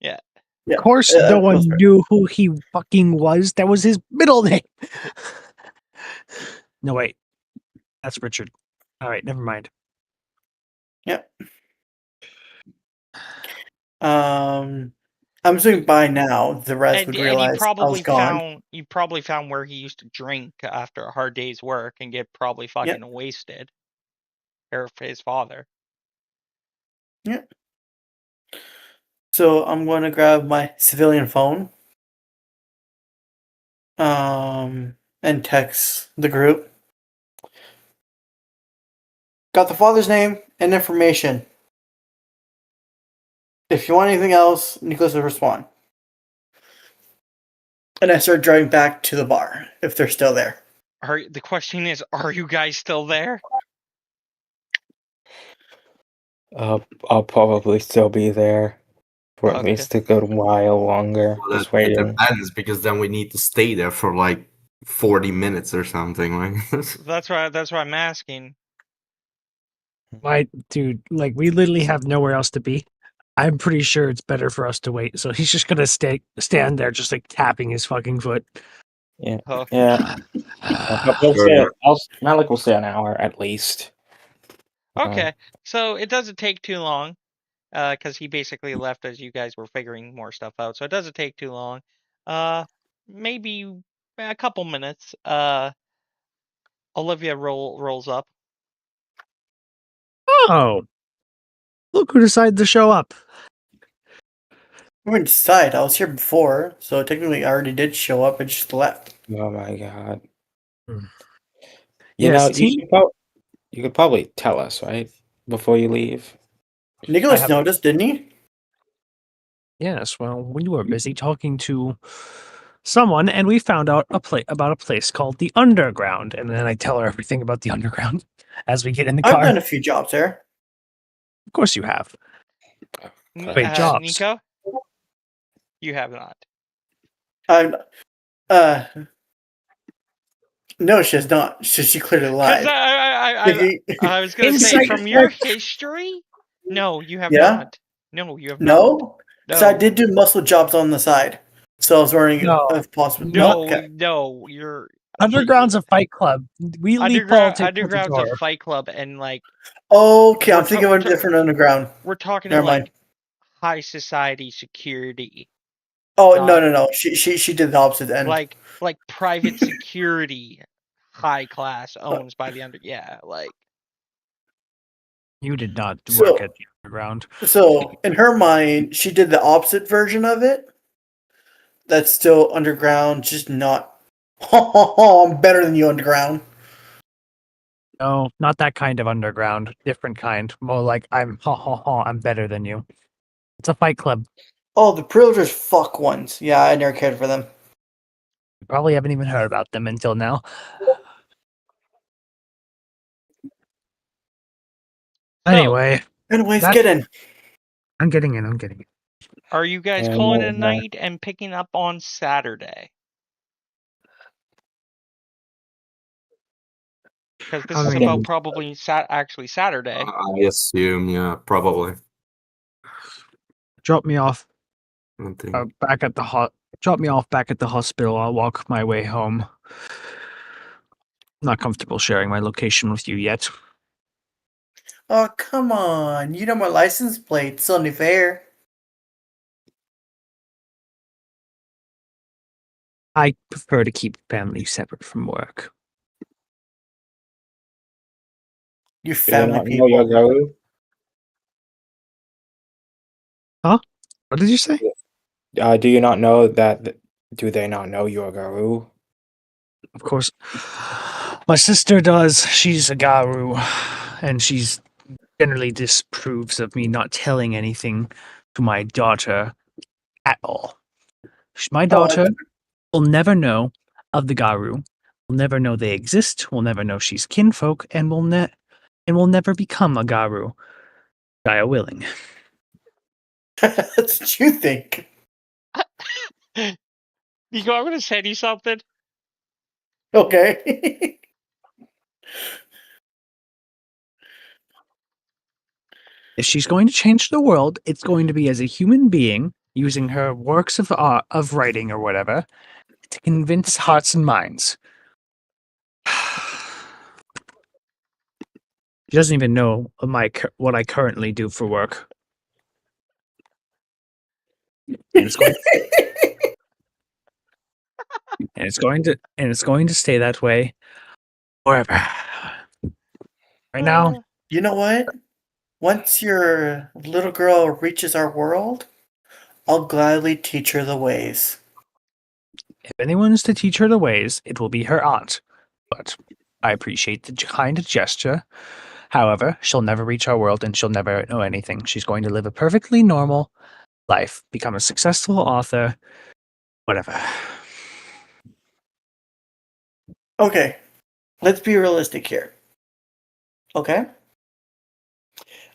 Yeah. Yeah. Of course, no one knew who he fucking was. That was his middle name. No, wait. That's Richard. All right, never mind. Yep. I'm assuming by now the rest would And realize I was gone. you probably found where he used to drink after a hard day's work and get probably fucking Yep. wasted. Or his father. Yep. So I'm going to grab my civilian phone. And text the group. Got the father's name and information. If you want anything else, Nicholas will respond. And I start driving back to the bar if they're still there. The question is, are you guys still there? I'll probably still be there for at Okay. least a good while longer. Well, Just that, it waiting. depends because then we need to stay there for like 40 minutes or something. Like, That's why I'm asking. My dude, like we literally have nowhere else to be. I'm pretty sure it's better for us to wait. So he's just gonna stand there, just like tapping his fucking foot. Yeah. Oh, Yeah. We'll Sure. say, Malik will say an hour at least. okay. So it doesn't take too long, because he basically left as you guys were figuring more stuff out. So it doesn't take too long. Maybe a couple minutes. Olivia rolls up. Oh, look who decided to show up. We went decide. I was here before, so technically I already did show up. I just left. Oh my god. Hmm. You Yes, know, team. you could probably tell us, right? Before you leave. Nicholas have- noticed, didn't he? Yes, well, we were busy talking to someone, and we found out about a place called the Underground. And then I tell her everything about the Underground as we get in the I've car. done a few jobs there. Of course, you have. N- Great jobs. Nico, you have not. I'm. No, she has not. She clearly Because lied. I was gonna say, Insight from your check. history, no, you have Yeah? not. No, you have not. No, because I No. did do muscle jobs on the side, so I was wondering No. if possible. No, Okay. no, you're Underground's a fight club. We leave politics at the Underground's a door. fight club, and like Okay, We're I'm thinking of a different underground. we're talking Never of like mind. high society security, Oh not no. She did the opposite end. like private security, high class, owns by the like. You did not So- work at the Underground. So in her mind, she did the opposite version of it. That's still underground, just not. I'm better than you, underground. No, not that kind of underground. Different kind. More like I'm I'm better than you. It's a fight club. Oh, the privileged fuck ones. Yeah, I never cared for them. You probably haven't even heard about them until now. So, Anyway, Anyways, That- get in. I'm getting in. are you guys Yeah, calling no, it a no. night and picking up on Saturday? Because this is I mean- about probably actually Saturday. I assume, yeah, probably. Drop me off I think. back at the Drop me off back at the hospital. I'll walk my way home. Not comfortable sharing my location with you yet. Oh, come on. You know my license plate. It's only fair. I prefer to keep family separate from work. You Do they family not know your people. Garu? What did you say? Do you not know that? Do they not know your Garu? Of course. My sister does. She's a Garu, and she's generally disapproves of me not telling anything to my daughter at all. My daughter will never know of the Garu, will never know they exist, will never know she's kinfolk, and will never become a Garu. Gaia willing. That's what you think. Nico, I'm gonna send you something. Okay. If she's going to change the world, it's going to be as a human being using her works of art, of writing or whatever, to convince hearts and minds. She doesn't even know what I currently do for work, and it's going to stay that way forever. Right now, You know what? Once your little girl reaches our world, I'll gladly teach her the ways. If anyone's to teach her the ways, it will be her aunt. But I appreciate the kind gesture. However, she'll never reach our world and she'll never know anything. She's going to live a perfectly normal life, become a successful author, whatever. Okay, let's be realistic here. Okay?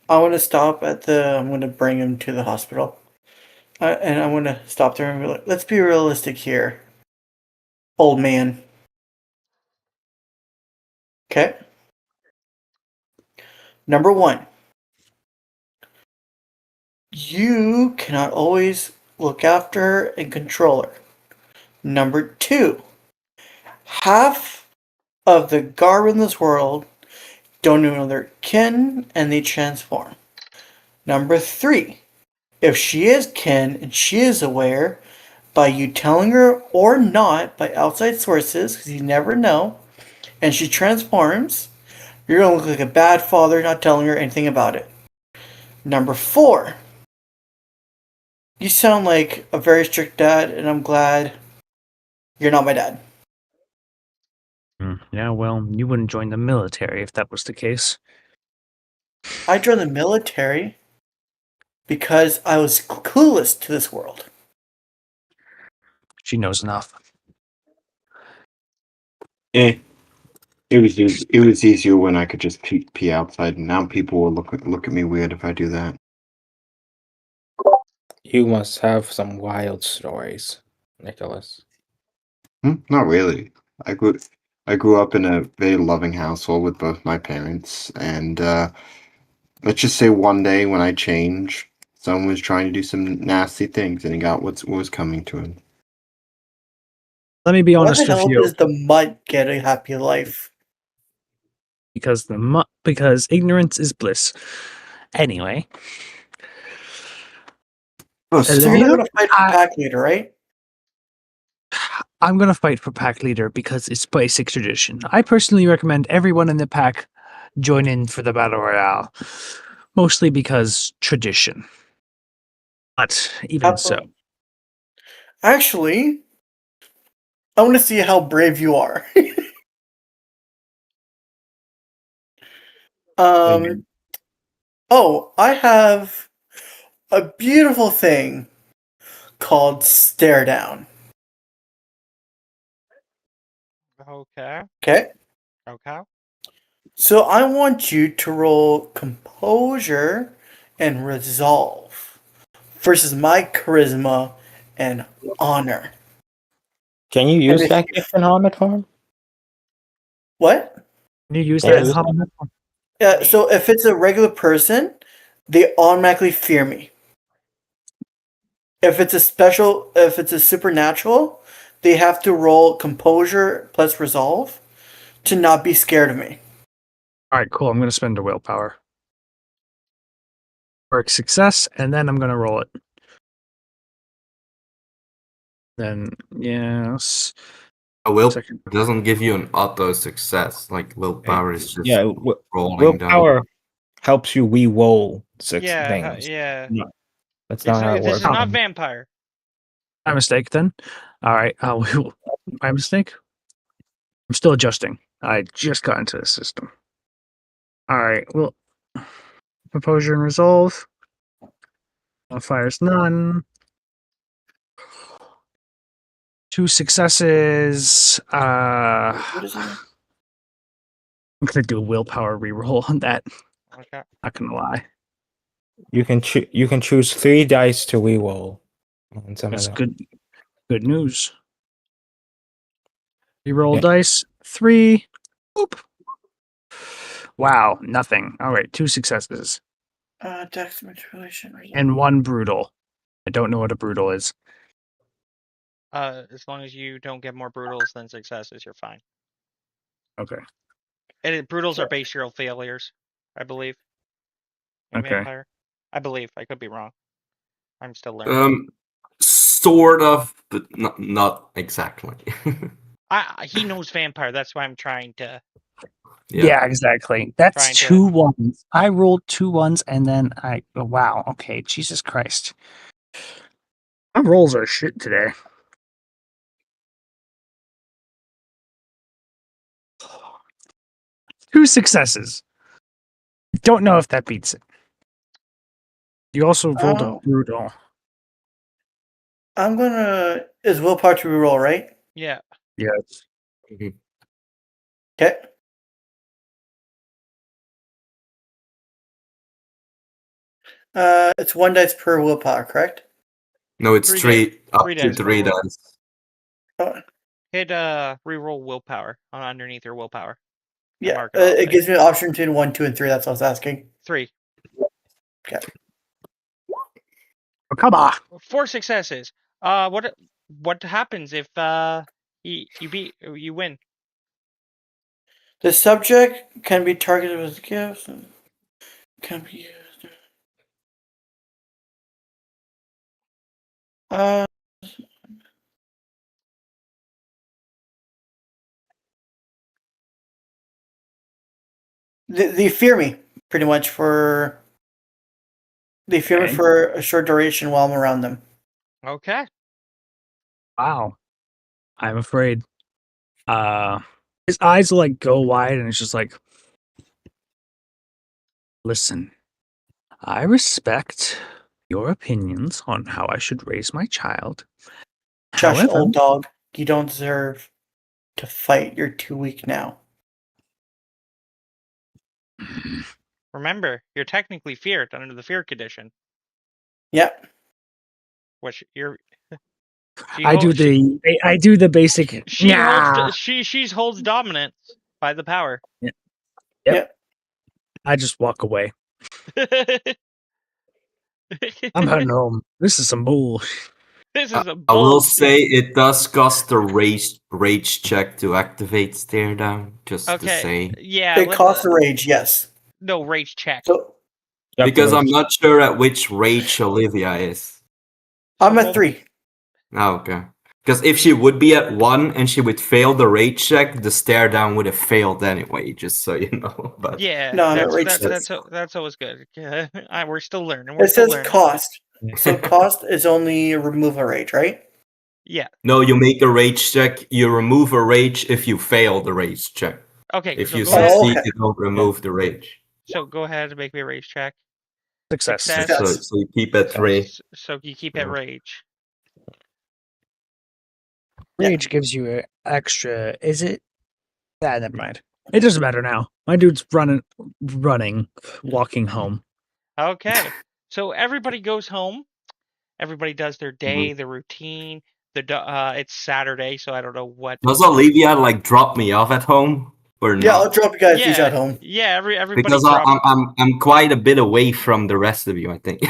I want to stop at I'm going to bring him to the hospital. And I'm going to stop there and be like, let's be realistic here, old man. Okay? Number one, you cannot always look after her and control her. Number two, half of the Garb in this world don't know their kin and they transform. Number three, if she is kin and she is aware, by you telling her or not, by outside sources, because you never know, and she transforms, you're going to look like a bad father not telling her anything about it. Number four, you sound like a very strict dad, and I'm glad you're not my dad. Yeah, well, you wouldn't join the military if that was the case. I joined the military because I was clueless to this world. She knows enough. Eh. It was easier when I could just pee outside, and now people will look at me weird if I do that. You must have some wild stories, Nicholas. Not really. I grew I grew up in a very loving household with both my parents, and let's just say one day when I changed, someone was trying to do some nasty things, and he got what was coming to him. Let me be Why the honest with hell you, does the mutt get a happy life? because ignorance is bliss. Anyway, Oh, So you're not Olivia, going to fight for pack leader, right? I'm gonna fight for pack leader because it's basic tradition. I personally recommend everyone in the pack join in for the battle royale, mostly because tradition. But even so, Actually, I want to see how brave you are. Amen. Oh, I have a beautiful thing called stare down. Okay. Okay? Okay. So I want you to roll composure and resolve versus my charisma and honor. Can you And use if that you, gift in Helmet form? what? can you use Can that you in use that? Helmet? Yeah, so if it's a regular person, they automatically fear me. If it's a supernatural, they have to roll composure plus resolve to not be scared of me. All right, cool. I'm gonna spend a willpower. Work success, and then I'm gonna roll it. Then yes, A will second. doesn't give you an auto success. Like willpower is just Yeah, rolling down. willpower helps you re-roll Yeah. things. Yeah. No, that's not how it This works. is not vampire. My mistake then. All right. My mistake. I'm still adjusting. I just got into the system. All right. Well, composure and resolve. Modifiers none. 2 successes. What is it? I'm gonna do a willpower reroll on that. Okay. Not gonna lie. You can choose 3 dice to re-roll on some of That's them. good news. Reroll Yeah. dice. 3. Oop. Wow, nothing. All right, 2 successes Dex manipulation. and 1 brutal. I don't know what a brutal is. As long as you don't get more brutals than successes, you're fine. Okay. And brutals are base roll failures, I believe. In Okay. vampire. I believe. I could be wrong. I'm still learning. Sort of, but not exactly. He knows vampire. That's why I'm trying to. Yeah, exactly. That's Trying to- 2 ones. I rolled 2 ones and then oh, wow. Okay, Jesus Christ. My rolls are shit today. Two successes. Don't know if that beats it. You also rolled a Oh. brutal. I'm gonna. Is willpower to reroll, right? Yeah. Yes. Okay. It's 1 dice per willpower, correct? No, it's 3 up three to dice per 3 roll. dice. Oh, Hit reroll willpower on underneath your willpower. And yeah. mark it off It there. gives me an option between 1, 2, and 3. That's what I was asking. 3. Oh, come on. 4 successes. What happens if you win? The subject can be targeted with gifts. Can be used. Uh, they fear me pretty much for. They fear me Okay. for a short duration while I'm around them. Okay. Wow. I'm afraid. His eyes will like go wide and it's just like, listen, I respect your opinions on how I should raise my child. Shush, However, old dog. You don't deserve to fight. You're too weak now. Remember, you're technically feared under the fear condition, Yep. which you're. I do the basic. She Yeah. holds. She holds dominance by the power. Yep. Yep. I just walk away. I'm heading home. This is some bull. This is a I will bullshit. say it does cost a rage check to activate stare down, just to Okay. say. Yeah. It costs a rage, yes. No rage check. So Because I'm not sure at which rage Olivia is. I'm roll- at 3. Oh, okay. Because if she would be at 1 and she would fail the rage check, the stare down would have failed anyway, just so you know. But Yeah. No, I'm at rage That's always good. We're still learning. It says cost. So cost is only remove a rage, right? Yeah. No, you make a rage check, you remove a rage if you fail the rage check. Okay. If So you go ahead. succeed, you don't remove the rage. So go ahead and make me a rage check. Success. So you keep at 3. So you keep at rage. Rage gives you an extra. Is it? Yeah, never mind. It doesn't matter now. My dude's running, walking home. Okay. So everybody goes home. Everybody does their day, their routine. It's Saturday, so I don't know what. Does Olivia like drop me off at home or Yeah, not? I'll drop you guys each at home. Yeah, everybody Because I'm quite a bit away from the rest of you, I think.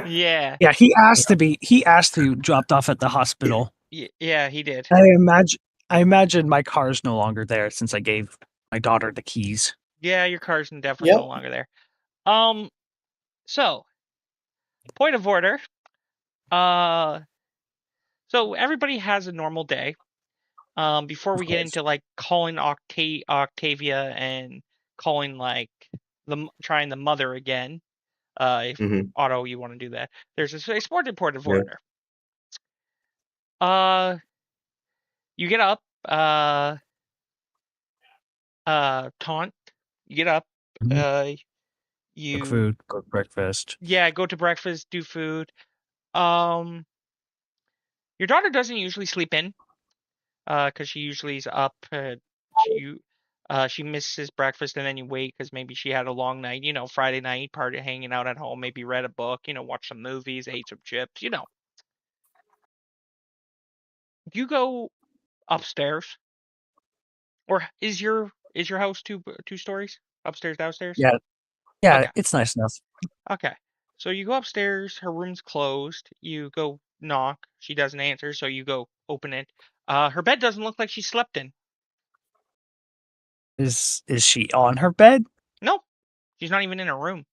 Yeah. Yeah, he asked to be. He asked to be dropped off at the hospital. Yeah, he did. I imagine my car's no longer there since I gave my daughter the keys. Yeah, your car's definitely no longer there. So point of order. So everybody has a normal day. Before we get into like calling Octavia and calling like trying the mother again. If Otto, you want to do that. There's a important point of order. You get up. Taunt. You get up. You cook food, cook breakfast. Yeah, go to breakfast, do food. Your daughter doesn't usually sleep in, because she usually is up. She misses breakfast and then you wait because maybe she had a long night. Friday night party, hanging out at home, maybe read a book. Watch some movies, ate some chips. You go upstairs, or is your house two stories? Upstairs, downstairs? Yeah, Okay. It's nice enough. Okay. So you go upstairs, her room's closed, you go knock, she doesn't answer, so you go open it. Her bed doesn't look like she slept in. Is she on her bed? No, she's not even in her room.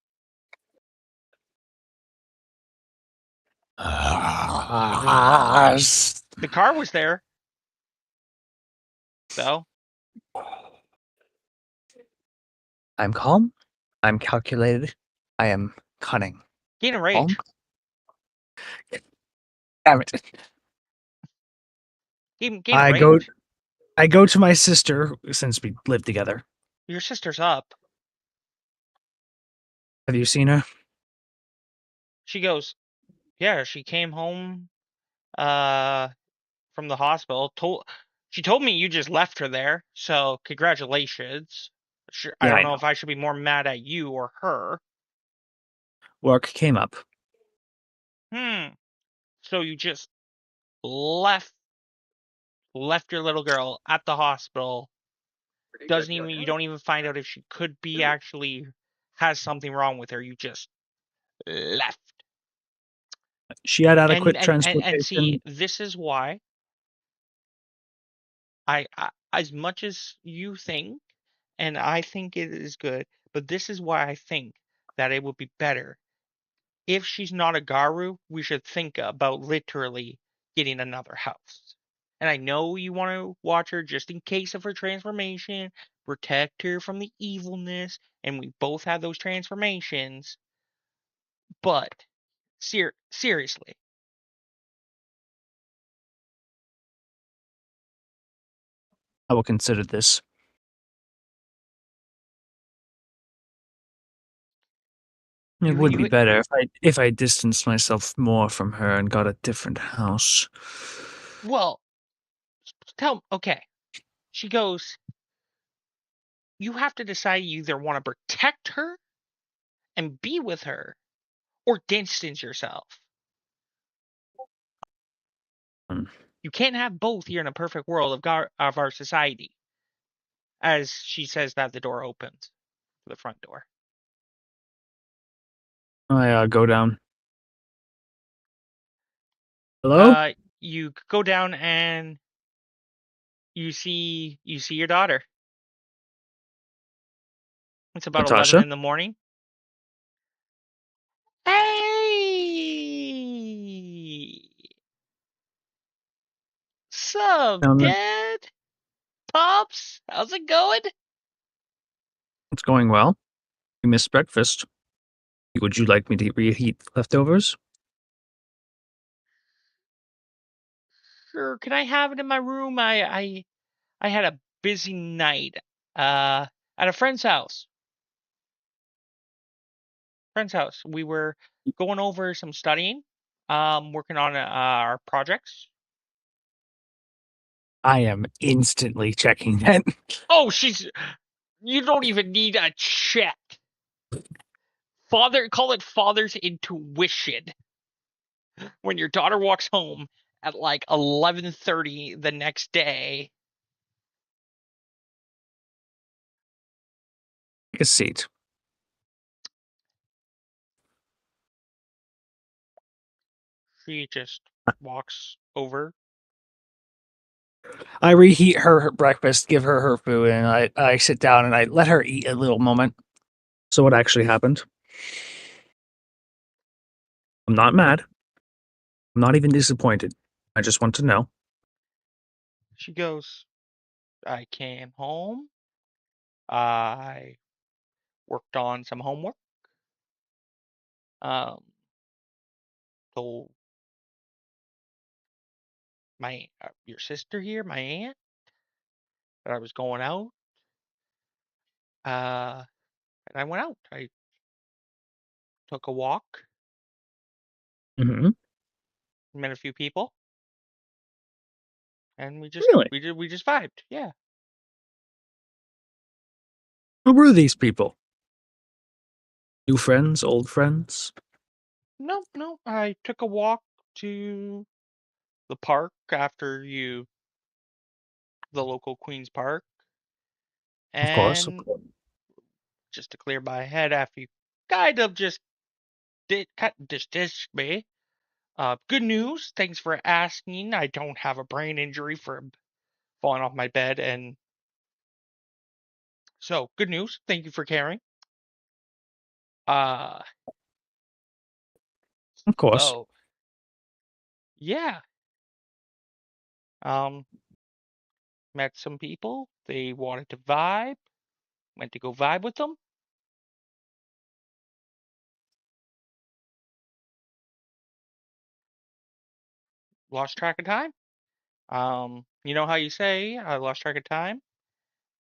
The car was there, though. I'm calm. I'm calculated. I am cunning. Gain a rage. Damn it. Game I range. go to my sister since we live together. Your sister's up. Have you seen her? She goes, yeah, she came home from the hospital. She told me you just left her there, so congratulations. Sure, I Yeah, don't I know know. if I should be more mad at you or her. Work came up. So you just left your little girl at the hospital. You don't even find out if she could be actually has something wrong with her. You just left. She had adequate And see, transportation. this is why I as much as you think, and I think it is good, but this is why I think that it would be better if she's not a Garu. We should think about literally getting another house. And I know you want to watch her just in case of her transformation, protect her from the evilness, and we both have those transformations. But seriously, I will consider this. It would be better if I distanced myself more from her and got a different house. well, okay. She goes, you have to decide you either want to protect her and be with her or distance yourself. Hmm. You can't have both here in a perfect world of our society. As she says that the door opens, the front door. I go down. Hello? You go down and you see your daughter. It's about 11 Natasha? in the morning. Hey! Sup, Dad? Pops? How's it going? It's going well. You missed breakfast. Would you like me to reheat leftovers? Sure, can I have it in my room? I had a busy night at a friend's house. We were going over some studying, working on our projects. I am instantly checking that. Oh, you don't even need a check. Call it father's intuition. When your daughter walks home at like 11:30 the next day. Take a seat. She just walks over. I reheat her breakfast, give her her food, and I sit down and I let her eat a little moment. So what actually happened? I'm not mad. I'm not even disappointed. I just want to know. She goes, I came home. I worked on some homework. Um, told your sister here, my aunt, that I was going out. And I went out. I took a walk, Mm-hmm. met a few people, and Really? we just vibed. Yeah. Who were these people? New friends? Old friends? No. I took a walk to the park after the local Queen's Park, Of course. and just to clear my head after you kind of just dish me. Good news. Thanks for asking. I don't have a brain injury from falling off my bed, and so good news. Thank you for caring. Uh, Of course. so yeah. Um, met some people. They wanted to vibe. Went to go vibe with them. lost track of time. You know how you say I lost track of time,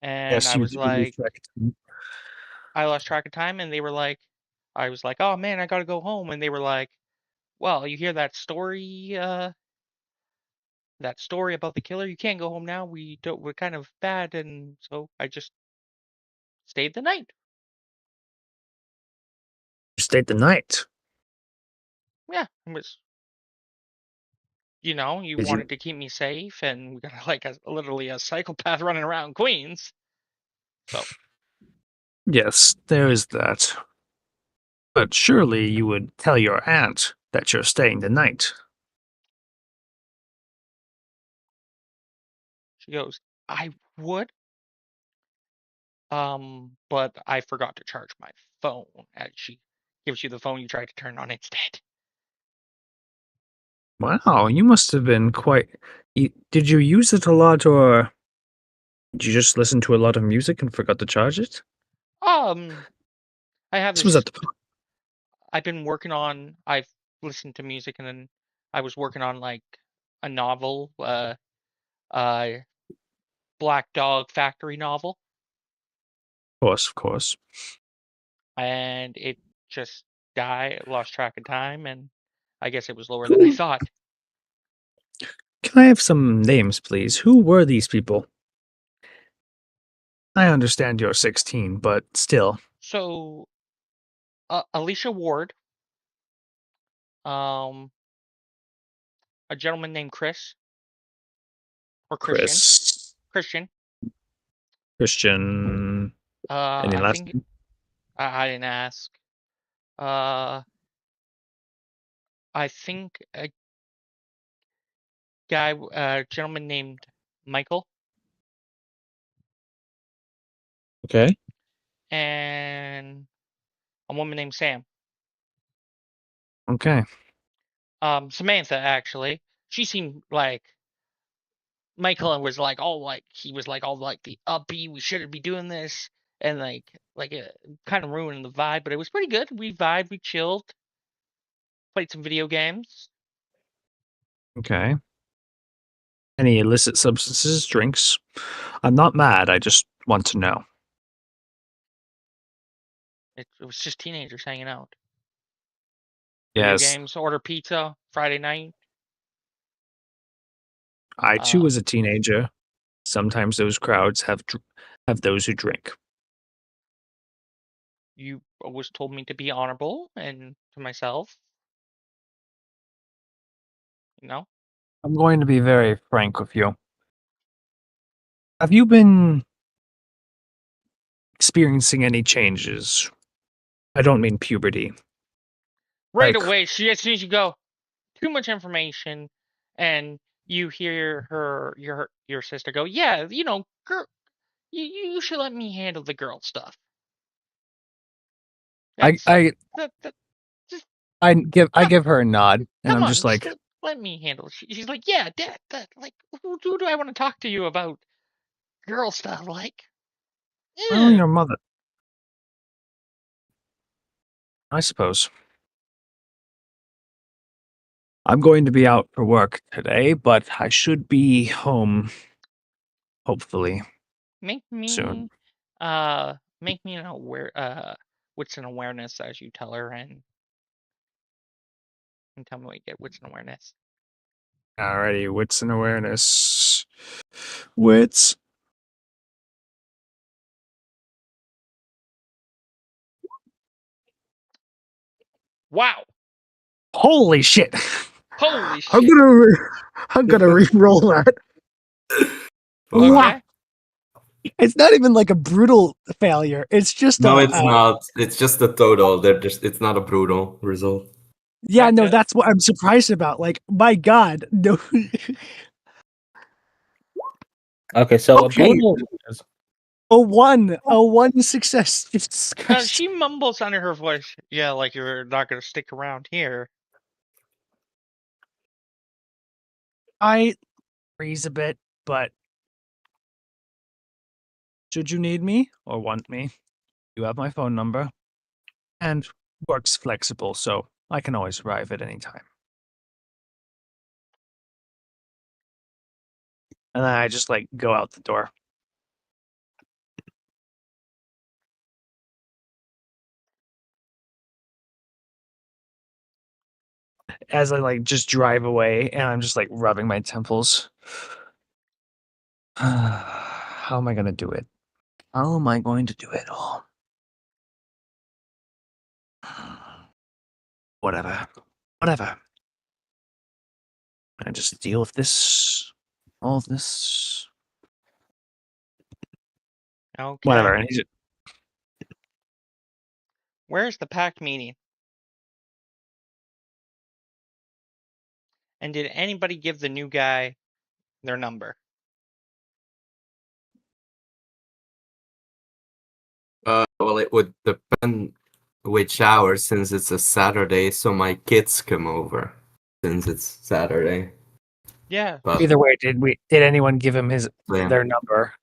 and Yes, I you was do lose like, track of time. I lost track of time, and they were like, I was like, oh man, I gotta go home, and they were like, well, you hear that story about the killer? You can't go home now. We're kind of bad, and so I just stayed the night. You stayed the night. Yeah, it was. You Did wanted you? to keep me safe, and we got like literally a psychopath running around Queens. So Yes, there is that. But surely you would tell your aunt that you're staying the night. she goes, I would, but I forgot to charge my phone, and she gives you the phone you tried to turn on instead. Wow, you must have been quite. Did you use it a lot, or did you just listen to a lot of music and forgot to charge it? Um, I have This was this. at the. I've listened to music, and then I was working on like a novel, uh, Black Dog Factory novel, Of course. and it just lost track of time, and I guess it was lower than I Who? thought. Can I have some names, please? Who were these people? I understand you're 16, but still. So, Alicia Ward, um, a gentleman named Chris or Christian, Chris, Christian. Christian, any I last think name? I didn't ask. Uh, I think a gentleman named Michael, Okay. and a woman named Sam. Okay. Samantha actually. She seemed like Michael was like all like he was like all like the upbeat. We shouldn't be doing this, and like it kind of ruining the vibe. But it was pretty good. We vibed, we chilled, played some video games. Okay. Any illicit substances, drinks? I'm not mad. I just want to know. It was just teenagers hanging out. Video Yes, games, order pizza Friday night. I too Uh, was a teenager. Sometimes those crowds have those who drink. you always told me to be honorable and to myself. You know, I'm going to be very frank with you. Have you been experiencing any changes? I don't mean puberty. right Like, away. As soon as you go, too much information, and you hear your sister go, yeah, girl, you should let me handle the girl stuff. I That's I that just I come give her a nod, and come I'm on, just just like, let me handle it. She's like, yeah, Dad, like who do I want to talk to you about girl stuff? Like, well, eh. your mother, I suppose. I'm going to be out for work today, but I should be home, hopefully, make soon. me make me an what's an awareness as you tell her, and tell me what you get. What's an awareness? Alrighty, wits and awareness. Wits. Wow, Holy shit! holy I'm shit. gonna I'm gonna re-roll that. Fuck. Wow. Okay, It's not even like a brutal failure. It's just No, a, it's not. It's just a total. It's not a brutal result. yeah, no, that that's what I'm surprised about. Like, my God, no. Okay, so a Okay, brutal is a one success. Jesus Christ. she mumbles under her voice. Yeah, like you're not gonna stick around here. I freeze a bit, but should you need me or want me, you have my phone number, and work's flexible, so I can always arrive at any time. And then I just like go out the door. As I like just drive away, and I'm just like rubbing my temples. How am I gonna do it? How am I going to do it all? Whatever. Whatever. I just deal with this. All of this. Okay. Whatever. And he's Where's the pack meeting? And did anybody give the new guy their number? Well, it would depend which hour, since it's a Saturday, so my kids come over since it's Saturday. Yeah. But either way, did anyone give him yeah, their number?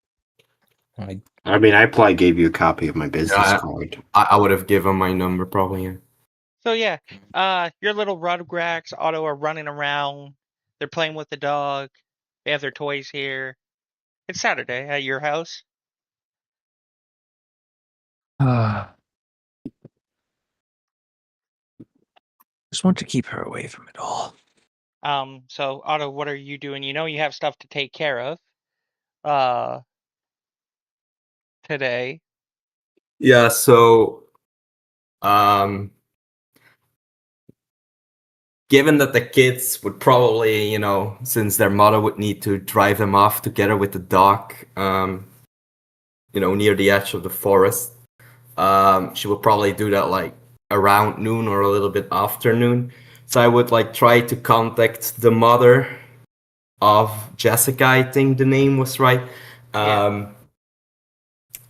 I mean, I probably gave you a copy of my business Yeah, card. I would have given my number probably. Yeah. So yeah, your little Rugrats Otto are running around. They're playing with the dog. They have their toys here. It's Saturday at your house. Just want to keep her away from it all. So Otto, what are you doing? You know you have stuff to take care of. Uh, today. Yeah. So, given that the kids would probably, since their mother would need to drive them off together with the dog, near the edge of the forest, she would probably do that like around noon or a little bit after noon. So I would like try to contact the mother of Jessica, I think the name was right. Yeah.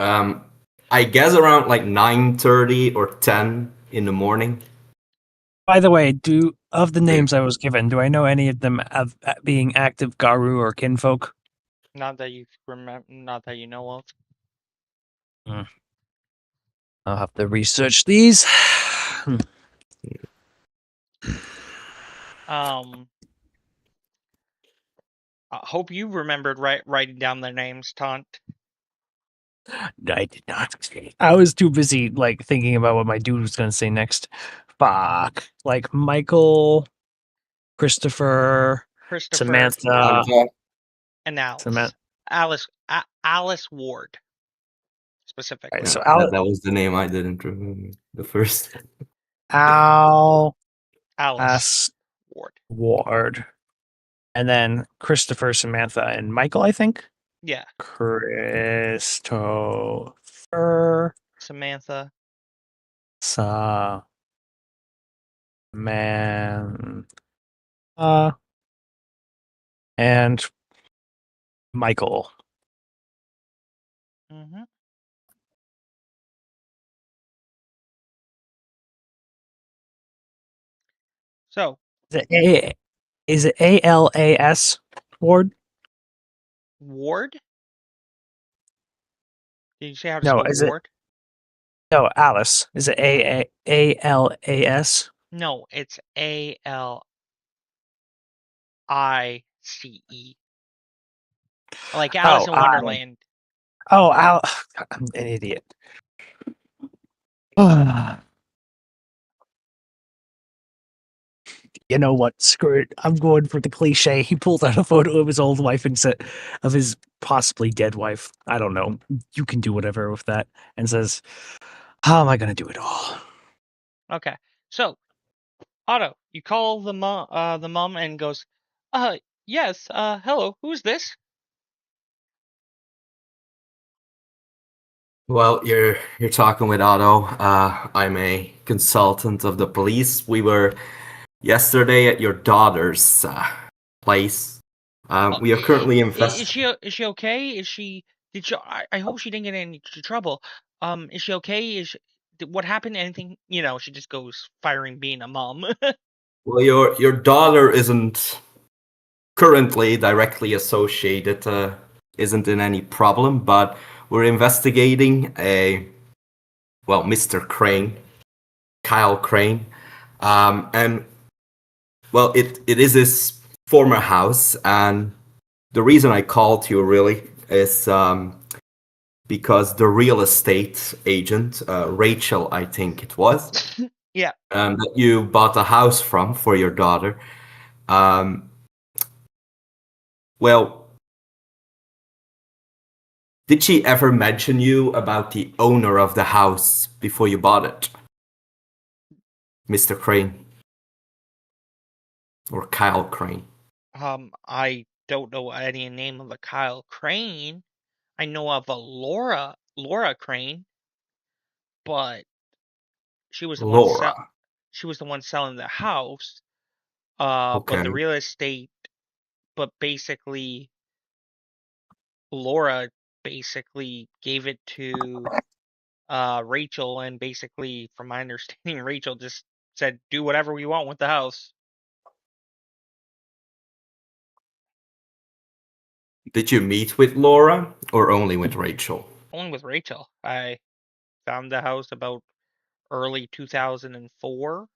I guess around like 9:30 or 10 in the morning. By the way, of the names I was given, do I know any of them of being active Garu or kinfolk? Not that you remember. Not that you know of. I'll have to research these. I hope you remembered writing down their names, Taunt. I did not. I was too busy like thinking about what my dude was gonna say next. Fuck. Like Michael, Christopher, Samantha. And Alice. Samantha. Alice Ward, specifically. Right, so that was the name I didn't remember. The first. Alice Ward. And then Christopher, Samantha, and Michael, I think. Yeah. Christopher, Samantha. Samantha, and Michael. Mm-hmm. So. Is it ALAS Ward? Ward? Did you say how to No, spell is Ward? No, Alice. Is it ALAS? No, it's ALICE. Like Alice in Wonderland. I'm an idiot. You know what? Screw it. I'm going for the cliche. He pulled out a photo of his old wife and said, of his possibly dead wife. I don't know. You can do whatever with that. And says, how am I going to do it all? Okay. So, Otto, you call the mom and goes, yes, hello, who's this? Well, you're talking with Otto. I'm a consultant of the police. We were yesterday at your daughter's place. We are currently investigating. Is she okay? Did she? I hope she didn't get into trouble. Is she okay? What happened? Anything? She just goes firing being a mom. Well, your daughter isn't currently directly associated. Isn't in any problem, but we're investigating Mr. Crane, Kyle Crane, and well, it is his former house, and the reason I called you really is because the real estate agent, Rachel, I think it was, Yeah. that you bought a house from for your daughter. Um, well, did she ever mention you about the owner of the house before you bought it, Mr. Crane or Kyle Crane? I don't know any name of a Kyle Crane. I know of a Laura Crane, but she was the one Laura. she was the one selling the house. But Okay. the real estate, but basically Laura basically gave it to Rachel, and basically, from my understanding, Rachel just said, "Do whatever we want with the house." Did you meet with Laura or only with Rachel? Only with Rachel. I found the house about early 2004,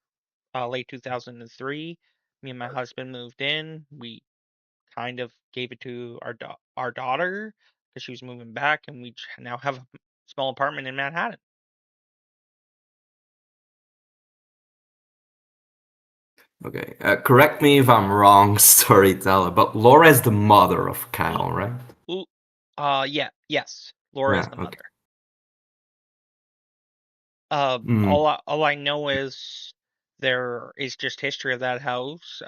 late 2003. Me and my husband moved in. We kind of gave it to our daughter because she was moving back, and we now have a small apartment in Manhattan. Okay. Correct me if I'm wrong, storyteller, but Laura is the mother of Kyle, right? Yeah, yes. Laura is Yeah. the Okay. mother. Mm. All I know is there is just history of that house.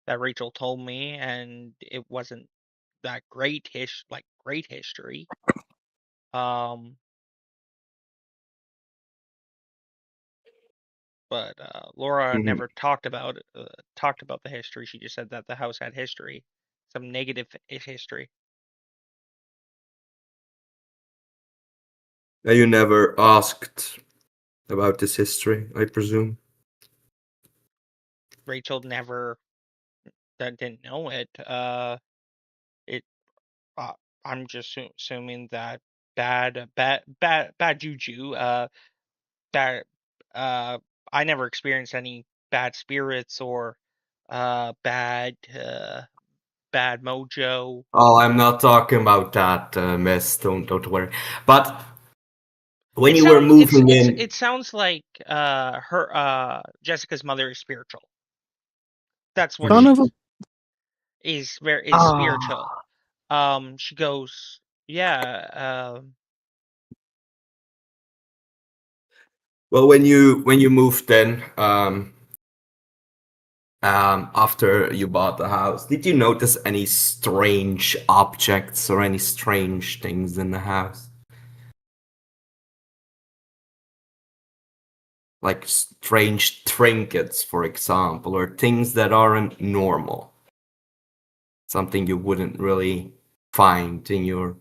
That Rachel told me, and it wasn't that great history. Um, but Laura Mhm. never talked about the history. She just said that the house had history, some negative history. You never asked about this history, I presume. Rachel never that didn't know it. It uh, I'm just assuming that bad juju. Bad. Uh, I never experienced any bad spirits or bad bad mojo. Oh, I'm not talking about that, miss. Don't worry. But when you were moving in, It sounds like her Jessica's mother is spiritual. That's what Son Mhm. of a. is spiritual. Ah. She goes, yeah. Well, when you moved in, after you bought the house, did you notice any strange objects or any strange things in the house? Like strange trinkets, for example, or things that aren't normal. Something you wouldn't really find in your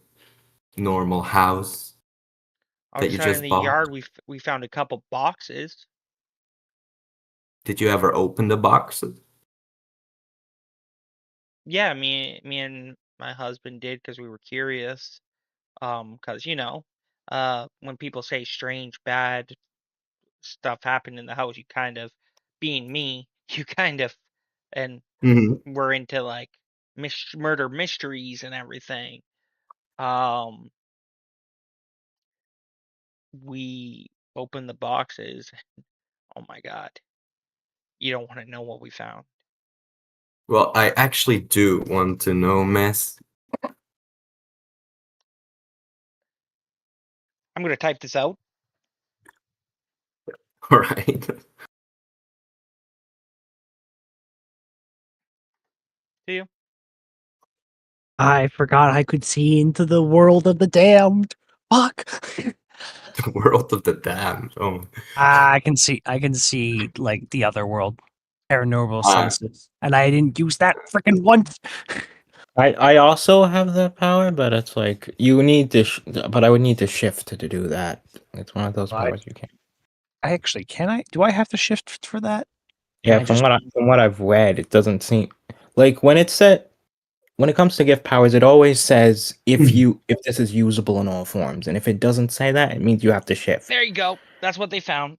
normal house that you Outside in just the bought. yard, we found a couple boxes. Did you ever open the boxes? Yeah, me and my husband did because we were curious. Because when people say strange, bad stuff happened in the house, you kind of, being me, you kind of, and Mm-hmm. we're into like murder mysteries and everything. Um, we opened the boxes. Oh my God, you don't want to know what we found. Well, I actually do want to know, miss. I'm gonna type this out All right. to you. I forgot I could see into the world of the damned. Fuck. The world of the damned. Oh. I can see like the other world, paranormal Uh, senses, and I didn't use that freaking once. I also have that power, but it's like you need to. But I would need to shift to do that. It's one of those I, powers you can't. I actually can I? Do I have to shift for that? Can Yeah, I just? from what I've read, it doesn't seem like when it comes to gift powers, it always says if this is usable in all forms, and if it doesn't say that, it means you have to shift. There you go. That's what they found.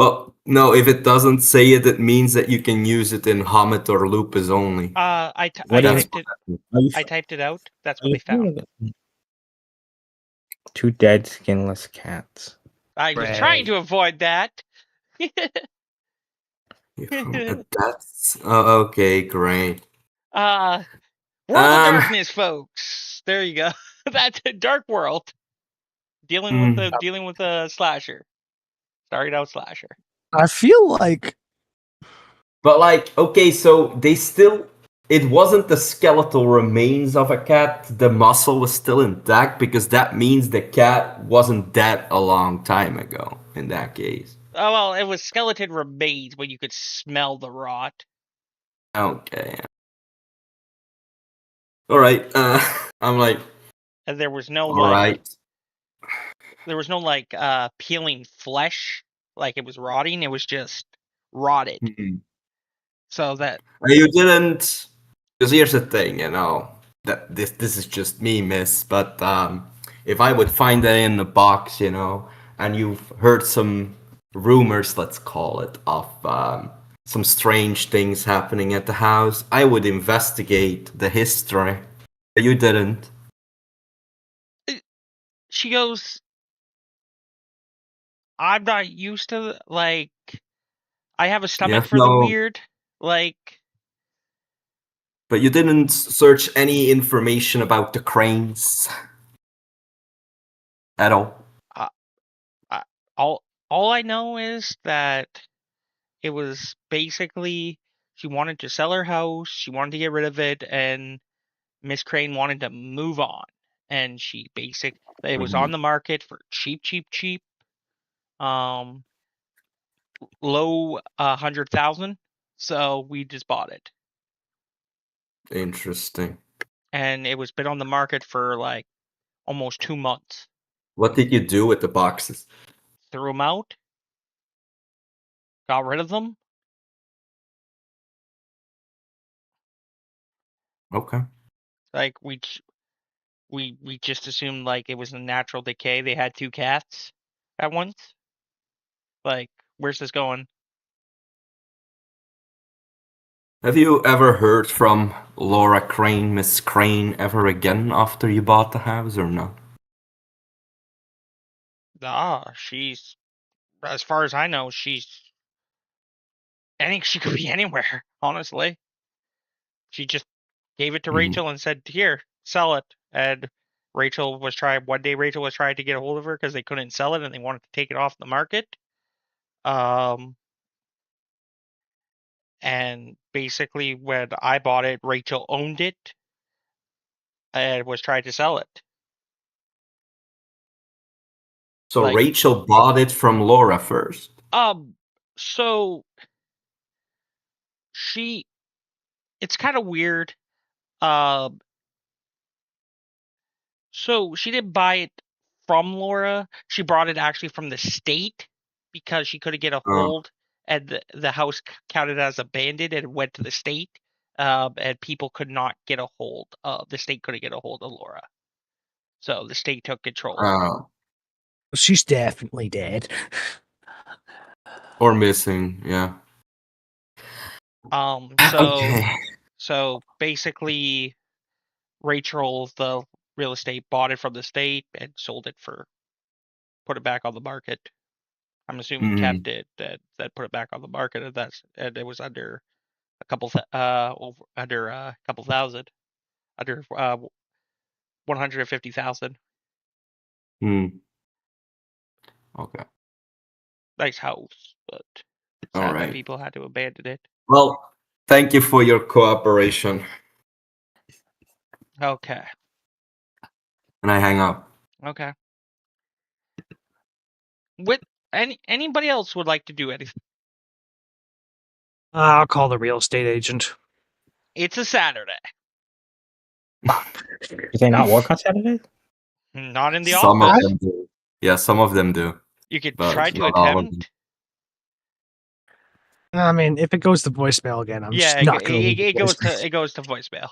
But no, if it doesn't say it, it means that you can use it in Hamid or Lupus only. I What is- typed it. Are you, I typed it out. That's are what you they found. familiar with- Two dead skinless cats. I was Right. trying to avoid that. That's okay, great. World of Darkness, folks. There you go. That's a dark world. Dealing with a slasher. Started out slasher. I feel like But like, okay, so they still. It wasn't the skeletal remains of a cat. The muscle was still intact because that means the cat wasn't dead a long time ago. In that case. Oh well, it was skeleton remains, but you could smell the rot. Okay. All right. I'm like, And there was no all right. there was no peeling flesh, like it was rotting. It was just rotted. Mhm. So that You didn't. Because here's the thing, that this is just me, miss. But if I would find that in the box, and you've heard some rumors, let's call it, of some strange things happening at the house, I would investigate the history. But you didn't. she goes, I'm not used to I have a stomach for the No, weird. but you didn't search any information about the cranes at all. All I know is that it was basically she wanted to sell her house, she wanted to get rid of it, and Miss Crane wanted to move on. And it was on the market for cheap. Um, low 100,000. So we just bought it. Interesting. And it was been on the market for almost 2 months. What did you do with the boxes? Threw them out. Got rid of them. Okay. We just assumed it was a natural decay. They had 2 cats at once. Where's this going? Have you ever heard from Laura Crane, Miss Crane, ever again after you bought the house or no? She's, as far as I know, I think she could be anywhere, honestly. She just gave it to Rachel and said, "Here, sell it." And one day Rachel was trying to get a hold of her because they couldn't sell it and they wanted to take it off the market. And basically when I bought it, Rachel owned it and was trying to sell it. So Rachel bought it from Laura first. So it's kind of weird. So she didn't buy it from Laura. She brought it actually from the state because she couldn't get a hold, and the house counted as abandoned and went to the state. And people could not get a hold. The state couldn't get a hold of Laura, so the state took control. Oh. she's definitely dead. Or missing, yeah. So basically, Rachel, the real estate, bought it from the state and sold it put it back on the market. I'm assuming kept it that put it back on the market, and it was under a couple under a couple thousand, under 150,000. Okay. Nice house, but sad that people had to abandon it. Well, thank you for your cooperation. Okay. And I hang up. Okay. Anybody else would like to do anything? I'll call the real estate agent. It's a Saturday. Do they not work on Saturdays? Not in the Some office. of them do. Yeah, some of them do. You could but try to not all of them. attempt. I mean, if it goes to voicemail again, I'm just not going to. It goes to voicemail.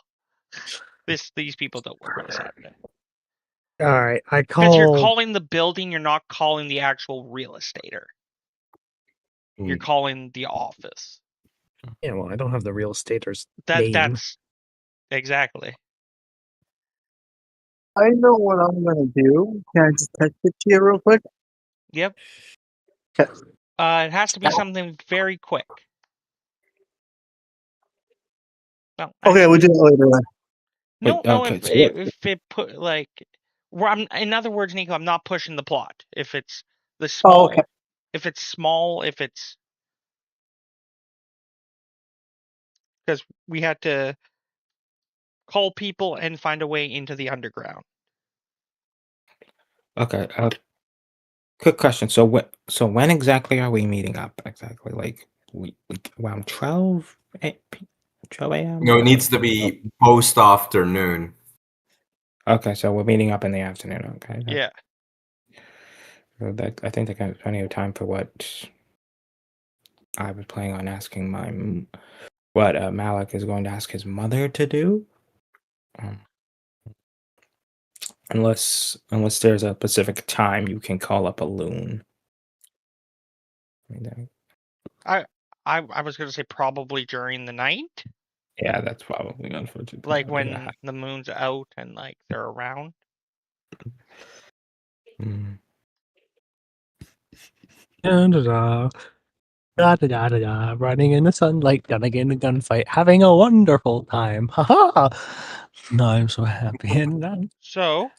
These people don't work on a Saturday. All right, I Because you're call. calling the building, you're not calling the actual real estater. You're Mm. calling the office. Yeah, well, I don't have the real estate or name. That's exactly. I know what I'm gonna do. Can I just text it to you real quick? Yep. Okay. It has to be something very quick. Well, Okay, we'll do actually, that later. Then. no, Wait, no. okay, If so what? if it put like, in other words, Nico, I'm not pushing the plot. If it's the Oh, small, okay. if it's small, if it's because we had to call people and find a way into the underground. Okay. Quick question. So when exactly are we meeting up? Exactly, like we around 12 a.m. No, it or needs to be post afternoon. okay, so we're meeting up in the afternoon. Okay. Yeah. So I think they got plenty of time for what I was planning on asking what Malik is going to ask his mother to do. Um, unless there's a specific time you can call up a loon. I mean, I was gonna say probably during the night, yeah, that's probably unfortunate. like Yeah. when the moon's out and like they're around. Mm. Da da da. Da da da da da. Running in the sunlight, gonna get in a gunfight, having a wonderful time. Ha ha! No, I'm so happy. And So,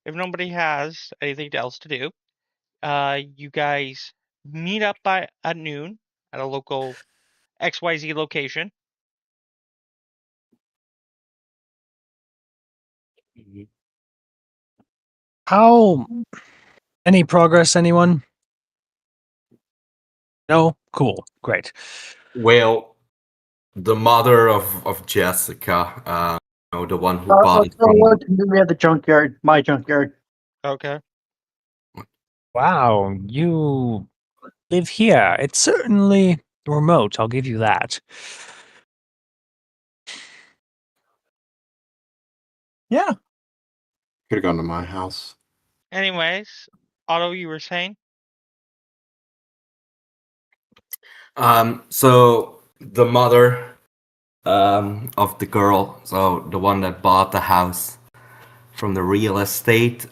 if nobody has anything else to do, you guys meet up at noon at a local XYZ location. how? Any progress, anyone? No? Cool. Great. Well, the mother of Jessica, the one who bought it So from. what to meet me at the junkyard, my junkyard. Okay. Wow, you live here. It's certainly remote, I'll give you that. Yeah. Could have gone to my house. Anyways, Otto, you were saying? So the mother of the girl, so the one that bought the house from the real estate,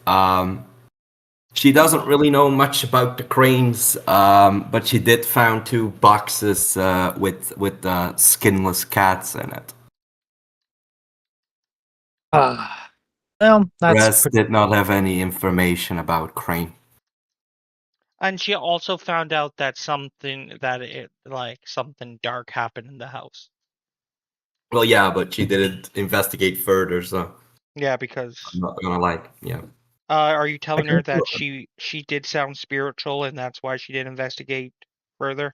she doesn't really know much about the cranes, but she did found 2 boxes with skinless cats in it. Well, that's Rest did not have any information about crane. And she also found out that something dark happened in the house. Well, yeah, but she didn't investigate further, so Yeah, I'm because not gonna yeah. are you telling her can- that she did sound spiritual and that's why she did investigate further?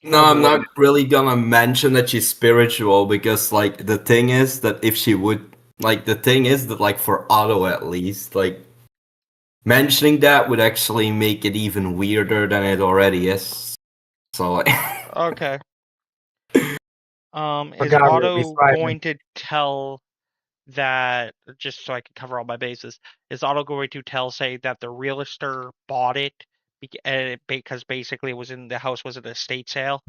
No, I'm not really gonna mention that she's spiritual because, like, the thing is that if she would, like, the thing is that, like, for Otto at least, like, mentioning that would actually make it even weirder than it already is. So, like, Okay. Is Forgot we'll be Otto thriving. going to tell that, just so I can cover all my bases, is Otto going to say that the realtor bought it because basically the house was at a estate sale?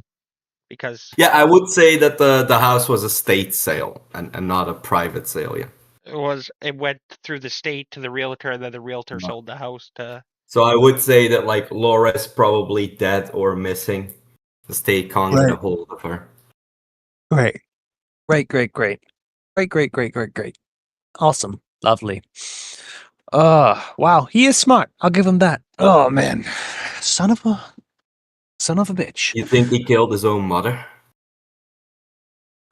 Because yeah, I would say that the house was a state sale and not a private sale. Yeah. it went through the state to the realtor and then the realtor sold the house to. So I would say that, like, Laura's probably dead or missing. The state can't get a Right. hold of her. Great. Great. Awesome. Lovely. Wow, he is smart. I'll give him that. Oh man. Son of a bitch. You think he killed his own mother?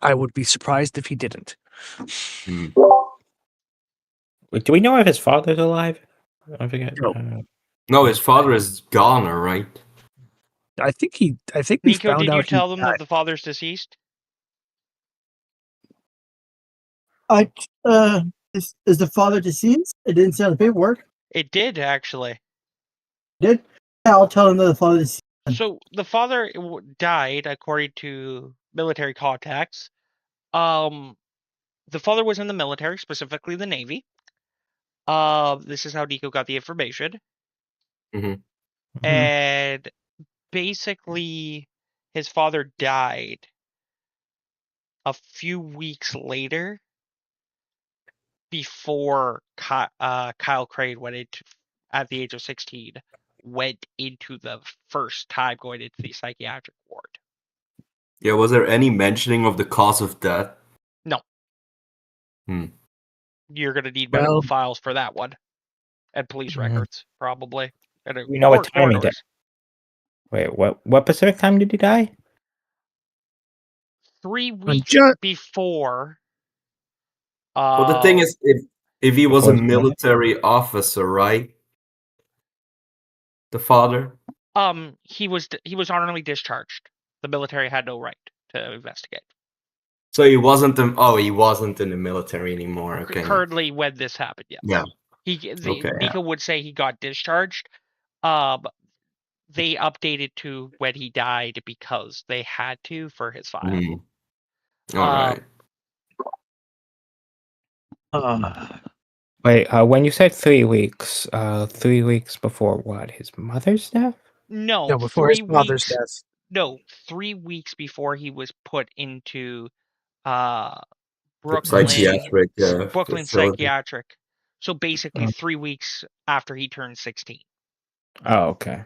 I would be surprised if he didn't. Hmm. Wait, do we know if his father's alive? I forget. No. No, his father is gone, right? I think we Nico, found did you out he tell them that died. the father's deceased? Is the father deceased? It didn't say on the paperwork. It did, actually. Did? Yeah, I'll tell him that the father deceased. So the father died, according to military contacts. The father was in the military, specifically the Navy. This is how Nico got the information. Mhm. And basically, his father died a few weeks later before Kyle Crane went into, at the age of 16, went into the first time going into the psychiatric ward. Yeah, was there any mentioning of the cause of death? No. Hmm. You're going to need Well- medical files for that one. And police Mhm. records, probably. And We know what court time he died. orders. Wait, what Pacific time did he die? 3 weeks ju- before. Well, the thing is, if he was a Before his mother? military officer, right? The father? He was honorably discharged. The military had no right to investigate. So he wasn't he wasn't in the military anymore. Okay. Currently, when this happened, yes. Yeah. Okay, Nika would say he got discharged. They updated to when he died because they had to for his file. Mhm. All right. Wait, when you said 3 weeks, 3 weeks before what? His mother's death? No, before 3 his mother's weeks. death. No, 3 weeks before he was put into The Brooklyn psychiatric Brooklyn facility. Psychiatric. So basically, 3 weeks after he turned 16, Oh, okay.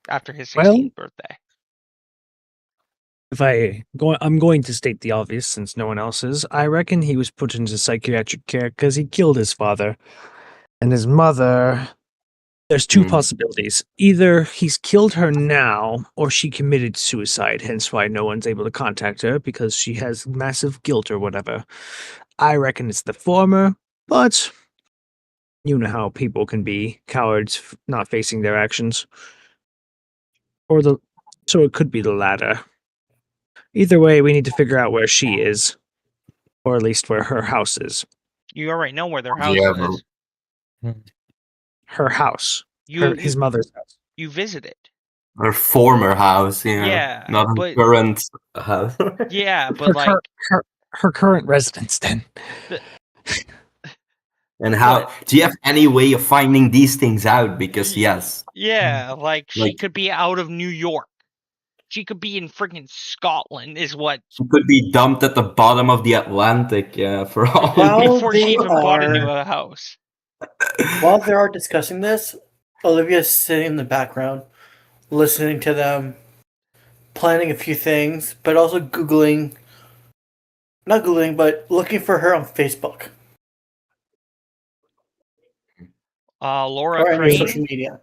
after his Well- 16th birthday. I'm going to state the obvious since no one else is. I reckon he was put into psychiatric care because he killed his father and his mother. There's two Hmm. possibilities. Either he's killed her now, or she committed suicide, hence why no one's able to contact her because she has massive guilt or whatever. I reckon it's the former, but you know how people can be cowards not facing their actions. So it could be the latter. Either way, we need to figure out where she is, or at least where her house is. You already know where their house Yeah, is. Her house. You His mother's house. you visited. Her former house, Yeah, not her but- current house. Yeah, but Her, like her current residence, then. And how do you have any way of finding these things out? Because yes, yeah, like she Like- could be out of New York. She could be in freaking Scotland, is what. she could be dumped at the bottom of the Atlantic. Yeah, for all. While Before she they even bought into are- a house. While they are discussing this, Olivia's sitting in the background, listening to them, planning a few things, but also Googling. Not Googling, but looking for her on Facebook Laura or any social Crane. media.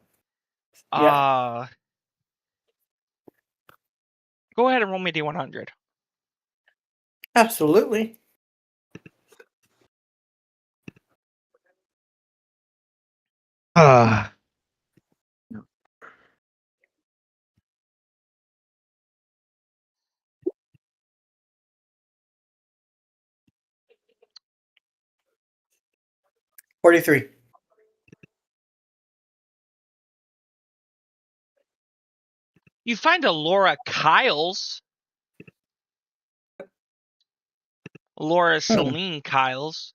Go ahead and roll me D100. Absolutely. Ah. 43. You find a Laura Kyles. Laura Celine Kyles.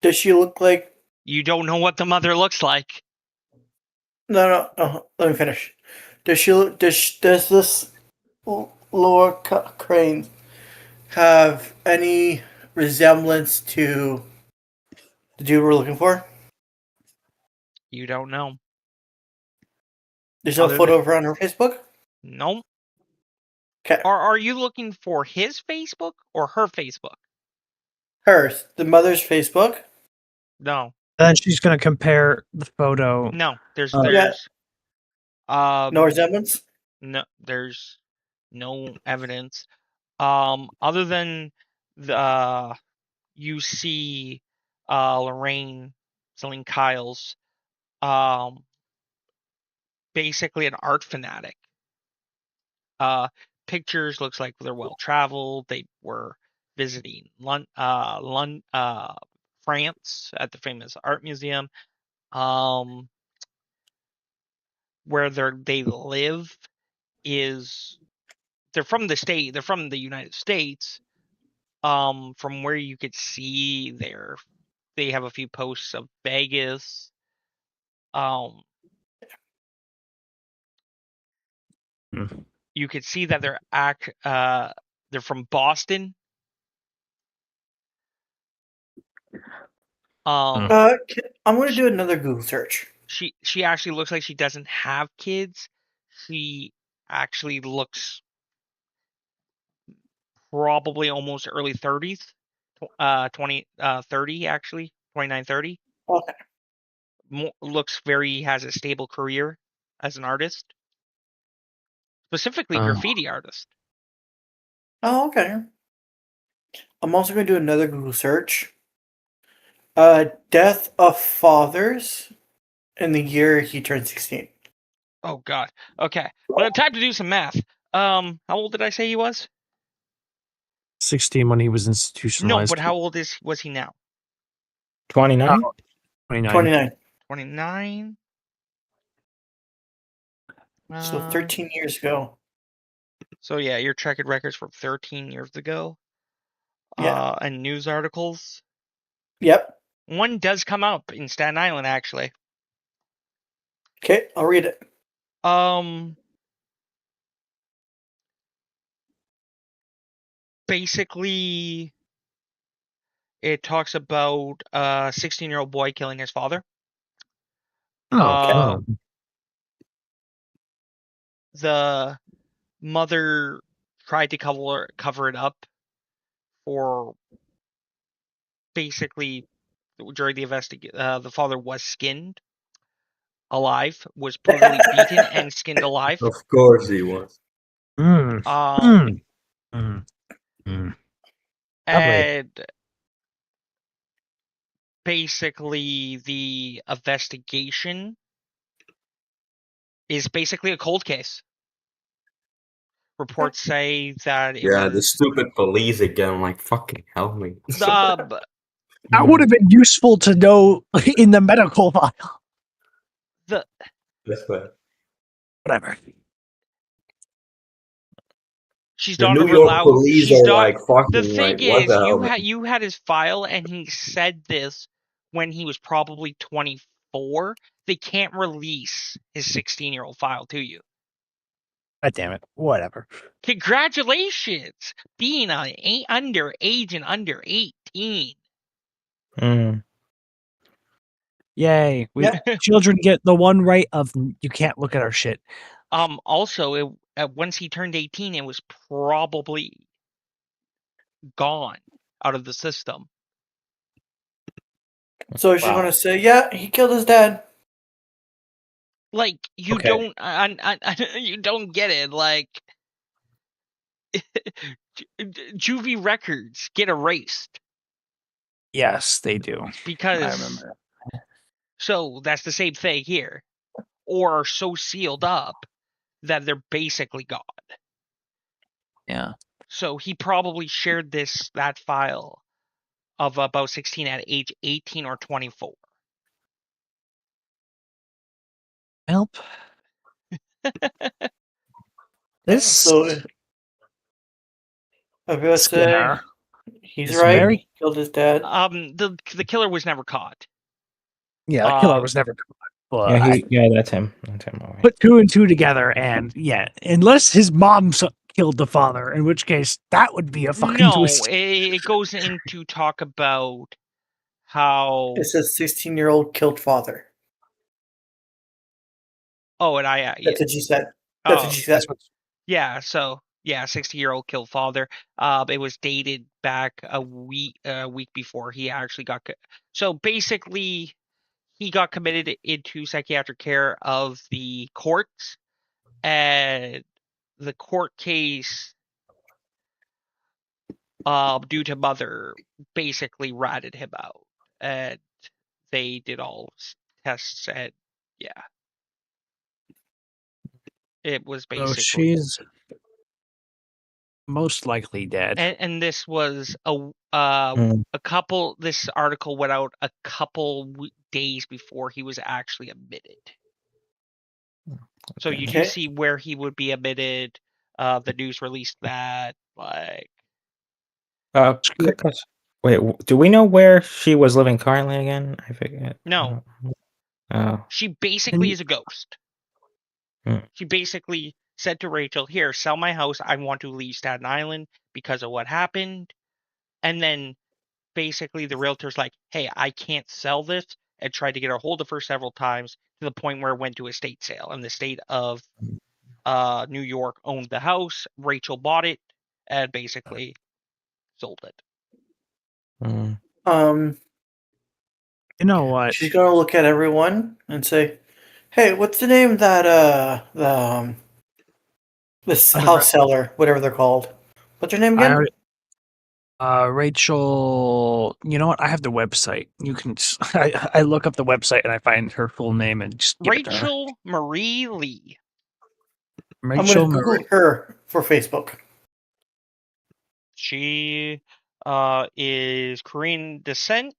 Does she look like? You don't know what the mother looks like. No. Let me finish. Does she look? Does this Laura Crane have any resemblance to the dude we're looking for? You don't know. There's no Other photo of her on her Facebook. Nope. Okay, Are you looking for his Facebook or her Facebook? hers, the mother's Facebook. No. Then she's going to compare the photo. No. There's Yeah. no No resemblance. there's no evidence. Other than the you see Lorraine Celine Kyles, basically an art fanatic. Pictures looks like they're well traveled. They were visiting France at the famous art museum. Where they live is they're from the state. They're from the United States. From where you could see their they have a few posts of Vegas. You could see that they're from Boston. I'm going to do another Google search. She actually looks like she doesn't have kids. She actually looks probably almost early 30s. 30 actually, 29, 30. Okay. Looks has a stable career as an artist. Specifically Oh. graffiti artist. Oh, okay. I'm also going to do another Google search. Death of fathers in the year he turned 16. Oh God. Okay. Well, time to do some math. How old did I say he was? 16 when he was No, institutionalized. but how old was he now? 29? 29. 29. 29. So 13 years ago. So yeah, you're checking records from 13 years ago. Yeah. And news articles. Yep. One does come up in Staten Island, actually. Okay, I'll read it. Basically, it talks about a 16-year-old boy killing his father. Oh, The mother tried to cover it up for basically during the investigation. The father was skinned alive, was brutally beaten and skinned alive. Of course he was. And basically the investigation is basically a cold case. Reports say that it The was stupid police again, like fucking help me. the that would have been useful to know in the medical file. That's bad. Whatever. she's The not New York allowed. police She's are not. like fucking The thing like what is, the hell? Man? you had his file, and he said this when he was probably 24. They can't release his 16-year-old file to you. God damn it. Whatever. Congratulations, being underage and under 18. Yay. Yeah. Children get the one right of you can't look at our shit. Also, once he turned 18, it was probably gone out of the system. So she's going to say, yeah, he killed his dad. Like, you Okay. you don't get it. Like, juvie records get erased Yes, they do. because I remember. So that's the same thing here, or are so sealed up that they're basically gone. Yeah. So he probably shared that file of about 16 at age 18 or 24. Help. This So I'm going to say Skinner he's is right. very- He killed his dad. The killer was never caught. Yeah, the killer was never caught. But That's him. That's him. All right. put two and two together, and yeah, unless his mom killed the father, in which case that would be a fucking twist. It goes into talk about how. It says 16-year-old killed father. Oh, and yeah. That's what she said. That's what she said. Yeah, so yeah, 60-year-old killed father. It was dated back a week before he actually got. So basically, he got committed into psychiatric care of the courts, and the court case, due to mother, basically ratted him out, and they did all tests, and yeah, it was So basically. she's most likely dead. And this was a couple. This article went out a couple days before he was actually admitted. So you do see where he would be admitted. The news released that, like. Quick question. Wait, do we know where she was living currently again? I forget. No, Oh. she basically is a ghost. Hmm. She basically said to Rachel, "Here, sell my house. I want to leave Staten Island because of what happened." And then basically the realtor's like, "Hey, I can't sell this," and tried to get a hold of her several times to the point where it went to estate sale. And the state of New York owned the house. Rachel bought it and basically sold it. Hmm. You know what? She's gonna look at everyone and say, "Hey, what's the name of that this On the re- house seller, whatever they're called? What's her name I again?" already, Rachel. You know what? I have the website. You can. I look up the website and I find her full name and just give it to her. Rachel Marie Lee. I'm gonna Rachel Google Marie. her for Facebook. She is Korean descent.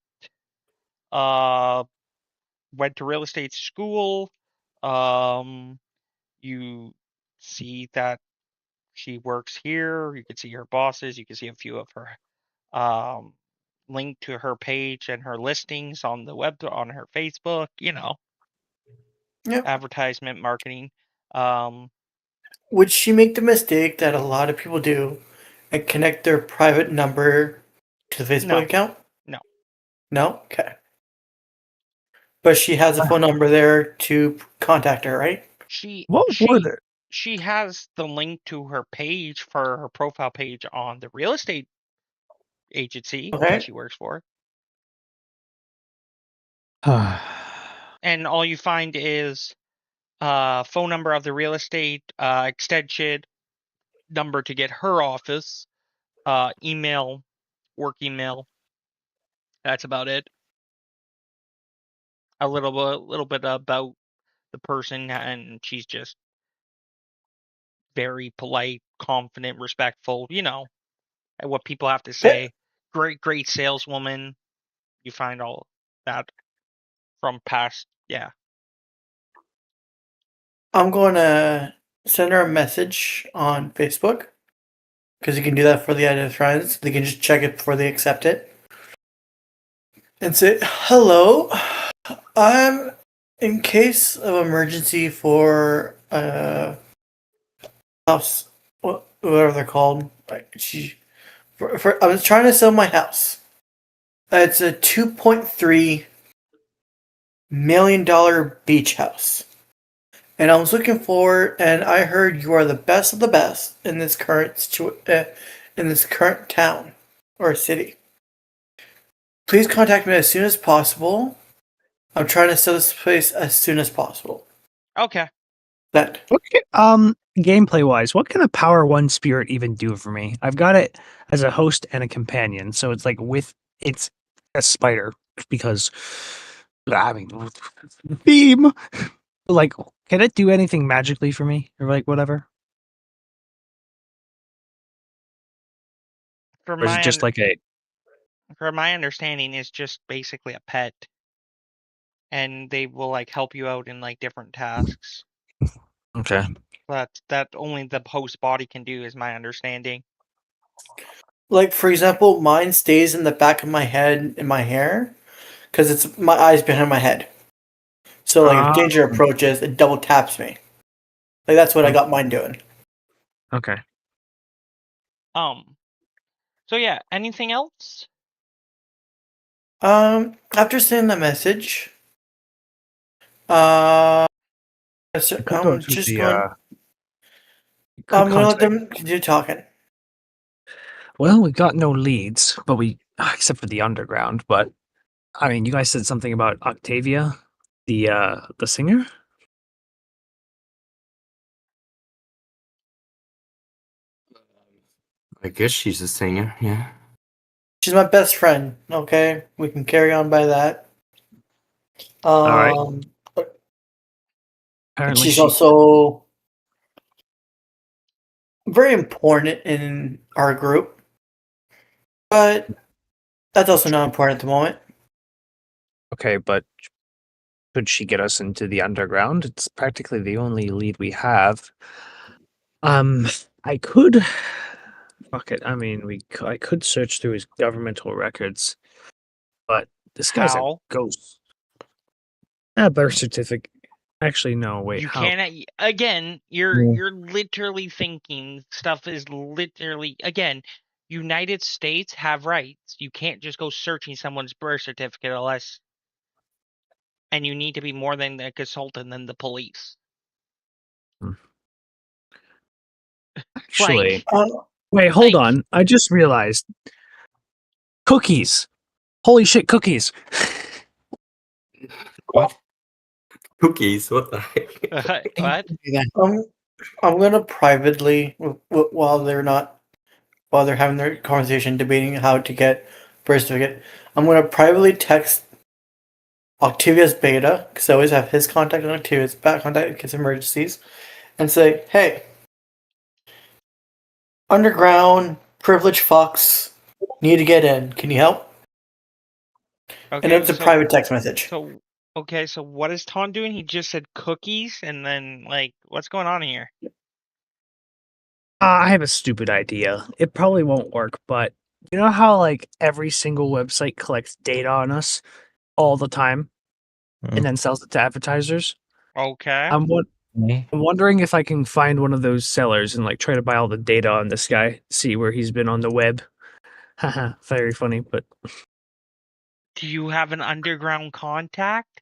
Uh, went to real estate school. You see that she works here. You can see her bosses. You can see a few of her link to her page and her listings on the web on her Facebook. Yep. Advertisement marketing. Um, Would she make the mistake that a lot of people do and connect their private number to the Facebook No. account? No. No? Okay. But she has a phone number there to contact her, right? What would it? She has the link to her page for her profile page on the real estate agency that Okay. she works for. Uh, And all you find is phone number of the real estate, extension, number to get her office, email, work email. That's about it. A little bit about the person, and she's just very polite, confident, respectful. What people have to say. Great saleswoman. You find all that from past. Yeah. I'm going to send her a message on Facebook because you can do that for the added friends. They can just check it before they accept it and say, "Hello, I'm in case of emergency for house, whatever they're called. I was trying to sell my house. It's a $2.3 million beach house. And I was looking for, and I heard you are the best of the best in this in this current town or city. Please contact me as soon as possible. I'm trying to sell this place as soon as possible." Okay. That Okay. Gameplay wise, what can a Power One Spirit even do for me? I've got it as a host and a companion, so it's like it's a spider because I mean theme. Like, can it do anything magically for me or like whatever? For Or is it my just like a for my understanding, it's just basically a pet, and they will like help you out in like different tasks. okay? That only the host body can do, is my understanding. like for example, mine stays in the back of my head in my hair because it's my eyes behind my head. So like if Ah, danger approaches, it double taps me. Like that's what I got mine doing. okay. So yeah, anything else? After sending the message, uh, I could go I'm to just the going. could I'm gonna let contact. them continue talking. Well, we got no leads, but we except for the underground. But I mean, you guys said something about Octavia, the singer. I guess she's a singer, yeah. She's my best friend. Okay, we can carry on by that. All right. Apparently, She's she. also very important in our group, but that's also not important at the moment. Okay, but could she get us into the underground? It's practically the only lead we have. I could Fuck it. I mean, I could search through his governmental records, but this guy's a How? ghost. A birth certificate. Actually, no. Wait. You How? cannot. Again, you're Mm. you're literally thinking stuff is literally again. United States have rights. You can't just go searching someone's birth certificate unless, and you need to be more than a consultant than the police. Actually, Like, wait. Hold like on. I just realized cookies. Holy shit, cookies. What? Cookies, what the heck? what? I'm gonna privately while they're having their conversation debating how to get birth certificate. I'm gonna privately text Octavia's beta because I always have his contact on Octavia's back contact in case of emergencies, and say, "Hey, underground privileged fucks need to get in. Can you help?" And Okay, it's a private text message. so okay, so what is Ton doing? He just said cookies, and then like, what's going on here? I have a stupid idea. It probably won't work, but you know how like every single website collects data on us all the time and then sells it to advertisers? Okay. I'm wondering if I can find one of those sellers and like try to buy all the data on this guy, see where he's been on the web. Haha, very funny, but Do you have an underground contact?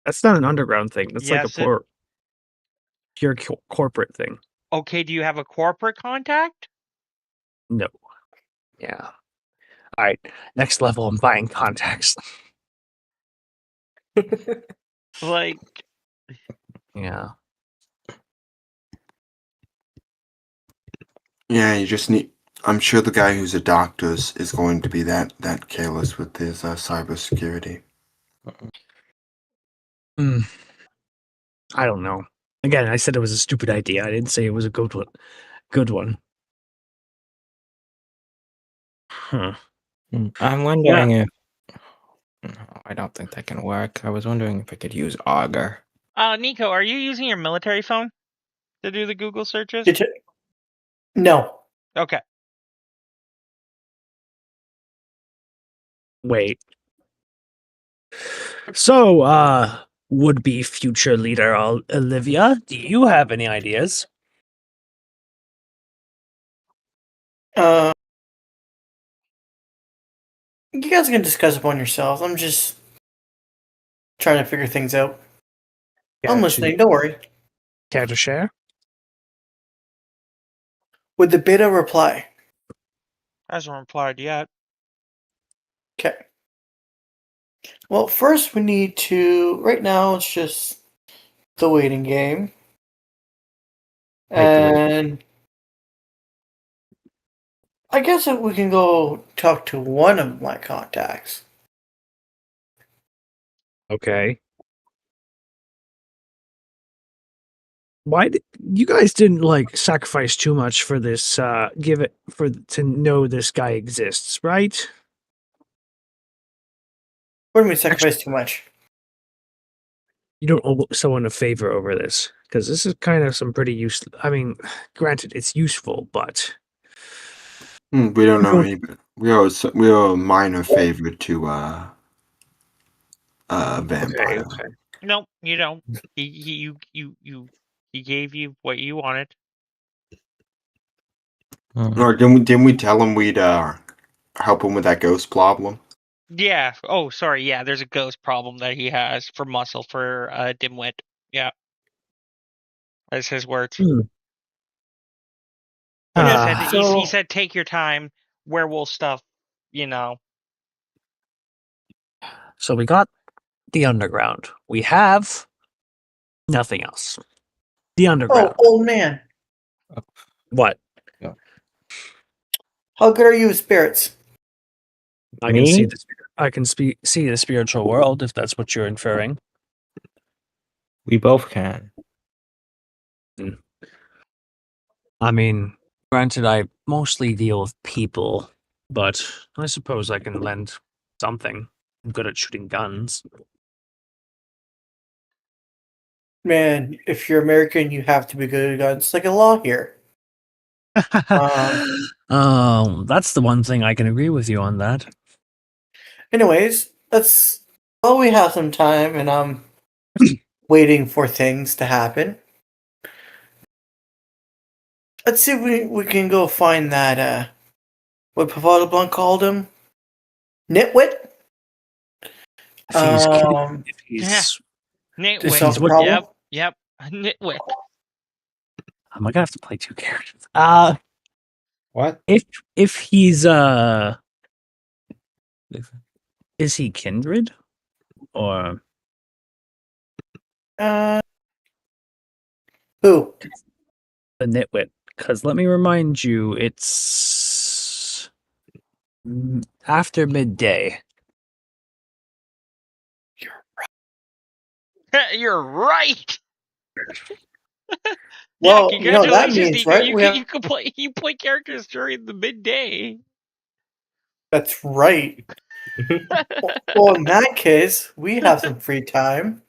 that's not an underground thing. That's like a Yes. pure corporate thing. Okay. Do you have a corporate contact? No. Yeah. All right. Next level, I'm buying contacts. Like, Yeah. Yeah, you just need. I'm sure the guy who's a doctor is going to be that careless with his cybersecurity. Hmm. I don't know. Again, I said it was a stupid idea. I didn't say it was a good one. Good one. Huh. I'm wondering if. No, I don't think that can work. I was wondering if I could use Augur. Nico, are you using your military phone to do the Google searches? No. Okay. Wait. So, would-be future leader Olivia, do you have any ideas? You guys can discuss upon yourselves. I'm just trying to figure things out. I'm listening. Don't worry. Care to share? Would the beta reply? Hasn't replied yet. Okay. Well, first we need to. Right now, it's just the waiting game, and I guess if we can go talk to one of my contacts. Okay. Why did you guys didn't like sacrifice too much for this? Give it for to know this guy exists, right? What do we sacrifice too much? You don't owe someone a favor over this because this is kind of some pretty useless. I mean, granted, it's useful, but We don't know don't- any. We owe a minor favor to vampire. okay. Nope, you don't. He gave you what you wanted. Or didn't we tell him we'd help him with that ghost problem? Yeah. Oh, sorry. Yeah, there's a ghost problem that he has for muscle for dimwit. Yeah. That's his words. Hmm. But So- he said take your time, werewolf stuff, you know. So we got the underground. We have nothing else. The underground. Oh, old man. What? How good are you with spirits? I can see Me? the see the spiritual world if that's what you're inferring. We both can. I mean, granted, I mostly deal with people, but I suppose I can lend something. I'm good at shooting guns. Man, if you're American, you have to be good at guns. It's like a law here. That's the one thing I can agree with you on that. Anyways, we have some time, and I'm waiting for things to happen. Let's see if we can go find that, what Pavada Blanc called him? Nitwit? If he's Um, if he's to Nitwick. solve the what? problem? Yep. Nitwick. Am I gonna have to play two characters? What? If he's is he kindred or Uh, who? a nitwit? Because let me remind you, it's after midday. You're right. Yeah, Well, you know what that congratulations, means, Nika. right? You play characters during the midday. That's right. Well, in that case, we have some free time.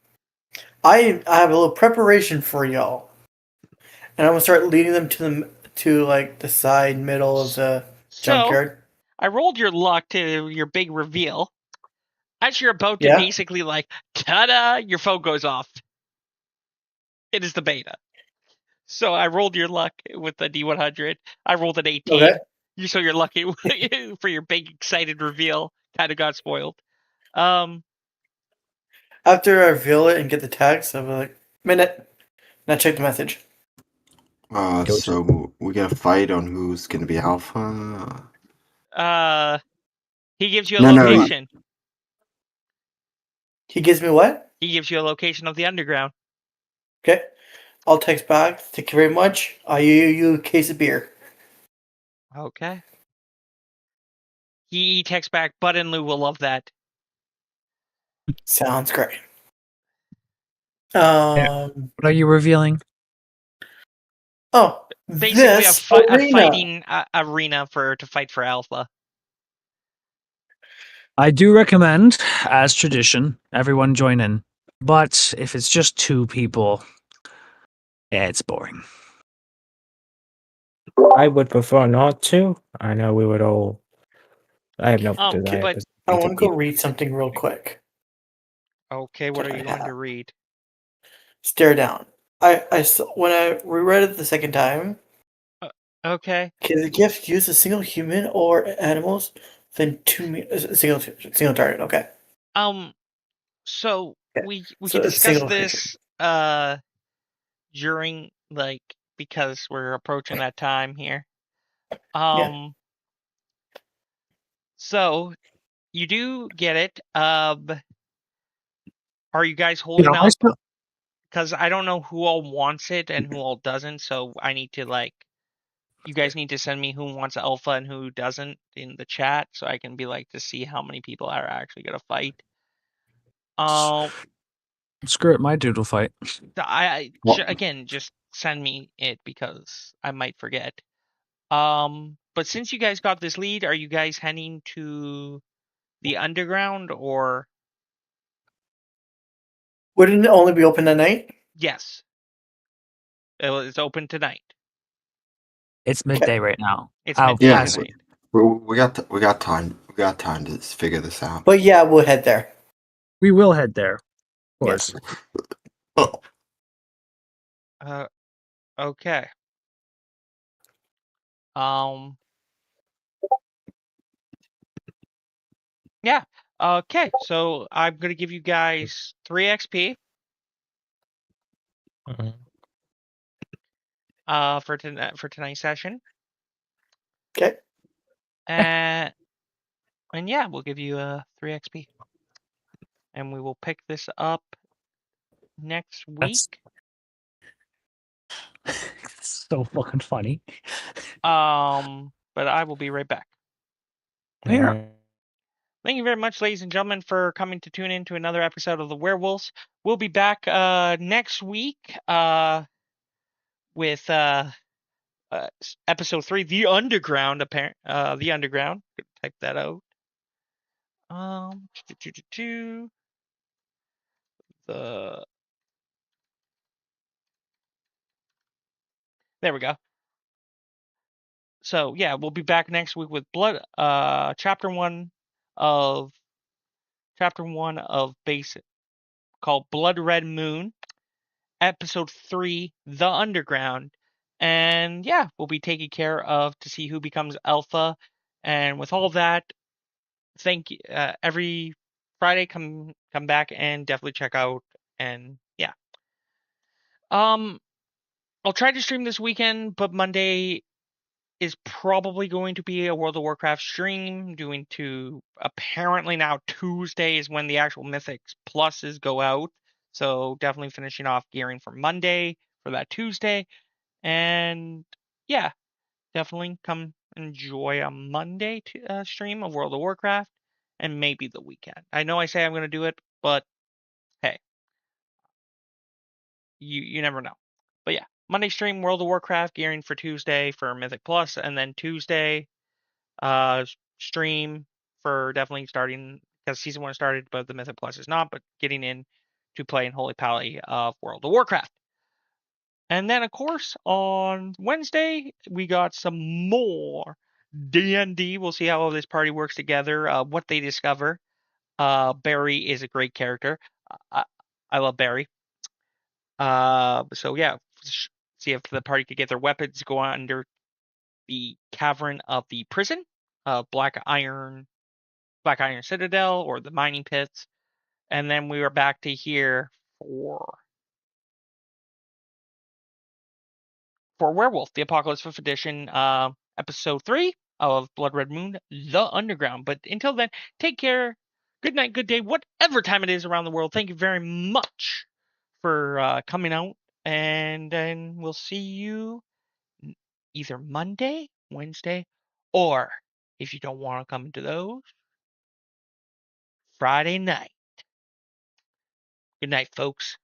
I have a little preparation for y'all, and I'm gonna start leading them to like the side middle of the So junkyard. I rolled your luck to your big reveal. As you're about to Yeah. basically like, ta-da, your phone goes off. It is the beta. So I rolled your luck with the D100. I rolled an 18. Okay. So you're lucky for your big excited reveal. Kind of got spoiled. Um, After I reveal it and get the text, I'll be like, minute. Now check the message. Go to- So we got to fight on who's gonna be alpha. he gives you a No, no, location. He gives me what? He gives you a location of the underground. Okay. I'll text back. Thank you very much. I owe you a case of beer. Okay. He texts back, Bud and Lou will love that. Sounds great. What are you revealing? Oh, Basically this a arena. fighting arena to fight for Alpha. I do recommend, as tradition, everyone join in. But if it's just two people, it's boring. I would prefer not to. I know we would all. I have no desire but to I speak want to to go people. read something real quick. Okay, what are that you I going to have. read? Stare down. When I reread it the second time, Okay. can the gift use a single human or animals? Then single target. Okay. So Okay. we So can it's discuss single creature. this during because we're approaching that time here. Yeah. So you do get it. Are you guys You holding know, I up? still, Because I don't know who all wants it and who all doesn't. So I need to you guys need to send me who wants alpha and who doesn't in the chat, so I can be to see how many people are actually gonna fight. screw it, my dude will fight. Again, just send me it because I might forget. But since you guys got this lead, are you guys heading to the underground or? Wouldn't it only be open at night? Yes, it's open tonight. It's midday right now. It's How midday Yeah, fast? tonight. we got time. We got time to figure this out. But yeah, we'll head there. We will head there, of Yes. course. Okay. Yeah. Okay. So I'm gonna give you guys 3 XP. Mhm. For tonight's session. Okay. And yeah, we'll give you 3 XP. And we will pick this up next That's week. so fucking funny. But I will be right back. Yeah. Alright. Thank you very much, ladies and gentlemen, for coming to tune in to another episode of The Werewolves. We'll be back next week with episode 3, The Underground. The Underground. Type that out. The There we go. So yeah, we'll be back next week with chapter one of Basic, called Blood Red Moon, episode 3, The Underground. And yeah, we'll be taking care of to see who becomes Alpha. And with all that, thank you. Every Friday, come back and definitely check out. And yeah, I'll try to stream this weekend, but Monday is probably going to be a World of Warcraft stream. Apparently now Tuesday is when the actual Mythic Pluses go out. So definitely finishing off gearing for Monday for that Tuesday. And yeah, definitely come enjoy a Monday stream of World of Warcraft and maybe the weekend. I know I say I'm going to do it, but hey, you never know. But yeah, Monday stream World of Warcraft gearing for Tuesday for Mythic Plus, and then Tuesday stream for definitely starting, because season 1 started, but the Mythic Plus is not, but getting in to play in Holy Pally of World of Warcraft. And then, of course, on Wednesday, we got some more D&D. We'll see how all this party works together, what they discover. Barry is a great character. I love Barry. So yeah, see if the party could get their weapons, go under the cavern of the prison, Black Iron Citadel, or the mining pits. And then we were back to here for Werewolf, the Apocalypse 5th Edition, episode 3 of Blood Red Moon, The Underground. But until then, take care. Good night, good day, whatever time it is around the world. Thank you very much for coming out. And then we'll see you either Monday, Wednesday, or if you don't want to come to those, Friday night. Good night, folks.